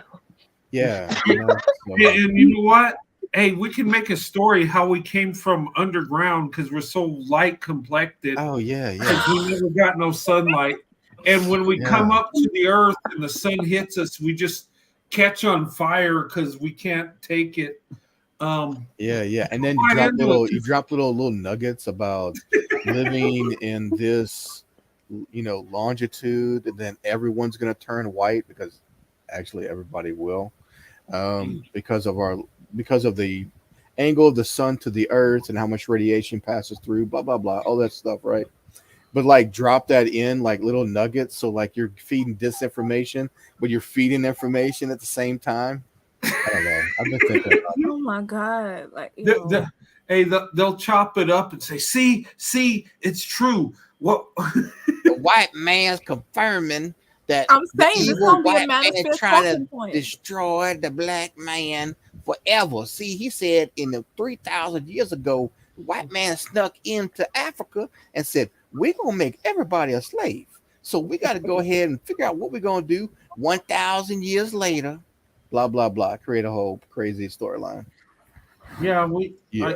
L: Yeah, so,
A: Yeah, and you know what? Hey, we can make a story how we came from underground because we're so light complected.
L: oh yeah,
A: Because we never got no sunlight. And when we come
L: yeah.
A: up to the earth and the sun hits us, we just catch on fire because we can't take it.
L: Yeah, and then
A: Quite into it.
L: you drop little nuggets about living in this, longitude, and then everyone's gonna turn white because actually everybody will, because of the angle of the sun to the earth and how much radiation passes through, blah blah blah, all that stuff, right? But like drop that in like little nuggets, so like you're feeding disinformation, but you're feeding information at the same time. I don't know. I've been thinking about it.
I: Oh my god! Like
A: They'll chop it up and say, see, it's true. What
P: The white man's confirming that
I: I'm
P: the
I: saying, this
P: evil
I: gonna be a
P: white man
I: manifest
P: trying
I: talking
P: to
I: point.
P: destroy the black man forever. See, he said in the 3,000 years ago, the white man snuck into Africa and said, we're going to make everybody a slave. So we got to go ahead and figure out what we're going to do 1,000 years later. Blah, blah, blah. Create a whole crazy storyline.
A: Yeah,
I: You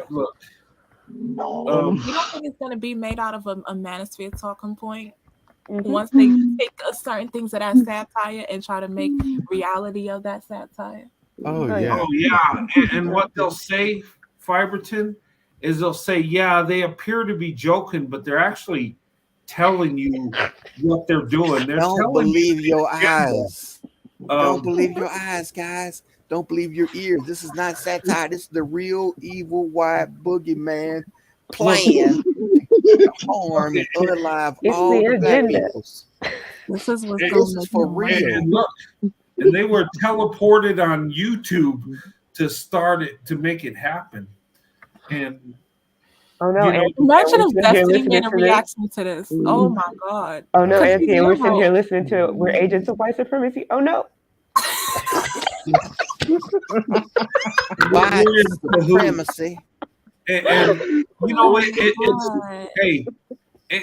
I: don't think it's gonna be made out of a manosphere talking point? Once they take certain things of that satire and try to make reality of that satire.
L: Oh yeah.
A: Oh yeah. And what they'll say, Fiberton, is they'll say, yeah, they appear to be joking, but they're actually telling you what they're doing. They're
P: Don't
A: telling
P: believe
A: you
P: your
A: the agenda.
P: eyes. Don't believe your eyes, guys. Don't believe your ears. This is not satire. This is the real evil white boogeyman plan to harm and unalive
K: It's
P: all
K: the
P: the black
K: agenda.
P: peoples.
I: This is what's
A: And
I: going
P: This is
I: to
P: for
I: make
P: real.
A: And look, and they were teleported on YouTube to start it to make it happen. And
K: Oh no,
A: you know,
K: Auntie,
I: Imagine
K: we're
I: if
K: sitting here
I: Destiny
K: listening
I: made a
K: to this.
I: reaction to this. Oh my god.
K: Oh no,
I: 'Cause
K: Auntie,
I: you
K: and we're
I: know
K: sitting here listening to we're agents of white supremacy. Oh no.
P: White supremacy.
A: and you know it's hey,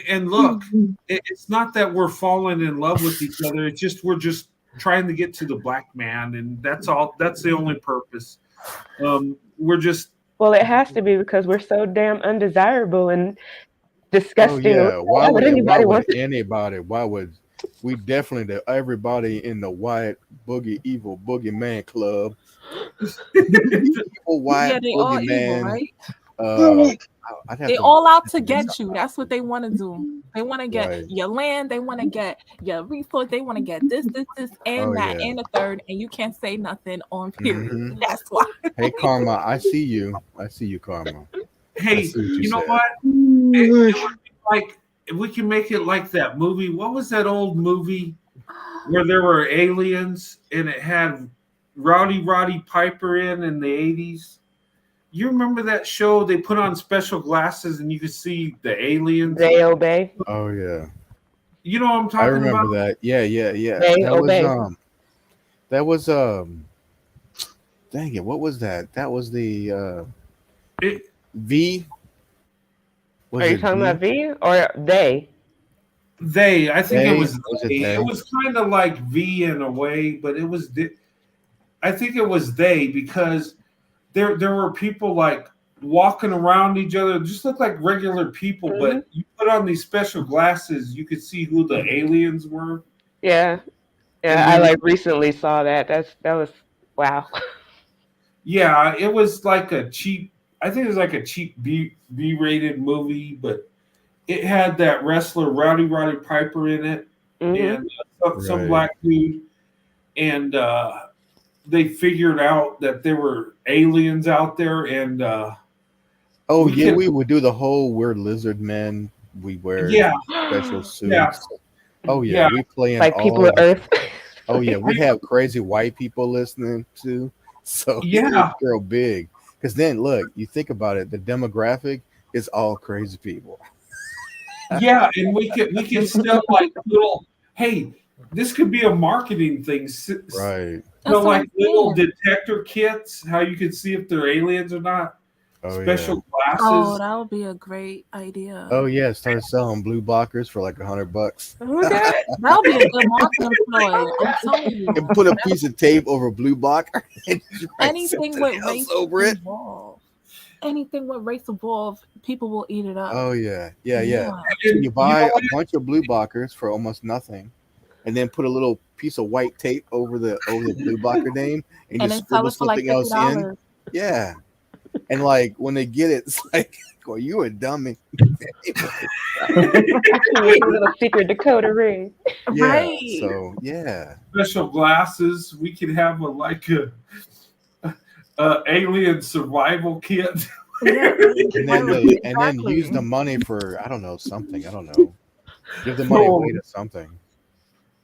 A: and look, it's not that we're falling in love with each other. It's just we're just trying to get to the black man, and that's all. That's the only purpose. We're just
K: Well, it has to be because we're so damn undesirable and
L: Oh
K: disgusting.
L: yeah. Why
K: Why would anybody want to?
L: anybody? Why would we definitely everybody in the white evil boogeyman club? Evil white
I: Yeah, they all evil,
L: boogeyman.
I: right?
L: I'd have
I: They
L: to
I: all out to
L: think of
I: get you. That's what they want to do. They want to get
L: Right.
I: your land. They want to get your resource. They want to get this, and
L: Oh,
I: that,
L: yeah.
I: and the third. And you can't say nothing on period.
L: Mhm.
I: That's why.
L: Hey Karma, I see you. I see you, Karma. I
A: hey,
L: see what
A: you know
L: said.
A: what? It would be like if we can make it like that movie. What was that old movie where there were aliens and it had Roddy Piper in the 80s? You remember that show? They put on special glasses and you could see the aliens.
K: They obey.
L: Oh yeah.
A: You know what I'm
L: I
A: talking
L: remember
A: about?
L: that. Yeah.
K: They
L: That
K: obey.
L: was Dang it! What was that? That was the
A: It,
L: V.
K: Are
L: Was
K: you
L: it
K: talking
L: V?
K: about V or they?
A: I think it
L: They?
A: was
L: Was it
A: they. It
L: they?
A: was kind of like V in a way, but it was. I think it was they because there were people like walking around each other, just looked like regular people,
K: Hmm.
A: but you put on these special glasses, you could see who the aliens were,
K: Yeah, yeah.
A: and
K: I
A: then
K: like recently saw that. That was wow.
A: yeah, it was like a cheap. I think it was like a cheap B rated movie, but it had that wrestler Roddy Piper in it,
K: Hmm.
A: and some
L: Right.
A: black dude, and they figured out that there were aliens out there, and
L: Oh
A: we
L: yeah,
A: could,
L: we would do the whole we're lizard men. We wear
A: yeah,
L: special
A: yeah,
L: suits. Oh yeah,
A: yeah,
L: we playing
K: Like people
L: all
K: of
L: the.
K: Earth.
L: Oh yeah, we'd have crazy white people listening to. So it
A: yeah,
L: would grow big. Because then look, you think about it, the demographic is all crazy people.
A: yeah, and we could sell like little. Hey, this could be a marketing thing.
L: Right.
I: That's what
A: Like
I: I'm
A: little
I: saying.
A: detector kits, how you can see if they're aliens or not.
L: Oh yeah.
A: Special
I: Oh,
A: glasses.
I: that would be a great idea.
L: Oh yeah. Started selling blue blockers for like $100.
K: Okay.
I: That would be a good marketing ploy. I'm telling
L: And
I: you.
L: put a piece of tape over a blue blocker and just write
I: Anything
L: something
I: with
L: else
I: race
L: over it.
I: involved. Anything with race involved, people will eat it up.
L: Oh yeah, yeah, yeah.
I: Yeah.
L: So
A: And
L: you
A: you
L: buy
A: know
L: a
A: what?
L: bunch of blue blockers for almost nothing, and then put a little piece of white tape over the blue blocker name, and
I: And
L: just
I: then sell
L: scribble
I: it for like
L: something else in.
I: $50.
L: Yeah, and like when they get it, it's like, "Well, you a dummy."
K: With your little secret Dakota ring.
L: Yeah.
I: Right.
L: So yeah.
A: Special glasses. We could have a alien survival kit.
I: Yeah,
L: And then use
I: exactly.
L: the money for I don't know something. I don't know. Give the money
A: So,
L: away to something.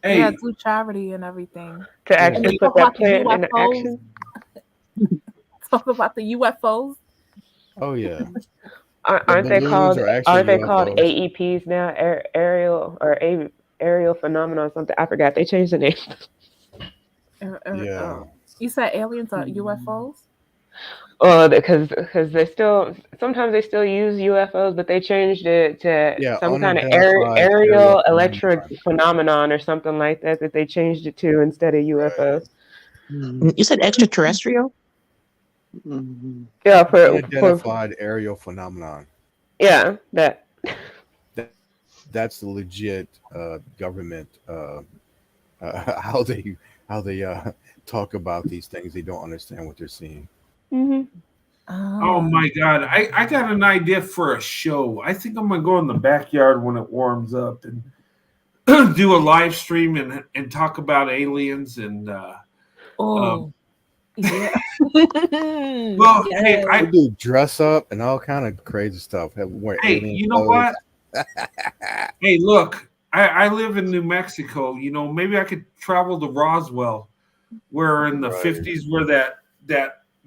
I: Yeah,
A: hey,
I: do charity and everything.
K: To
L: Yeah.
I: And
K: actually
I: then
K: put
I: talk
K: that
I: about the
K: plan into
I: UFOs.
K: action.
I: Talk about the UFOs.
L: Oh yeah. The
K: Aren't they
L: balloons
K: called
L: are actually UFOs.
K: AEPs now? Aerial or aerial phenomenon or something. I forgot. They changed the name.
L: Yeah.
I: You said aliens are UFOs?
K: Oh, because they still sometimes they still use UFOs, but they changed it to
L: Yeah.
K: some kind of
L: Unidentified aerial
K: aerial electric
L: phenomenon.
K: phenomenon or something like that that they changed it to instead of
L: Right.
K: UFOs.
M: You said extraterrestrial?
O: Mhm.
K: Yeah, for
L: Unidentified aerial phenomenon.
K: yeah that.
L: That, that's the legit government how they talk about these things. They don't understand what they're seeing.
K: Hmm.
A: oh
I: Oh.
A: my God, I got an idea for a show. I think I'm gonna go in the backyard when it warms up and do a live stream and talk about aliens and um,
I: Oh. Yeah.
A: well, hey,
I: Yes.
L: We do dress up and all kind of crazy stuff. Have wear alien
A: you know
L: clothes.
A: what? Hey, look, I live in New Mexico. You know, maybe I could travel to Roswell, where in the
L: Right.
A: '50s, where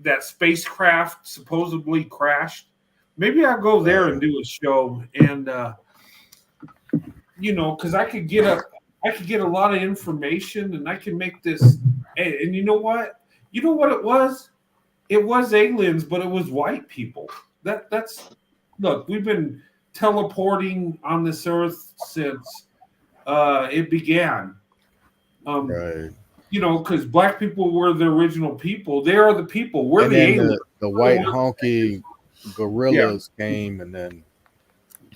A: that spacecraft supposedly crashed. Maybe I'll go there and
L: Right.
A: do a show, and because I could get a lot of information, and I can make this. And you know what? You know what it was? It was aliens, but it was white people. That's look. We've been teleporting on this earth since it began. Um,
L: Right.
A: because black people were the original people. They are the people. We're
L: And
A: the
L: then
A: aliens.
L: the
A: We're the
L: white
A: ones-
L: honky
A: Yeah.
L: gorillas came and then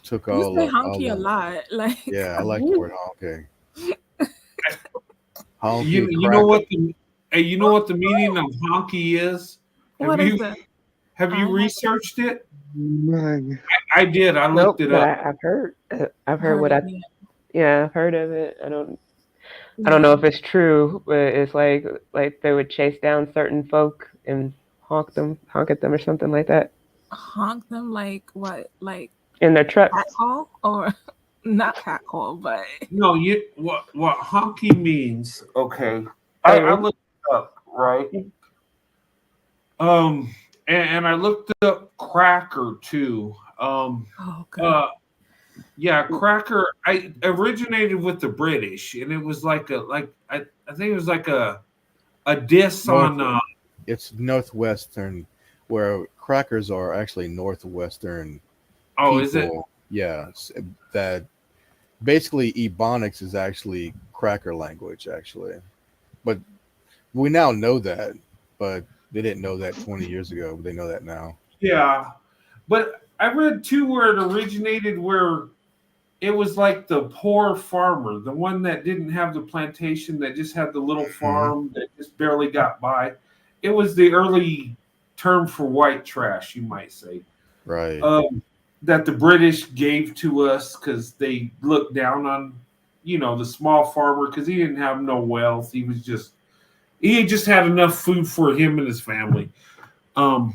L: took
I: You say
L: all
I: honky a
L: the.
I: lot. Like,
L: Yeah, I like the word honky. Honky
A: You know
L: cracker.
A: what you know what the meaning of honky is?
I: what is it?
A: Have you
I: I
A: researched it?
O: Man.
A: I did. I
K: Nope,
A: looked it
K: but
A: up.
K: I've heard
I: heard
K: what
I: of
K: I
I: it.
K: yeah I've heard of it. I don't know
I: Yeah.
K: if it's true, but it's like they would chase down certain folk and honk at them or something like that
I: Honk them like what? Like
K: in their trucks.
I: cat call? Or not cat call, but
A: No, what honky means? Okay, I looked it up, right. And I looked up cracker too.
I: oh god.
A: Yeah, cracker. I originated with the British, and it was like I think it was like a diss
L: More
A: on
L: for it's northwestern, where crackers are actually northwestern
A: Oh, is it?
L: people. Yeah, that basically Ebonics is actually cracker language, actually. But we now know that, but they didn't know that 20 years ago. But they know that now.
A: Yeah. But I read too where it originated, where it was like the poor farmer, the one that didn't have the plantation, that just had the little
L: Hmm.
A: farm that just barely got by. It was the early term for white trash, you might say,
L: Right.
A: um, that the British gave to us because they looked down on, the small farmer because he didn't have no wealth. He just had enough food for him and his family. Um,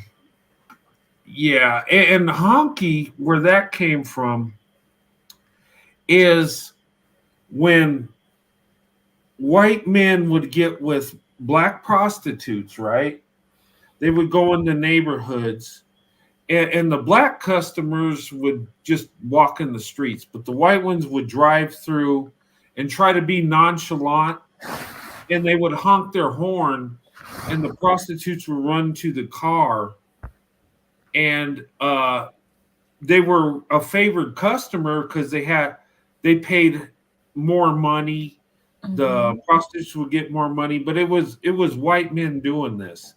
A: yeah, and honky, where that came from, is when white men would get with black prostitutes, right? They would go into neighborhoods, and the black customers would just walk in the streets, but the white ones would drive through and try to be nonchalant, and they would honk their horn, and the prostitutes would run to the car, and they were a favored customer because they paid more money. The prostitutes would get more money, but it was white men doing this,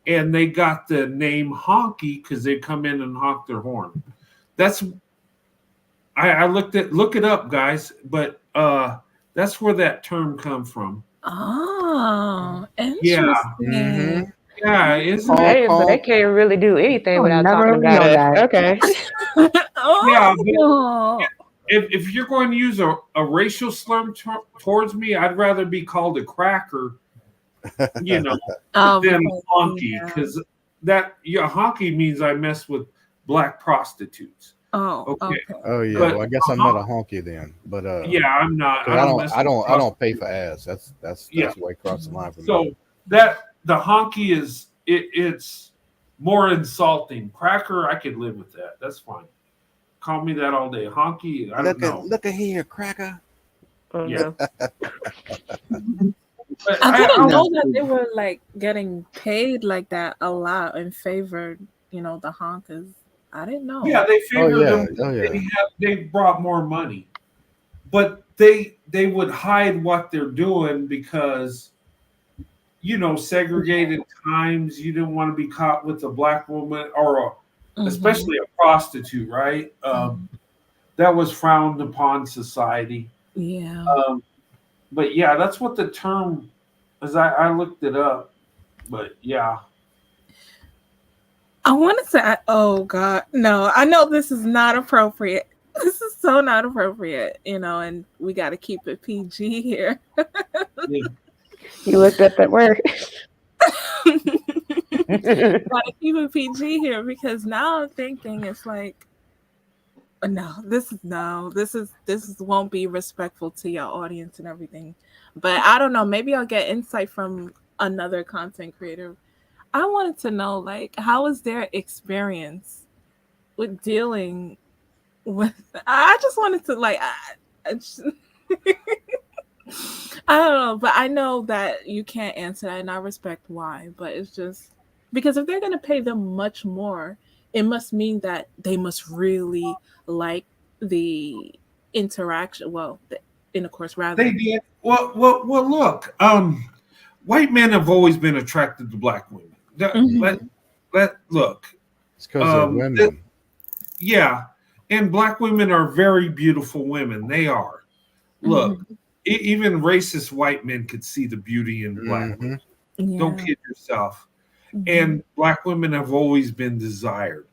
A: and they got the name honky because they come in and honk their horn. That's I look it up, guys, but that's where that term come from.
I: Oh,
A: Yeah,
L: Hmm.
I: interesting.
A: yeah, isn't
L: Honk,
A: it?
J: Hey, so they
L: honk.
J: can't really do anything
K: I've
J: without
K: never
J: talking
K: really
J: about
K: known
J: it.
K: that. Okay.
A: Yeah, but
I: Oh,
A: if you're going to use a racial slur towards me, I'd rather be called a cracker, you know,
I: oh,
A: than
I: because
A: honky,
I: yeah.
A: because honky means I mess with black prostitutes.
I: Oh,
A: Okay,
I: okay.
L: Oh yeah.
A: but
L: Well, I guess I'm not a honky then. But
A: yeah, I'm not.
L: 'cause
A: I don't mess with
L: I don't pay
A: prostitutes.
L: for ass. That's
A: Yeah,
L: that's way across the line for me.
A: so that the honky it's more insulting. Cracker, I could live with that. That's fine. Call me that all day. Honky, I don't know.
P: Look at here, cracker.
A: Yeah,
J: Hmm.
A: but
I: I
A: I
I: didn't
A: was
I: know that they were like getting paid like that a lot and favored, the honkers. I didn't
A: yeah,
I: know.
A: they
L: Oh
A: favored
L: yeah.
A: them.
L: Oh yeah.
A: They brought more money, but they would hide what they're doing because segregated times. You didn't want to be caught with a black woman
I: Mm-hmm.
A: especially a prostitute, right? That was frowned upon society.
I: Yeah.
A: Um, but yeah, that's what the term is. I looked it up, but yeah,
I: I wanted to. Oh God, no! I know this is not appropriate. This is so not appropriate, and we got to keep it PG here.
A: yeah.
J: You looked up at work.
I: Gotta keep it PG here because now I'm thinking it's like, no, this is won't be respectful to your audience and everything. But I don't know. Maybe I'll get insight from another content creator. I wanted to know, like, how was their experience with dealing with? I just wanted to, like, I just, I don't know, but I know that you can't answer that, and I respect why. But it's just because if they're gonna pay them much more, it must mean that they must really like the interaction. Well, the intercourse
A: They
I: rather.
A: did. Well. Look, white men have always been attracted to black women.
I: Hmm.
A: Let look.
L: It's because they're
A: Um, th-
L: women.
A: yeah, and black women are very beautiful women. They are. Look,
I: Hmm.
A: even racist white men could see the beauty in black
L: Hmm.
A: women. Don't
I: Yeah.
A: kid yourself.
I: Hmm.
A: And black women have always been desired.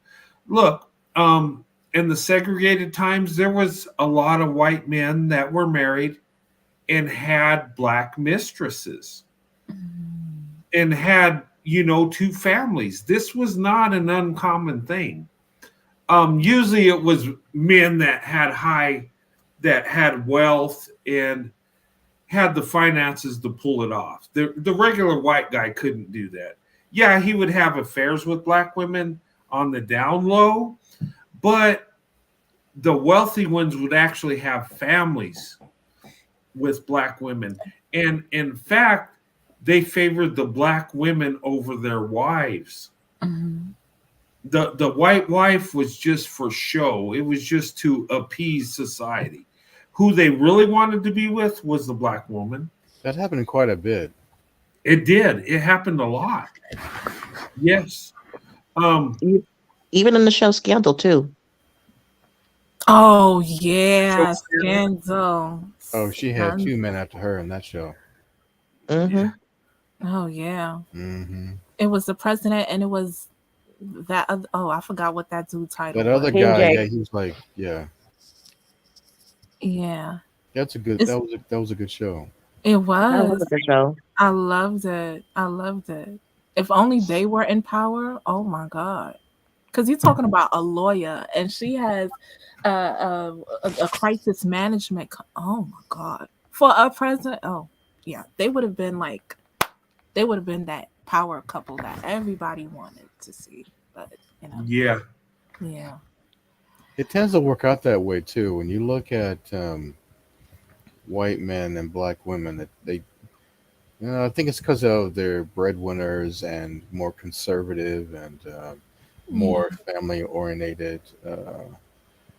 A: Look, in the segregated times, there was a lot of white men that were married and had black mistresses and had, two families. This was not an uncommon thing. Usually it was men that had wealth and had the finances to pull it off. The regular white guy couldn't do that. Yeah, he would have affairs with black women on the down low, but the wealthy ones would actually have families with black women. And in fact, they favored the black women over their wives.
I: Mhm.
A: The white wife was just for show. It was just to appease society. Who they really wanted to be with was the black woman.
L: That happened quite a bit.
A: It did. It happened a lot. Yes.
M: Even in the show Scandal too.
I: Oh yeah,
A: Show
I: Scandal.
L: Oh, she had two men after her in that show.
M: Mm-hmm.
I: Oh yeah.
L: Mm-hmm.
I: It was the president, and it was that. Oh, I forgot what that dude title
L: That other
I: was.
L: guy, yeah, he was like, yeah,
I: Yeah,
L: that's a good.
I: it's,
L: That was a good show.
I: it
M: That was
I: was.
M: a good show.
I: I loved it. I loved it. If only they were in power. Oh my god. Because you're talking about a lawyer, and she has a crisis management. Oh my god. For a president. Oh yeah, they would have been like. They would have been that power couple that everybody wanted to see. But you know.
A: Yeah.
I: Yeah.
L: It tends to work out that way too. When you look at white men and black women, that they, I think it's because of their breadwinners and more conservative and more family oriented.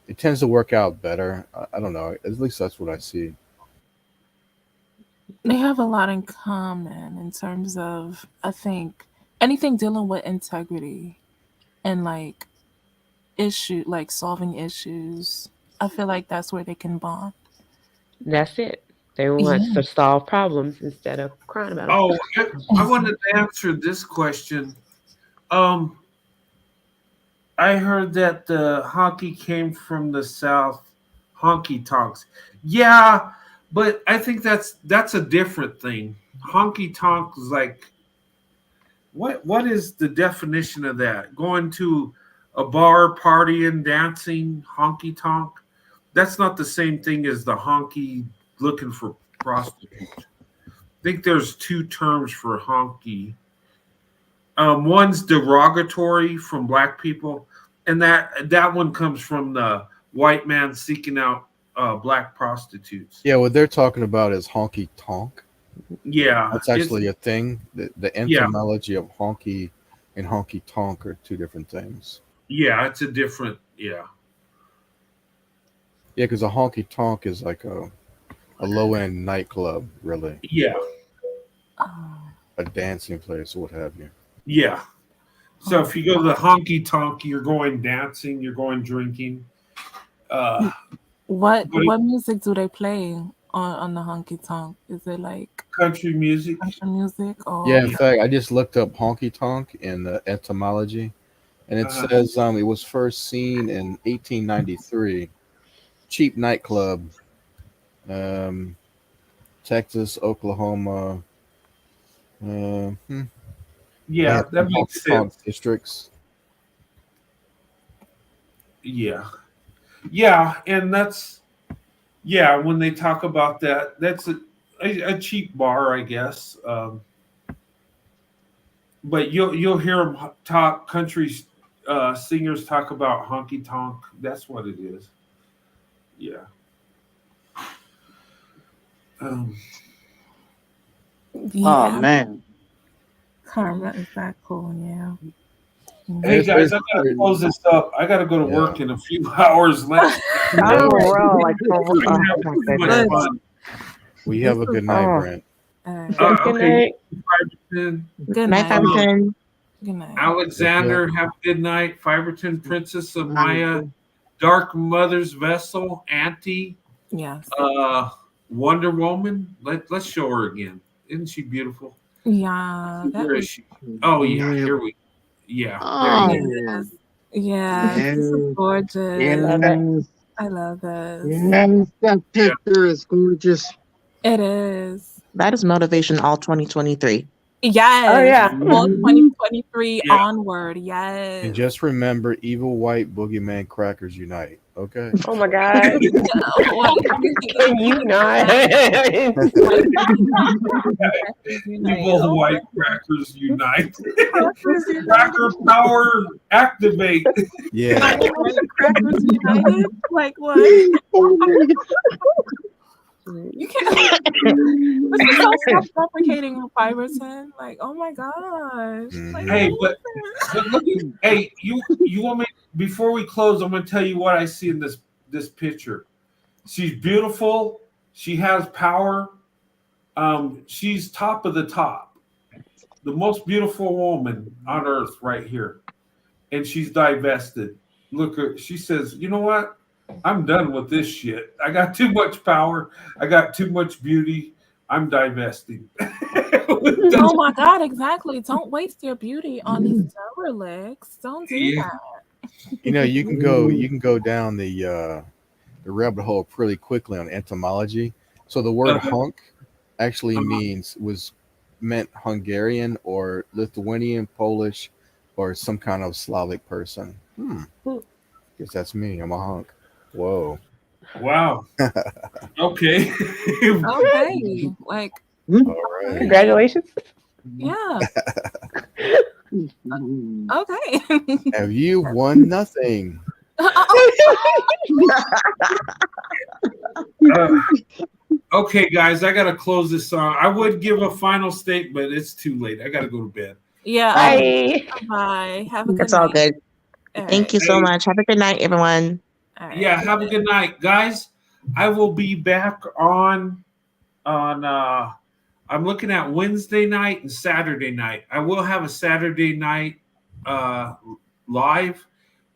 L: It tends to work out better. I don't know. At least that's what I see.
I: They have a lot in common in terms of, I think, anything dealing with integrity and like like solving issues. I feel like that's where they can bond.
K: That's it. They want
I: Yeah.
K: to solve problems instead of crying about them.
A: Oh, I wanted to answer this question. I heard that the honky came from the South, honky tonks. Yeah, but I think that's a different thing. Honky tonk is like what is the definition of that? Going to a bar, partying, dancing, honky tonk. That's not the same thing as the honky looking for prostitutes. I think there's two terms for honky. One's derogatory from black people, and that one comes from the white man seeking out black prostitutes.
L: Yeah, what they're talking about is honky tonk.
A: Yeah,
L: That's actually a thing. The etymology of honky and honky tonk are two different things.
A: Yeah, it's a different. Yeah.
L: Yeah, because a honky tonk is like a low end nightclub, really.
A: Yeah.
L: A dancing place, what have you.
A: Yeah. So if you go to the honky tonk, you're going dancing, you're going drinking.
I: What music do they play on the honky tonk? Is it like
A: country music?
I: Country music? Or
L: Yeah, in fact, I just looked up honky tonk in the etymology, and it says it was first seen in 1893. Cheap nightclub, Texas, Oklahoma.
A: Yeah, that makes sense.
L: Districts.
A: Yeah. Yeah, and that's when they talk about that, that's a cheap bar, I guess. But you'll hear them talk country singers talk about honky tonk. That's what it is. Yeah.
O: Oh man.
I: Karma is that cool? Yeah.
A: Hey guys, I gotta close this up. I gotta go to work in a few hours left.
L: We have a good night, Brent.
A: Okay.
I: Good
M: night, Fiverton.
I: Good night.
A: Alexander, have a good night. Fiverton, Princess Amaya, Dark Mother's Vessel, Auntie.
I: Yes.
A: Wonder Woman. Let's show her again. Isn't she beautiful?
I: Yeah.
A: Where is she? Oh yeah, here we. Yeah.
I: Oh, yes. Yeah. This is gorgeous.
O: Yes.
I: I love this.
O: Yes, that picture is gorgeous.
I: It is.
M: That is motivation all 2023.
I: Yes.
K: Oh, yeah.
I: All 2023 onward. Yes.
L: And just remember, evil white boogeyman crackers unite. Okay.
K: Oh my God. Can you not?
A: Evil white crackers unite. Cracker power activate.
L: Yeah.
I: Crackers united? Like what? You can't. So self-deprecating on Fiverr. Like, oh my gosh. Like,
A: Hey, but look at, hey, you want me before we close, I'm gonna tell you what I see in this picture. She's beautiful, she has power, she's top of the top, the most beautiful woman on earth right here. And she's divested. She says, you know what? I'm done with this shit. I got too much power. I got too much beauty. I'm divesting.
I: Oh my God, exactly. Don't waste your beauty on these derelicts. Don't do that.
L: You know, you can go down the rabbit hole pretty quickly on etymology. So the word hunk actually meant Hungarian or Lithuanian, Polish, or some kind of Slavic person. Guess that's me. I'm a hunk. Whoa.
A: Wow. Okay.
I: Okay. Like,
L: all right.
J: Congratulations.
I: Yeah. Okay.
L: Have you won nothing?
A: Okay, guys, I gotta close this song. I would give a final statement, but it's too late. I gotta go to bed.
I: Yeah.
M: Bye.
I: Bye. Have a good
M: That's
I: night.
M: all good.
I: All
M: Thank
I: right.
M: you so much. Have a good night, everyone.
A: Yeah, have a good night, guys. I will be back on I'm looking at Wednesday night and Saturday night. I will have a Saturday night live.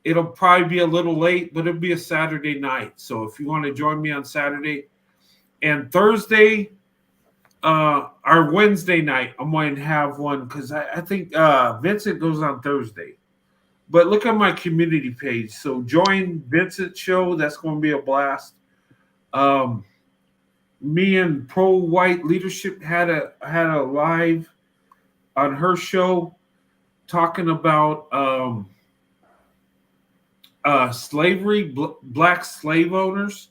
A: It'll probably be a little late, but it'll be a Saturday night. So if you want to join me on Saturday and Thursday, our Wednesday night, I'm going to have one because I think Vincent goes on Thursday. But look at my community page. So join Vincent's show. That's going to be a blast. Me and Pro White Leadership had a live on her show talking about slavery, black slave owners.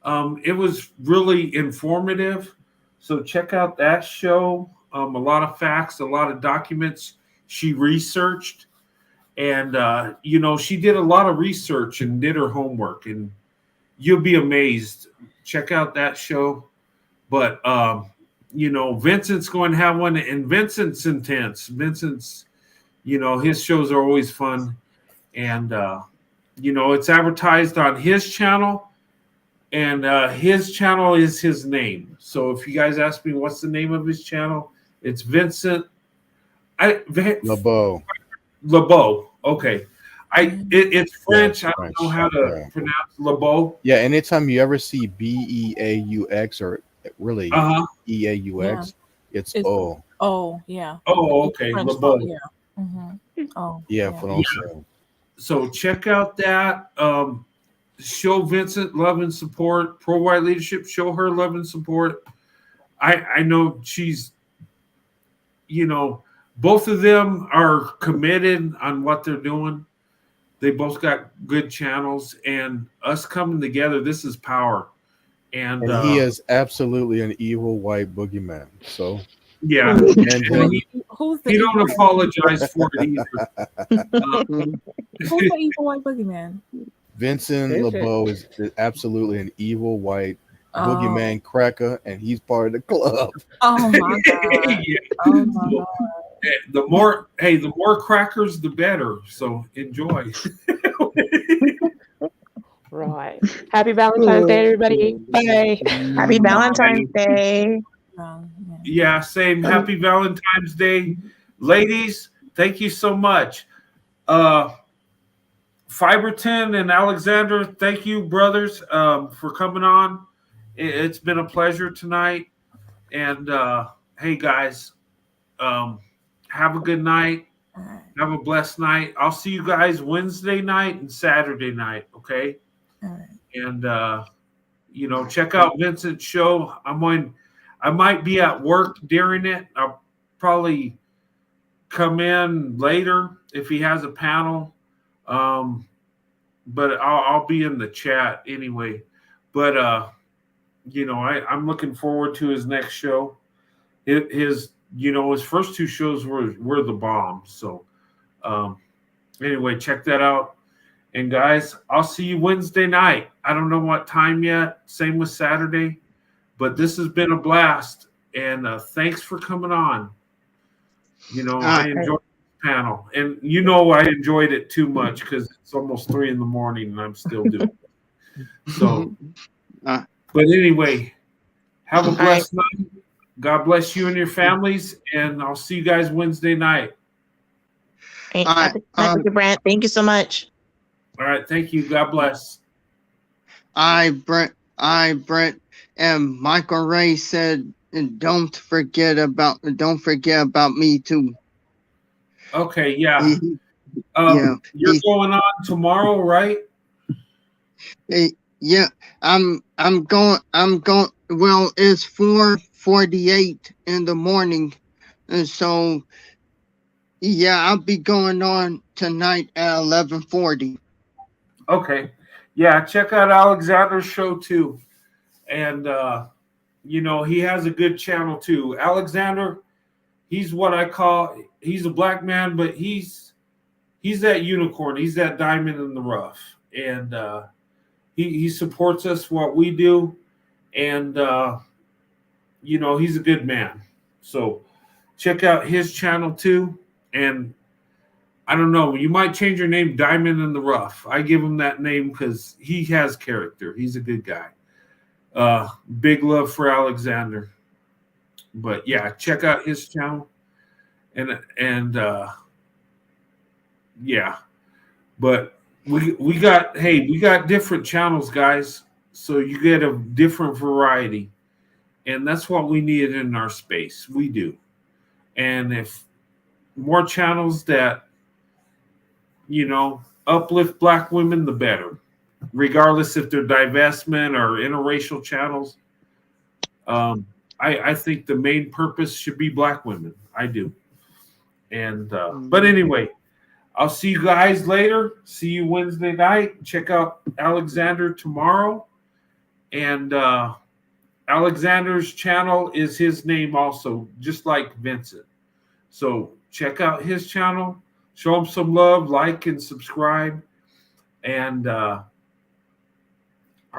A: It was really informative. So check out that show. A lot of facts, a lot of documents she researched. And, she did a lot of research and did her homework. And you'll be amazed. Check out that show. But, Vincent's going to have one. And Vincent's intense. Vincent's, his shows are always fun. And, it's advertised on his channel. And his channel is his name. So if you guys ask me what's the name of his channel, it's Vincent
L: LeBeau.
A: LeBeau. Okay. It's French. I don't know how to pronounce LeBeau.
L: Yeah, anytime you ever see BEAUX or really EAUX, it's O.
I: Oh, yeah.
A: Oh, okay.
I: French
A: LeBeau.
I: Yeah. Mm-hmm. Oh.
L: Yeah,
A: So check out that. Show Vincent love and support. Pro White Leadership, show her love and support. I know she's, both of them are committed on what they're doing. They both got good channels, and us coming together, this is power. And
L: he is absolutely an evil white boogeyman. So
A: yeah,
L: and
A: he don't apologize for it either.
I: Who's the evil white boogeyman?
L: Vincent LeBeau is absolutely an evil white boogeyman cracker, and he's part of the club.
I: Oh my god!
A: Yeah.
I: Oh my god!
A: The more crackers, the better. So enjoy.
J: Right. Happy Valentine's Day, everybody. Bye.
M: Happy Valentine's Day.
A: Yeah, same. Happy Valentine's Day. Ladies, thank you so much. Fiberton and Alexander, thank you, brothers, for coming on. It's been a pleasure tonight. And hey, guys, have a good night. Have a blessed night. I'll see you guys Wednesday night and Saturday night, okay?
I: All right.
A: And check out Vincent's show. I might be at work during it. I'll probably come in later if he has a panel. But I'll be in the chat anyway. But I'm looking forward to his next show. His first two shows were the bomb. So anyway, check that out. And guys, I'll see you Wednesday night. I don't know what time yet. Same with Saturday. But this has been a blast. and thanks for coming on. You know, I
O: Uh,
A: enjoyed the panel, and you know I enjoyed it too much because it's almost 3 in the morning and I'm still doing it. So,
O: uh,
A: but anyway, have a
M: All right.
A: blessed night. God bless you and your families, and I'll see you guys Wednesday night.
M: All right.
O: all
M: Have
O: right.
M: a good night, Mr. Brandt. Thank you so much.
A: All right, thank you. God bless.
O: Brent, and Michael Ray said, and don't forget about me too.
A: Okay, yeah.
O: He, yeah,
A: You're going on tomorrow, right?
O: yeah, I'm going. Well, it's 4:48 in the morning, and so yeah, I'll be going on tonight at 11:40.
A: Okay. Yeah, check out Alexander's show too. And you know, he has a good channel too. Alexander, he's what I call he's a black man, but he's that unicorn. He's that diamond in the rough. And he supports us what we do. And you know, he's a good man. So check out his channel too. And I don't know, you might change your name Diamond in the Rough. I give him that name because he has character. He's a good guy. Big love for Alexander. But yeah, check out his channel. And yeah. But we got different channels, guys. So you get a different variety. And that's what we need in our space. We do. And if more channels that, you know, uplift black women, the better. Regardless if they're divestment or interracial channels. I think the main purpose should be black women. I do. And but anyway, I'll see you guys later. See you Wednesday night. Check out Alexander tomorrow. And Alexander's channel is his name also, just like Vincent. So check out his channel. Show him some love, like and subscribe. And I'll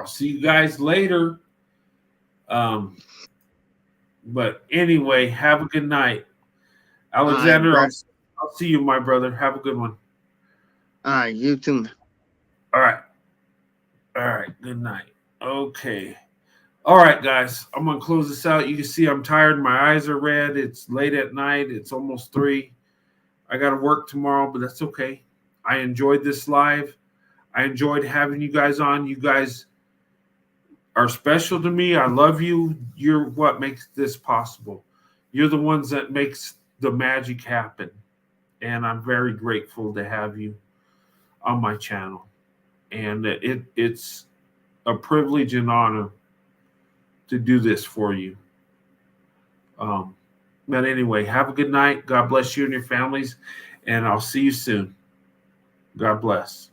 A: see you guys later. But anyway, have a good night. Alexander, I'll see you, my brother. Have a good one.
O: All right, you too.
A: All right. All right. Good night. Okay. All right, guys. I'm going to close this out. You can see I'm tired. My eyes are red. It's late at night. It's almost 3. I got to work tomorrow, but that's okay. I enjoyed this live. I enjoyed having you guys on. You guys are special to me. I love you. You're what makes this possible. You're the ones that makes the magic happen. And I'm very grateful to have you on my channel. And it's a privilege and honor to do this for you. But anyway, have a good night. God bless you and your families. And I'll see you soon. God bless.